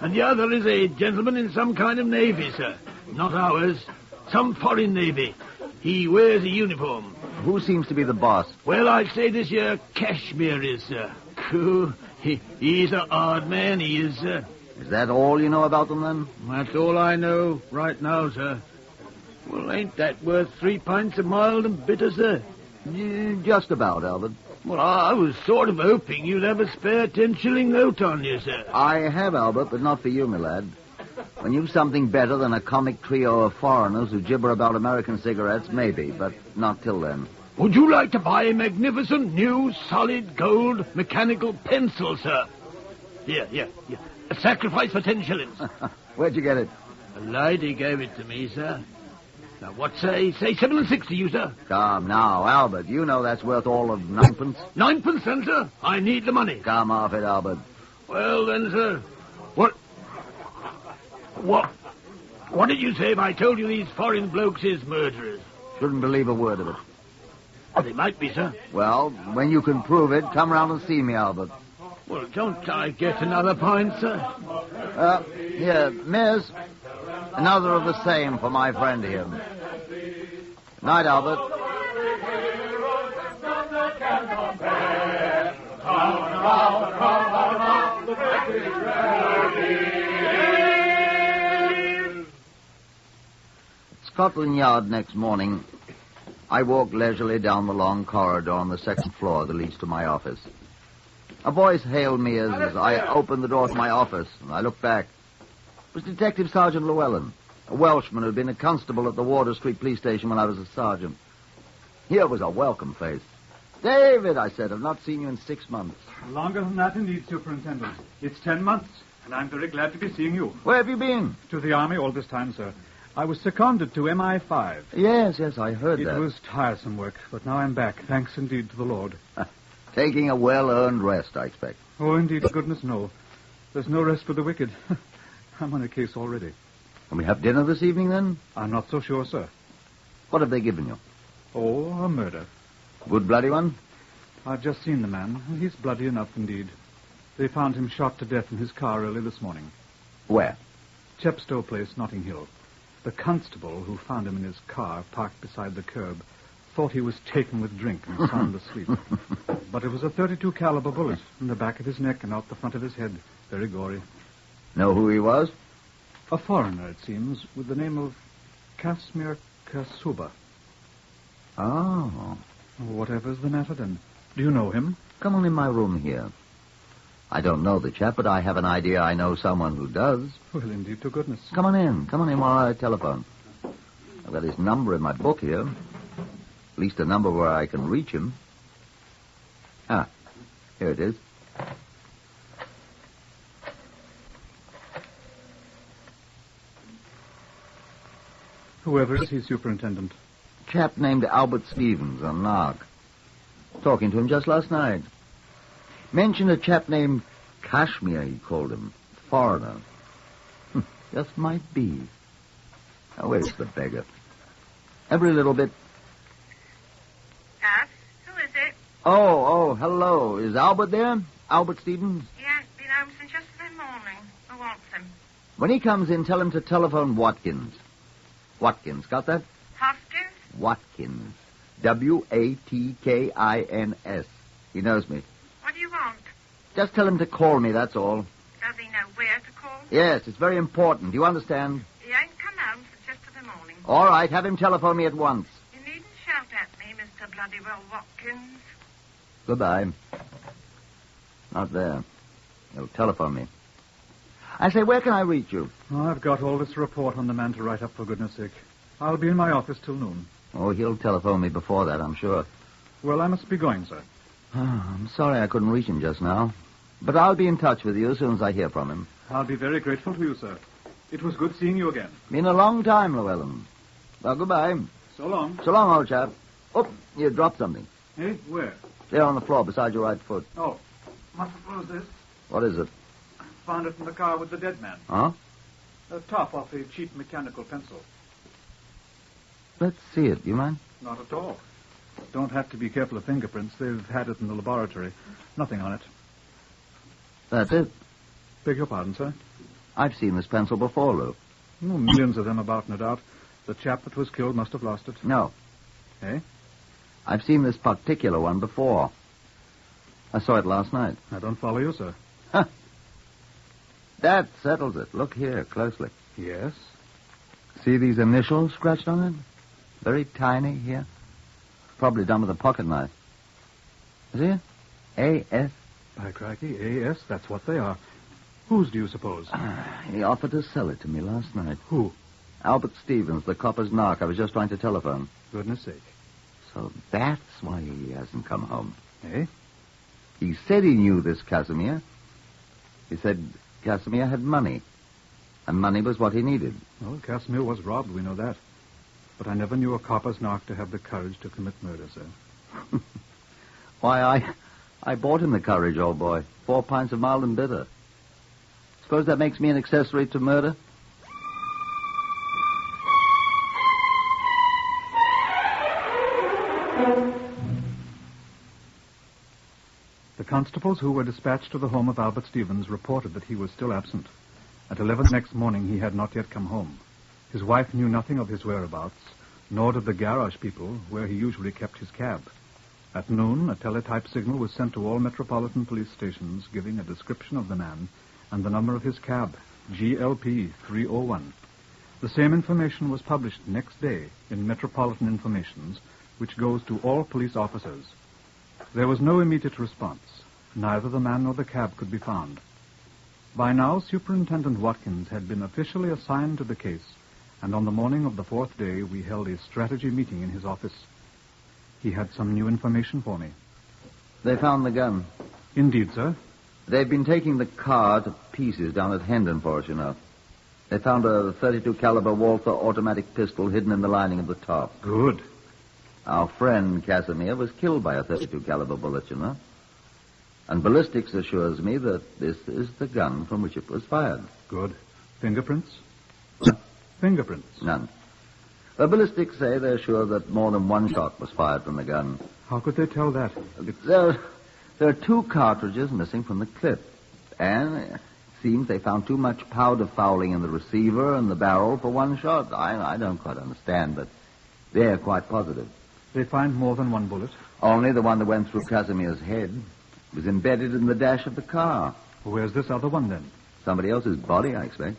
And the other is a gentleman in some kind of navy, sir. Not ours. Some foreign navy. He wears a uniform. Who seems to be the boss? Well, I'd say this here Kashmir is, sir. He's a odd man, he is, sir. Is that all you know about them, then? That's all I know right now, sir. Well, ain't that worth 3 pints of mild and bitter, sir? Just about, Albert. Well, I was sort of hoping you'd have a spare 10-shilling note on you, sir. I have, Albert, but not for you, my lad. When you've something better than a comic trio of foreigners who gibber about American cigarettes, maybe, but not till then. Would you like to buy a magnificent new solid gold mechanical pencil, sir? Here. A sacrifice for 10 shillings. Where'd you get it? A lady gave it to me, sir. Now, what say 7 and 6 to you, sir? Come now, Albert. You know that's worth all of 9 pence. 9 pence, then, sir? I need the money. Come off it, Albert. Well, then, sir, what did you say if I told you these foreign blokes is murderers? Shouldn't believe a word of it. Oh, they might be, sir. Well, when you can prove it, come round and see me, Albert. Well, don't I get another pint, sir? Here, miss. Another of the same for my friend here. Night, Albert. Scotland Yard next morning, I walked leisurely down the long corridor on the second floor that leads to my office. A voice hailed me as I opened the door to my office, and I looked back. It was Detective Sergeant Llewellyn, a Welshman who had been a constable at the Wardour Street Police Station when I was a sergeant. Here was a welcome face. David, I said, I've not seen you in 6 months. Longer than that, indeed, Superintendent. It's 10 months, and I'm very glad to be seeing you. Where have you been? To the Army all this time, sir. I was seconded to MI5. Yes, I heard that. It was tiresome work, but now I'm back, thanks indeed to the Lord. Taking a well-earned rest, I expect. Oh, indeed, goodness, no. There's no rest for the wicked. I'm on a case already. Can we have dinner this evening, then? I'm not so sure, sir. What have they given you? Oh, a murder. Good bloody one? I've just seen the man. He's bloody enough, indeed. They found him shot to death in his car early this morning. Where? Chepstow Place, Notting Hill. The constable who found him in his car parked beside the curb thought he was taken with drink and sound asleep. But it was a .32 caliber bullet in the back of his neck and out the front of his head. Very gory. Know who he was? A foreigner, it seems, with the name of Kashmir Kasuba. Oh. Whatever's the matter, then? Do you know him? Come on in my room here. I don't know the chap, but I have an idea I know someone who does. Well, indeed, to goodness. Come on in. Come on in while I telephone. I've got his number in my book here. At least a number where I can reach him. Ah, here it is. Whoever is he, Superintendent? Chap named Albert Stevens on Nark. Talking to him just last night. Mentioned a chap named Kashmir, he called him. Foreigner. Just might be. Now, where's the beggar? Every little bit. Yes? Who is it? Oh, hello. Is Albert there? Albert Stevens? He hasn't been home since yesterday morning. Who wants him? When he comes in, tell him to telephone Watkins. Watkins, got that? Hoskins? Watkins. Watkins. He knows me. What do you want? Just tell him to call me, that's all. Does he know where to call? Yes, it's very important. Do you understand? He ain't come home since yesterday morning. All right, have him telephone me at once. You needn't shout at me, Mr. Bloodywell Watkins. Goodbye. Not there. He'll telephone me. I say, where can I reach you? Oh, I've got all this report on the man to write up, for goodness sake. I'll be in my office till noon. Oh, he'll telephone me before that, I'm sure. Well, I must be going, sir. I'm sorry I couldn't reach him just now. But I'll be in touch with you as soon as I hear from him. I'll be very grateful to you, sir. It was good seeing you again. Been a long time, Llewellyn. Well, goodbye. So long. So long, old chap. Oh, you dropped something. Eh? Where? There on the floor beside your right foot. Oh, mustn't lose this. What is it? Found it in the car with the dead man. Huh? The top off a cheap mechanical pencil. Let's see it. You mind? Not at all. Don't have to be careful of fingerprints. They've had it in the laboratory. Nothing on it. That's it. Beg your pardon, sir? I've seen this pencil before, Lou. Oh, millions of them about, no doubt. The chap that was killed must have lost it. No. Eh? I've seen this particular one before. I saw it last night. I don't follow you, sir. Huh. That settles it. Look here, closely. Yes? See these initials scratched on it? Very tiny here. Probably done with a pocket knife. See it? A.S. By crikey, A.S., that's what they are. Whose do you suppose? He offered to sell it to me last night. Who? Albert Stevens, the copper's narc. I was just trying to telephone. Goodness sake. So that's why he hasn't come home. Eh? He said he knew this Casimir. He said Casimir had money. And money was what he needed. Well, Casimir was robbed, we know that. But I never knew a copper's narc to have the courage to commit murder, sir. Why, I bought him the courage, old boy. 4 pints of mild and bitter. Suppose that makes me an accessory to murder? The constables who were dispatched to the home of Albert Stevens reported that he was still absent. At 11 next morning, he had not yet come home. His wife knew nothing of his whereabouts, nor did the garage people where he usually kept his cab. At noon, a teletype signal was sent to all metropolitan police stations giving a description of the man and the number of his cab, GLP 301. The same information was published next day in Metropolitan Informations, which goes to all police officers. There was no immediate response. Neither the man nor the cab could be found. By now, Superintendent Watkins had been officially assigned to the case, and on the morning of the 4th day, we held a strategy meeting in his office. He had some new information for me. They found the gun. Indeed, sir. They've been taking the car to pieces down at Hendon for us, you know. They found a .32 caliber Walther automatic pistol hidden in the lining of the top. Good. Our friend Casimir was killed by a .32 caliber bullet, you know. And ballistics assures me that this is the gun from which it was fired. Good. Fingerprints? What? Fingerprints? None. The ballistics say they're sure that more than one shot was fired from the gun. How could they tell that? There are 2 cartridges missing from the clip. And it seems they found too much powder fouling in the receiver and the barrel for one shot. I don't quite understand, but they're quite positive. They find more than one bullet? Only the one that went through Casimir's head. It was embedded in the dash of the car. Where's this other one, then? Somebody else's body, I expect.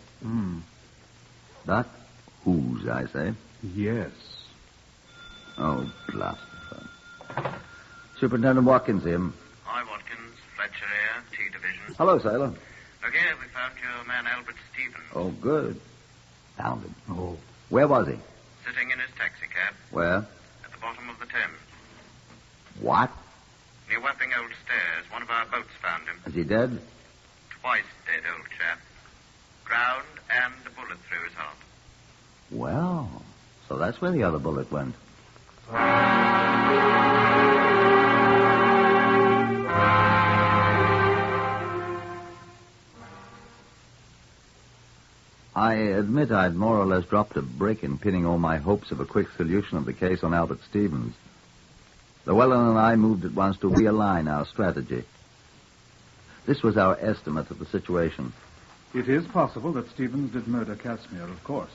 But whose, I say? Yes. Oh, blasted. Superintendent Watkins here. Hi, Watkins. Fletcher here, T Division. Hello, sailor. Look here, we found your man Albert Stevens. Oh, good. Found him. Oh. Where was he? Sitting in his taxicab. Where? At the bottom of the Thames. What? Near Wapping Old Stairs. One of our boats found him. Is he dead? Twice dead, old chap. Drowned and a bullet through his heart. Well, so that's where the other bullet went. I admit I'd more or less dropped a brick in pinning all my hopes of a quick solution of the case on Albert Stevens. Llewellyn and I moved at once to realign our strategy. This was our estimate of the situation. It is possible that Stevens did murder Casimir, of course.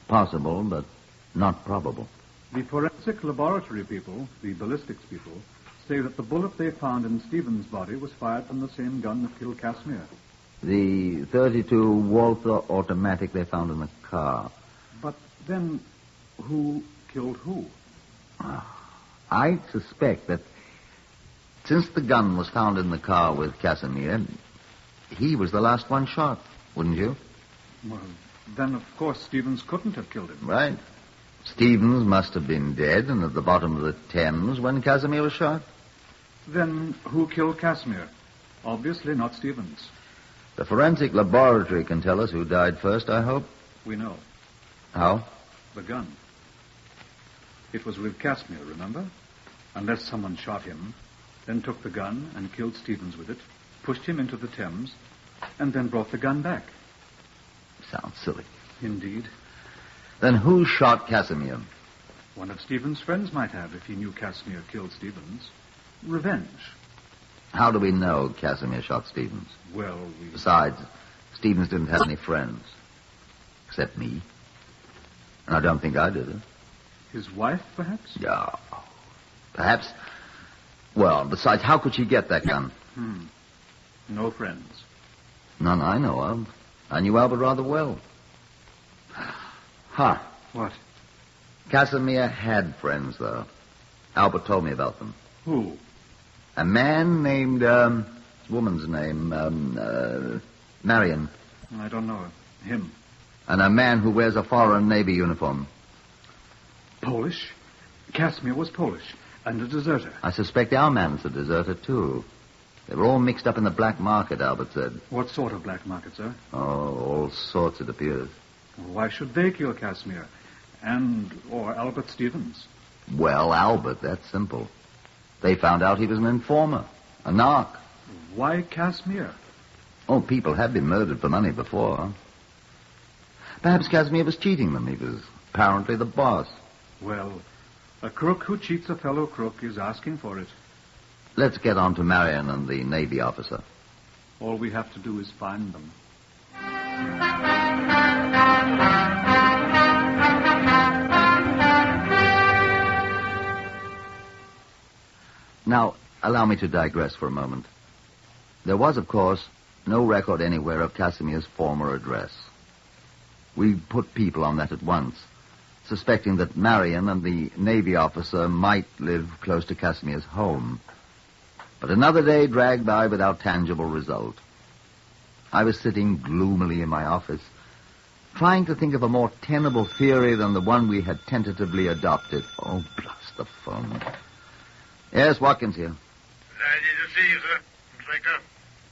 Possible, but not probable. The forensic laboratory people, the ballistics people, say that the bullet they found in Stevens' body was fired from the same gun that killed Casimir. The .32 Walther automatic they found in the car. But then, who killed who? I suspect that since the gun was found in the car with Casimir, he was the last one shot, wouldn't you? Well, then, of course, Stevens couldn't have killed him. Right. Stevens must have been dead and at the bottom of the Thames when Casimir was shot. Then who killed Casimir? Obviously not Stevens. The forensic laboratory can tell us who died first, I hope. We know. How? The gun. It was with Casimir, remember? Unless someone shot him, then took the gun and killed Stevens with it, pushed him into the Thames, and then brought the gun back. Sounds silly. Indeed. Then who shot Casimir? One of Stevens' friends might have if he knew Casimir killed Stevens. Revenge. How do we know Casimir shot Stevens? Well, Besides, Stevens didn't have any friends. Except me. And I don't think I did it. His wife, perhaps? Yeah. Perhaps. Well, besides, how could she get that gun? No friends. None I know of. I knew Albert rather well. What? Casimir had friends, though. Albert told me about them. Who? A man named, woman's name, Marion. I don't know him. And a man who wears a foreign Navy uniform. Polish? Casimir was Polish, and a deserter. I suspect our man's a deserter, too. They were all mixed up in the black market, Albert said. What sort of black market, sir? Oh, all sorts, it appears. Why should they kill Casimir? Or Albert Stevens? Well, Albert, that's simple. They found out he was an informer, a narc. Why Casimir? Oh, people have been murdered for money before. Perhaps Casimir was cheating them. He was apparently the boss. Well, a crook who cheats a fellow crook is asking for it. Let's get on to Marion and the Navy officer. All we have to do is find them. Now, allow me to digress for a moment. There was, of course, no record anywhere of Casimir's former address. We put people on that at once, suspecting that Marion and the Navy officer might live close to Casimir's home. But another day dragged by without tangible result. I was sitting gloomily in my office, trying to think of a more tenable theory than the one we had tentatively adopted. Oh, blast the phone. Yes, Watkins here. Ready to see you, sir. Inspector.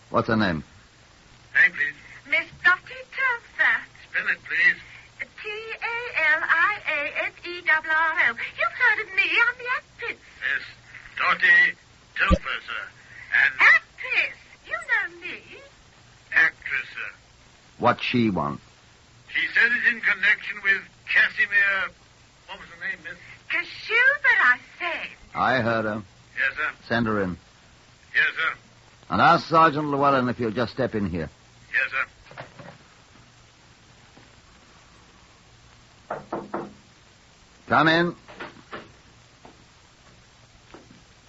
What's her name? Name, please. Miss Dottie Telfair. Spell it, please. Taliaserrl. You've heard of me. I'm the actress. Miss Dottie Telfair, sir. And... Actress. You know me. Actress, sir. What's she want? She said it in connection with Casimir... What was the name, miss? Kashuber, I said. I heard her. Yes, sir. Send her in. Yes, sir. And ask Sergeant Llewellyn if he'll just step in here. Yes, sir. Come in.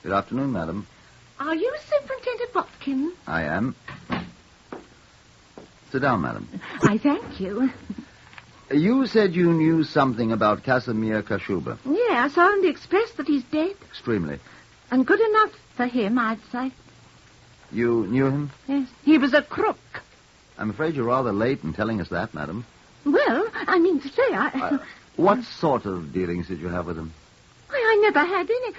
Good afternoon, madam. Are you Superintendent Watkins? I am. Sit down, madam. I thank you. You said you knew something about Casimir Kashuba. Yeah, I saw in the Express that he's dead. Extremely. And good enough for him, I'd say. You knew him? Yes. He was a crook. I'm afraid you're rather late in telling us that, madam. Well, I mean to say, What sort of dealings did you have with him? Why, I never had any.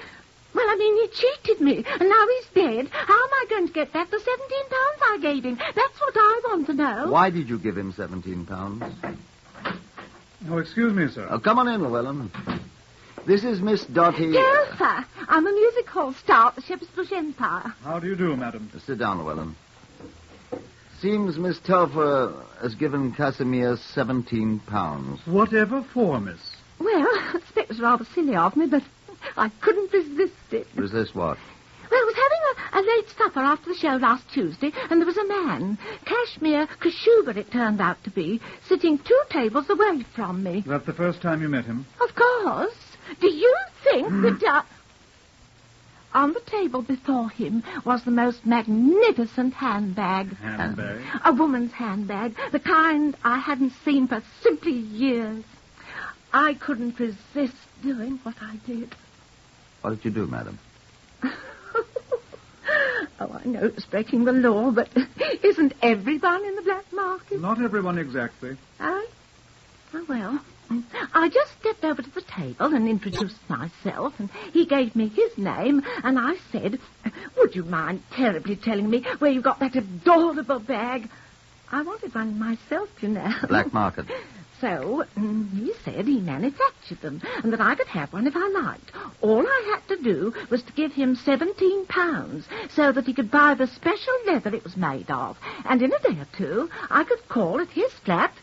Well, I mean, he cheated me, and now he's dead. How am I going to get back the £17 I gave him? That's what I want to know. Why did you give him £17? Oh, excuse me, sir. Oh, come on in, Llewellyn. This is Miss Dottie... Telfer. I'm a music hall star at the Shepherd's Bush Empire. How do you do, madam? Sit down, Llewellyn. Seems Miss Telfer has given Casimir £17. Whatever for, miss? Well, I expect it was rather silly of me, but I couldn't resist it. Resist what? Well, I was having a late supper after the show last Tuesday, and there was a man, Kashmir Kashuba it turned out to be, sitting 2 tables away from me. That the first time you met him? Of course. Do you think that... On the table before him was the most magnificent handbag. Handbag? A woman's handbag, the kind I hadn't seen for simply years. I couldn't resist doing what I did. What did you do, madam? Oh, I know it's breaking the law, but isn't everyone in the black market? Not everyone exactly. Oh? Oh, well. I just stepped over to the table and introduced myself, and he gave me his name, and I said, would you mind terribly telling me where you got that adorable bag? I wanted one myself, you know. Black market. So, he said he manufactured them, and that I could have one if I liked. All I had to do was to give him £17, so that he could buy the special leather it was made of. And in a day or 2, I could call at his flat,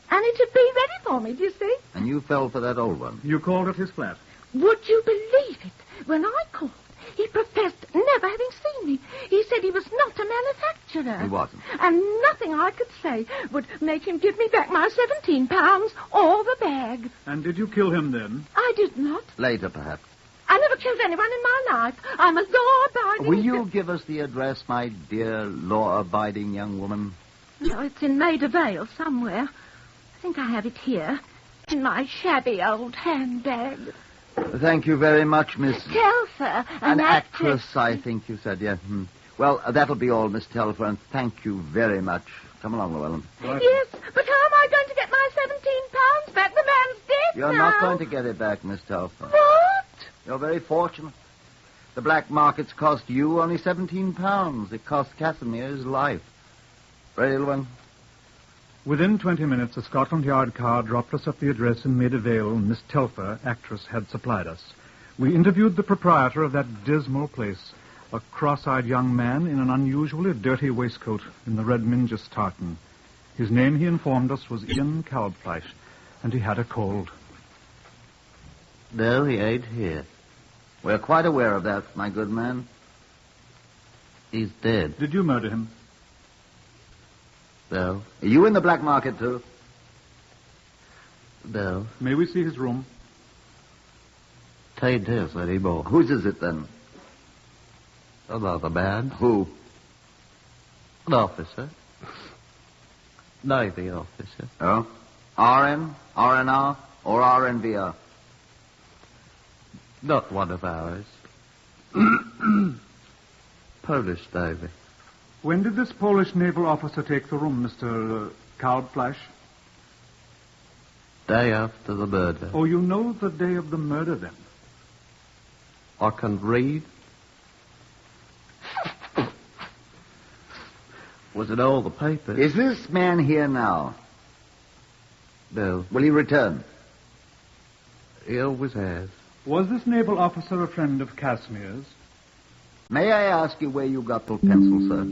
and it'd be ready for me, do you see? And you fell for that old one? You called at his flat? Would you believe it? When I called, he professed never having seen me. He said he was not a manufacturer. He wasn't. And nothing I could say would make him give me back my £17 or the bag. And did you kill him then? I did not. Later, perhaps. I never killed anyone in my life. I'm a law-abiding... Will you give us the address, my dear law-abiding young woman? No, it's in Maida Vale somewhere. I think I have it here, in my shabby old handbag. Thank you very much, Miss... Telfer, an actress, I think you said, yeah. Well, that'll be all, Miss Telfer, and thank you very much. Come along, Llewellyn. Yes, but how am I going to get my £17 back? The man's dead You're now. not going to get it back, Miss Telfer. What? You're very fortunate. The black markets cost you only £17. It cost Casimir his life. Ready, Llewellyn? Within 20 minutes, a Scotland Yard car dropped us at the address in Maida Vale Miss Telfer, actress, had supplied us. We interviewed the proprietor of that dismal place, a cross-eyed young man in an unusually dirty waistcoat in the Red Mingus tartan. His name, he informed us, was Ian Kalbfleisch, and he had a cold. No, he ain't here. We're quite aware of that, my good man. He's dead. Did you murder him? No. Are you in the black market, too? No. May we see his room? Tain't his anymore. Whose is it, then? Another man. Who? An officer. Navy officer. Oh? RN, RNR, or RNVR? Not one of ours. Polish Navy. When did this Polish naval officer take the room, Mr. Kalbfleisch? Day after the murder. Oh, you know the day of the murder, then? I can read. Was in all the papers. Is this man here now? No. Will he return? He always has. Was this naval officer a friend of Casimir's? May I ask you where you got the pencil, sir?